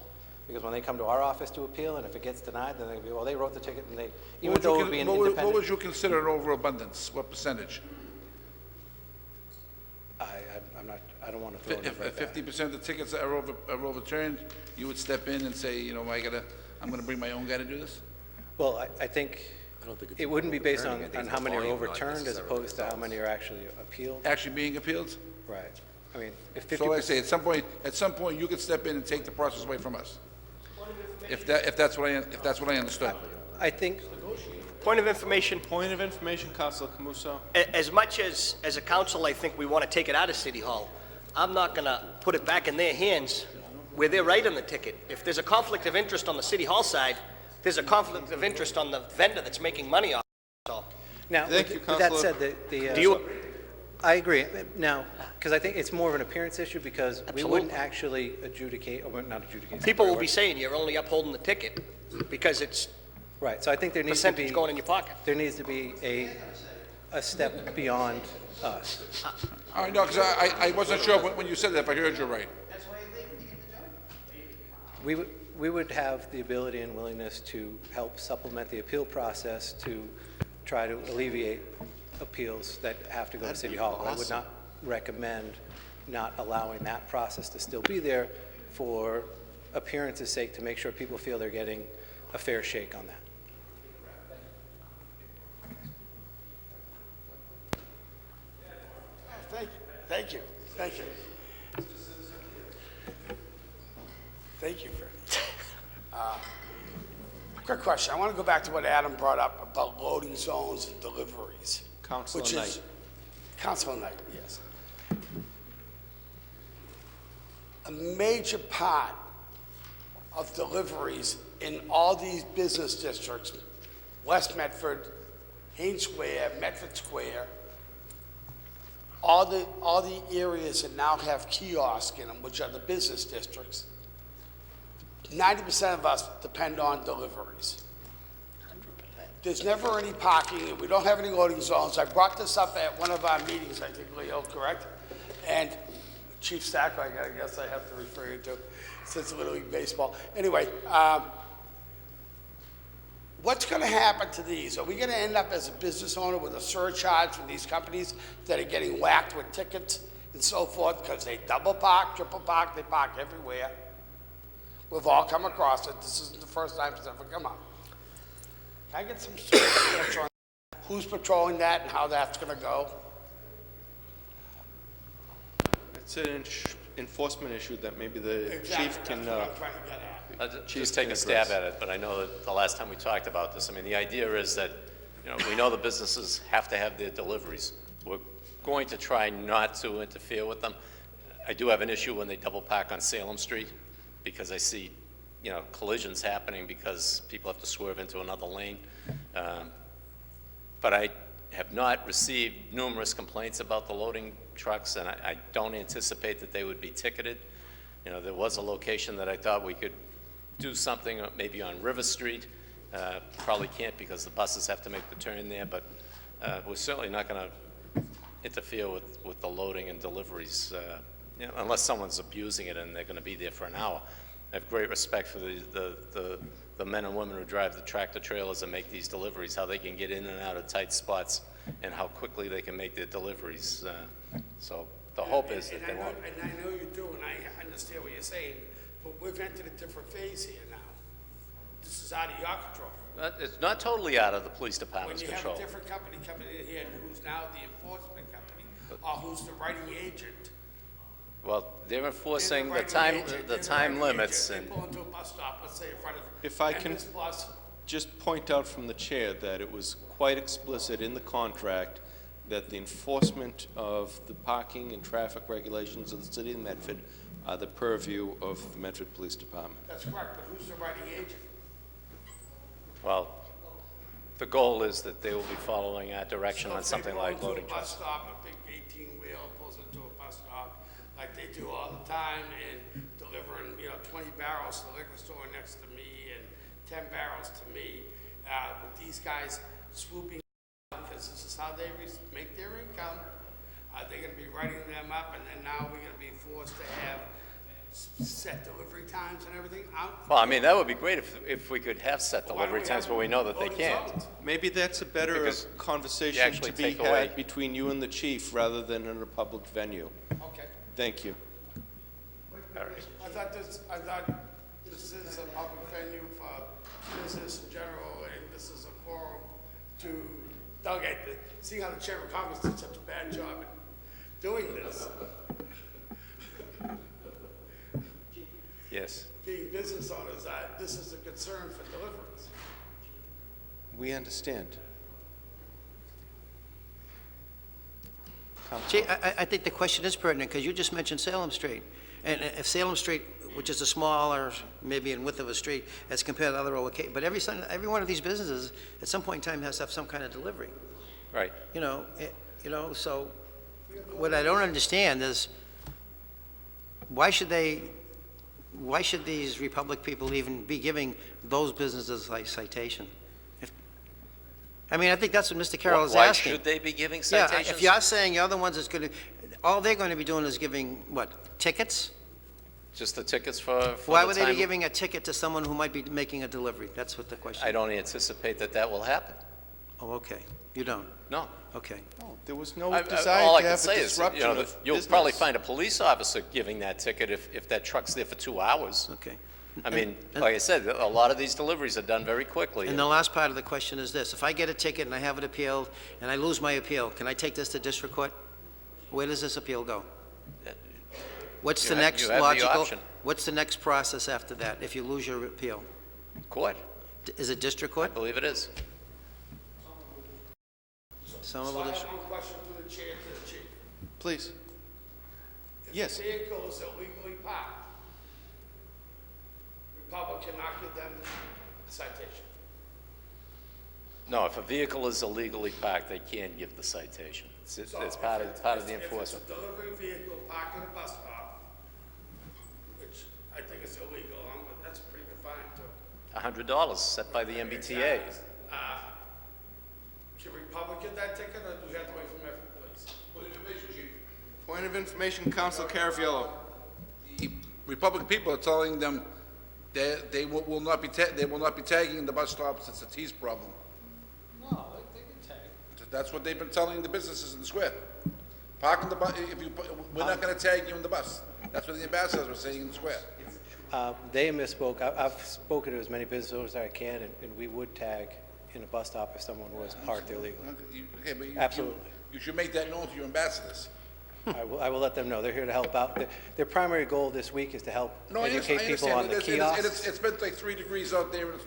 because when they come to our office to appeal, and if it gets denied, then they'll be, well, they wrote the ticket, and they, even though it would be an What independent. would you consider an overabundance? What percentage? I don't want to throw a number If at that. 50% of the tickets are overturned, you would step in and say, I'm gonna bring my own guy to do this? Well, I think it wouldn't be based on overturning. I think it's how the many are volume, not overturned as necessarily opposed to how many are actually appealed. Actually being appealed? Right. I mean, if 50%. So like I say, at some point, you could step in and take the process away from us. If that's what I understood. I think, Point of information. Point of information, Councilor Camuso. As much as a council, I think we want to take it out of City Hall, I'm not going to put it back in their hands where they're writing the ticket. If there's a conflict of interest on the City Hall side, there's a conflict of interest on the vendor that's making money off it. So, now, Thank you, with that Counselor. said, do you, I agree. Now, because I think it's more of an appearance issue, because we wouldn't Absolutely. actually adjudicate, or not adjudicate. people will be saying you're only upholding the ticket because it's Right, so I think there needs to percentage be, going in your pocket. there needs to be a step beyond us. All right, no, because I wasn't sure when you said that, if I heard you right. We would have the ability and willingness to help supplement the appeal process to try to alleviate appeals that have to go to City Hall. I would not recommend not allowing that process to still be there for appearance's sake, to make sure people feel they're getting a fair shake on that. Thank you. Thank you. Quick question. I want to go back to what Adam brought up about loading zones and deliveries. Councilor which Knight. is Councilor Knight, yes. A major part of deliveries in all these business districts, West Medford, Haynes Square, Medford Square, all the areas that now have kiosks in them, which are the business districts, 90% of us depend on deliveries. There's never any parking, and we don't have any loading zones. I brought this up at one of our meetings, I think, Leo, correct? And Chief Stacker, I guess I have to refer you to, since Little League Baseball. Anyway, what's going to happen to these? Are we going to end up as a business owner with a surcharge from these companies that are getting whacked with tickets and so forth because they double park, triple park, they park everywhere? We've all come across it. This isn't the first time it's ever come up. Can I get some sort of answer on who's patrolling that and how that's going to go? It's an enforcement issue that maybe the chief can. That's what I'm trying to get at. I'll just take a stab at it, but I know that the last time we talked about this, I mean, the idea is that, we know the businesses have to have their deliveries. We're going to try not to interfere with them. I do have an issue when they double park on Salem Street, because I see, collisions happening because people have to swerve into another lane. But I have not received numerous complaints about the loading trucks, and I don't anticipate that they would be ticketed. There was a location that I thought we could do something maybe on River Street. Probably can't because the buses have to make the turn there, but we're certainly not going to interfere with the loading and deliveries, unless someone's abusing it and they're going to be there for an hour. I have great respect for the men and women who drive the tractor trailers and make these deliveries, how they can get in and out of tight spots and how quickly they can make their deliveries. So the hope is that they won't. And I know you do, and I understand what you're saying, but we've entered a different phase here now. This is out of your control. It's not totally out of the police department's When you control. have a different company coming in here who's now the enforcement company, or who's the writing agent. Well, they're enforcing the time limits. They And pull into a bus stop, let's say in front of. If I can this bus. just point out from the chair that it was quite explicit in the contract that the enforcement of the parking and traffic regulations of the city of Medford are the purview of the Medford Police Department. That's correct, but who's the writing agent? well, the goal is that they will be following our direction So on something like loading If they pull trucks. into a bus stop, a big 18-wheel pulls into a bus stop, like they do all the time, and delivering, 20 barrels to the liquor store next to me and 10 barrels to me, with these guys swooping, because this is how they make their income. They're gonna be writing them up, and then now we're gonna be forced to have set delivery times and everything. Well, I mean, that would be great if we could have set Well, why don't delivery we times, have but we know that they loading can't. zones? Maybe that's a better Because you conversation actually to be take away- had between you and the chief rather than in a public venue. Okay. Thank you. All right. I thought this is a public venue for business in general, and this is a forum to delegate. Seeing how the Chamber of Commerce did such a bad job at doing this, Yes. being business owners, this is a concern for deliverance. We understand. Gee, I think the question is pertinent, because you just mentioned Salem Street. And if Salem Street, which is a smaller, maybe in width of a street, as compared to other locations, but every one of these businesses, at some point in time, has to have some kind of delivery. Right. So what I don't understand is, why should these Republic people even be giving those businesses like citation? I think that's what Mr. Carroll is Why asking. should they be giving Yeah, citations? if you're saying you're the ones that's going to, all they're going to be doing is giving, what, tickets? Just the tickets for Why the would they be time- giving a ticket to someone who might be making a delivery? That's what the question I is. don't anticipate that will happen. Oh, okay. You don't? No. Okay. There was no All desire I to can have a say is, disruption of you'll probably business. find a police officer giving that ticket if that truck's there for 2 hours. Okay. I mean, like I said, a lot of these deliveries are done very quickly. And the last part of the question is this: if I get a ticket and I have it appealed, and I lose my appeal, can I take this to district court? Where does this appeal go? What's You the have- next you have the logical? option. What's the next process after that, if you lose your appeal? Court. Is it district I court? believe it is. Some of So I it is. have one question from the chair to the chief. Please. If Yes. the vehicle is illegally parked, Republic cannot give them a citation? No, if a vehicle is illegally parked, they can give the citation. It's part of the enforcement. If it's a delivery vehicle parked at a bus stop, which I think is illegal, that's a pretty good fine too. $100 set by the MBTA. Can Republic get that ticket, or do we have to wait for Medford Police? Point of information, Chief. Point of information, Council Carafiello. The Republic people are telling them they will not be tagging the bus stops. It's a tease problem. No, they can tag. That's what they've been telling the businesses in the square. Park in the bus. We're not going to tag you in the bus. That's what the ambassadors were saying in the square. They misspoke. I've spoken to as many business owners as I can, and we would tag in a bus stop if someone was parked illegally. Okay, but Absolutely. You should make that known to your ambassadors. I will let them know. They're here to help out. Their primary goal this week is to help No, educate people on the kiosks. It's been like 3 degrees out there, and it's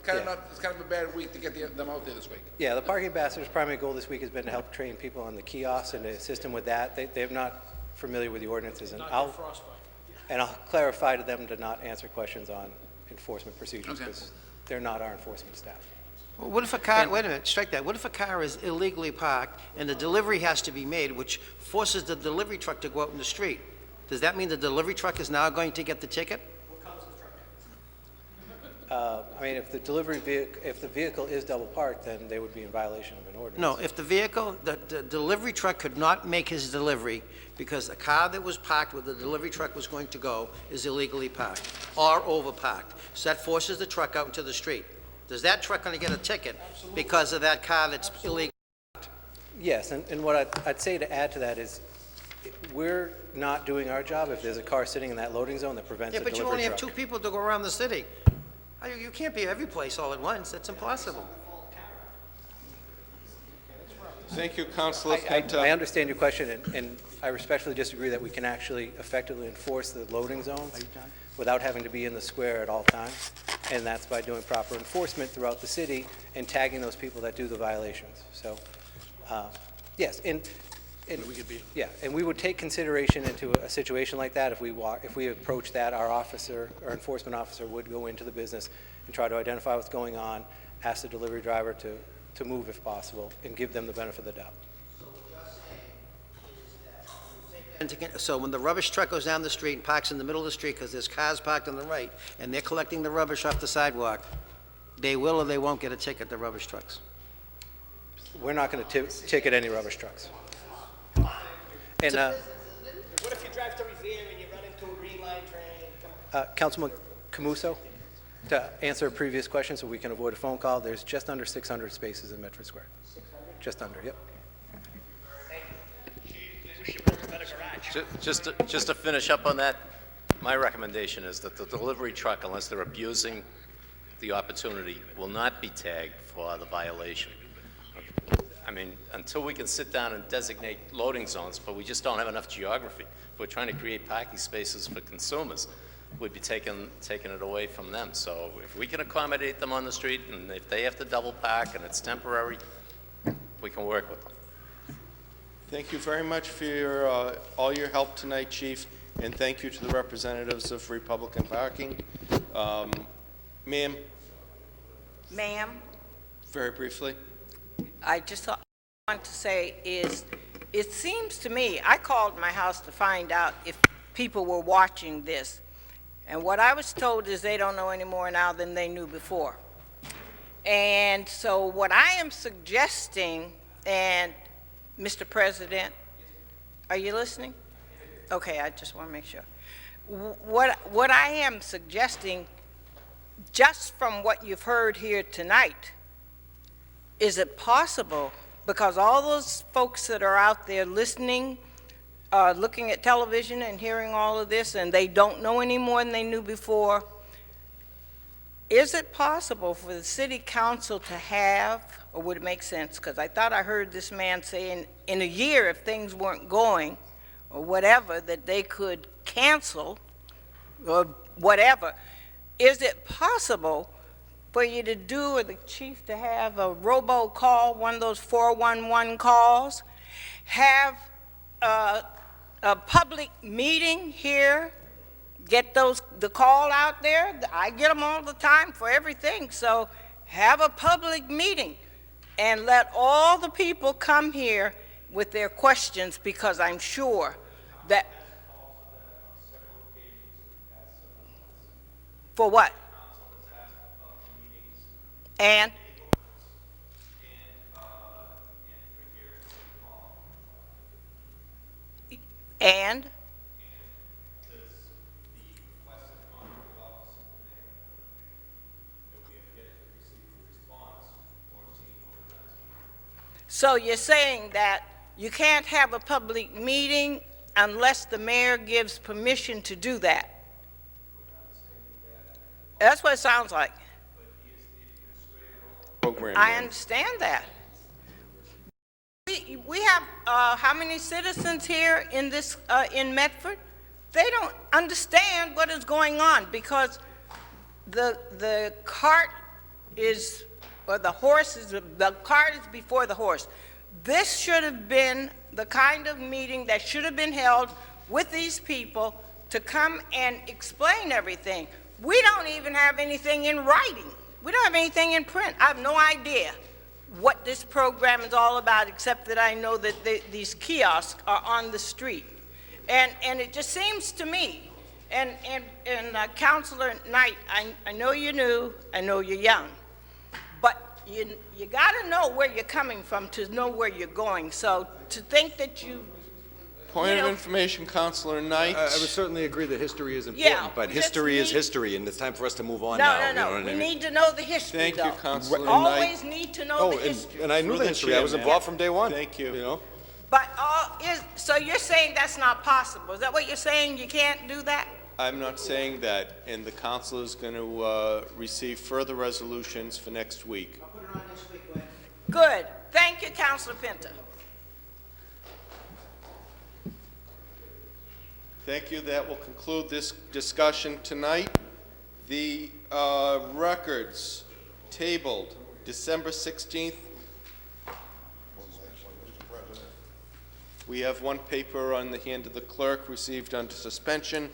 kind of a bad week to get them out there this week. Yeah, the parking ambassador's primary goal this week has been to help train people on the kiosks and to assist them with that. They're not familiar with the ordinances, and I'll clarify to them to not answer questions on enforcement procedures because they're not our enforcement staff. Well, what if a car, wait a minute, strike that. What if a car is illegally parked and the delivery has to be made, which forces the delivery truck to go out in the street? Does that mean the delivery truck is now going to get the ticket? I mean, if the vehicle is double parked, then they would be in violation of an ordinance. No, if the vehicle, the delivery truck could not make his delivery because the car that was parked where the delivery truck was going to go is illegally parked or overparked. So that forces the truck out into the street. Is that truck going to get a ticket because of that car that's illegal? Yes, and what I'd say to add to that is we're not doing our job if there's a car sitting in that loading zone that prevents a delivery truck. Yeah, but you only have 2 people to go around the city. You can't be every place all at once. That's impossible. Thank you, Councilor. I understand your question, and I respectfully disagree that we can actually effectively enforce the loading zones without having to be in the square at all times, and that's by doing proper enforcement throughout the city and tagging those people that do the violations. So, yes, and we would take consideration into a situation like that. If we approach that, our enforcement officer would go into the business and try to identify what's going on, ask the delivery driver to move if possible, and give them the benefit of the doubt. So when the rubbish truck goes down the street and parks in the middle of the street because there's cars parked on the right and they're collecting the rubbish off the sidewalk, they will or they won't get a ticket, the rubbish trucks. We're not going to ticket any rubbish trucks. And What if you drive to Revere and you run into a green line train? Councilman Camuso, to answer a previous question so we can avoid a phone call, there's just under 600 spaces in Medford Square. 600? Just under, yep. Just to finish up on that, my recommendation is that the delivery truck, unless they're abusing the opportunity, will not be tagged for the violation. I mean, until we can sit down and designate loading zones, but we just don't have enough geography. If we're trying to create parking spaces for consumers, we'd be taking it away from them. So if we can accommodate them on the street, and if they have to double park and it's temporary, we can work with them. Thank you very much for all your help tonight, Chief, and thank you to the representatives of Republican Parking. Ma'am? Ma'am, Very briefly. I just want to say is, it seems to me, I called my house to find out if people were watching this, and what I was told is they don't know any more now than they knew before. And so what I am suggesting, and Mr. President, are you listening? Okay, I just want to make sure. What I am suggesting, just from what you've heard here tonight, is it possible, because all those folks that are out there listening, looking at television and hearing all of this, and they don't know any more than they knew before, is it possible for the city council to have, or would it make sense, because I thought I heard this man saying in a year, if things weren't going, or whatever, that they could cancel, or whatever. Is it possible for you to do, or the chief to have a robocall, one of those 411 calls, have a public meeting here get the call out there. I get them all the time for everything. So have a public meeting and let all the people come here with their questions, because I'm sure that. For what? And? And? So you're saying that you can't have a public meeting unless the mayor gives permission to do that? That's what it sounds like. I understand that. We have how many citizens here in this in Medford? They don't understand what is going on, because the cart is, or the horse is, the cart is before the horse. This should have been the kind of meeting that should have been held with these people to come and explain everything. We don't even have anything in writing. We don't have anything in print. I have no idea what this program is all about, except that I know that these kiosks are on the street. And it just seems to me, and Councilor Knight, I know you're new, I know you're young, but you got to know where you're coming from to know where you're going. So to think that you... Point of information, Councilor Knight. I would certainly agree that history is important, Yeah, but history is history, and it's time for us to move on No, now. no, you know what I we mean? need to know the history, Thank though. you, Councilor Knight. Always need to know the history. And I knew Through the the history. I was chair, involved ma'am. from day one. Thank you. You know? But so you're saying that's not possible? Is that what you're saying? You can't do that? I'm not saying that, and the council is going to receive further resolutions for next week. Good. Thank you, Councilor Pinto. Thank you. That will conclude this discussion tonight. The records tabled December 16th. We have one paper on the hand of the clerk received under suspension,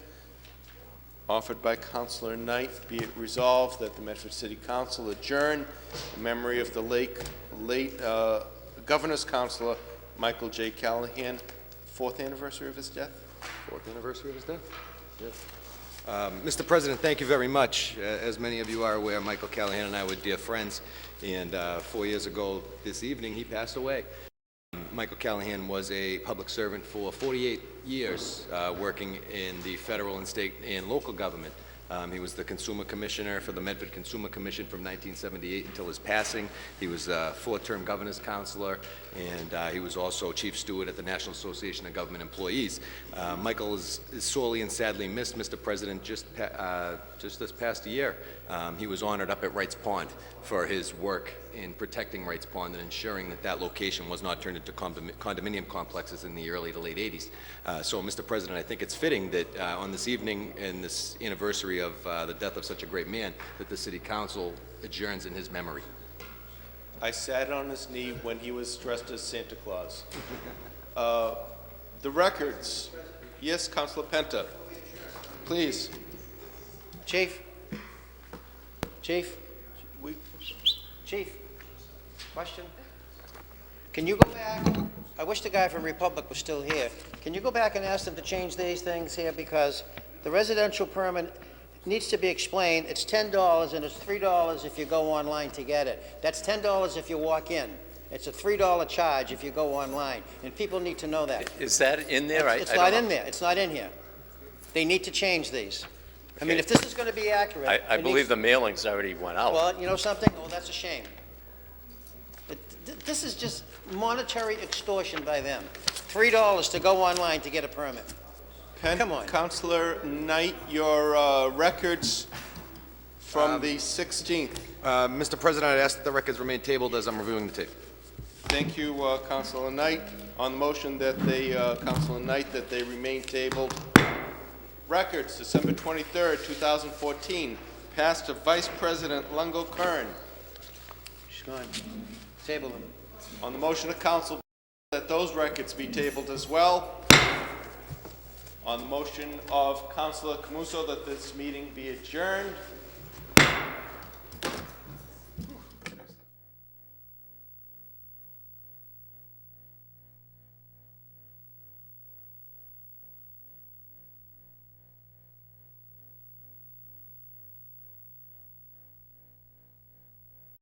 offered by Councilor Knight. Be it resolved that the Medford City Council adjourn in memory of the late Governor's Councilor Michael J. Callahan, 4th anniversary of his death. 4th anniversary of his death? Yes. Mr. President, thank you very much. As many of you are aware, Michael Callahan and I were dear friends, and 4 years ago this evening, he passed away. Michael Callahan was a public servant for 48 years, working in the federal and state and local government. He was the Consumer Commissioner for the Medford Consumer Commission from 1978 until his passing. He was a 4-term governor's counselor, and he was also chief steward at the National Association of Government Employees. Michael is sorely and sadly missed, Mr. President. Just this past year, he was honored up at Wrights Pond for his work in protecting Wrights Pond and ensuring that that location was not turned into condominium complexes in the early to late 80s. So, Mr. President, I think it's fitting that on this evening and this anniversary of the death of such a great man, that the City Council adjourns in his memory. I sat on his knee when he was dressed as Santa Claus. The records. Yes, Councilor Penta. Please. Chief? Chief? Chief? Question? Can you go back? I wish the guy from Republic was still here. Can you go back and ask them to change these things here? Because the residential permit needs to be explained. It's $10 and it's $3 if you go online to get it. That's $10 if you walk in. It's a $3 charge if you go online. And people need to know that. Is that in there? It's not in there. It's not in here. They need to change these. I mean, if this is going to be accurate... I believe the mailings already went out. Well, you know something? Oh, that's a shame. This is just monetary extortion by them. $3 to go online to get a permit. Come on. Councilor Knight, your records from the 16th. Mr. President, I'd ask that the records remain tabled as I'm reviewing the tape. Thank you, Councilor Knight. On the motion that they, Councilor Knight, that they remain tabled. Records, December 23rd, 2014, passed to Vice President Lungo Kern. She's gone. Table them. On the motion of council that those records be tabled as well. On the motion of Councilor Camuso that this meeting be adjourned,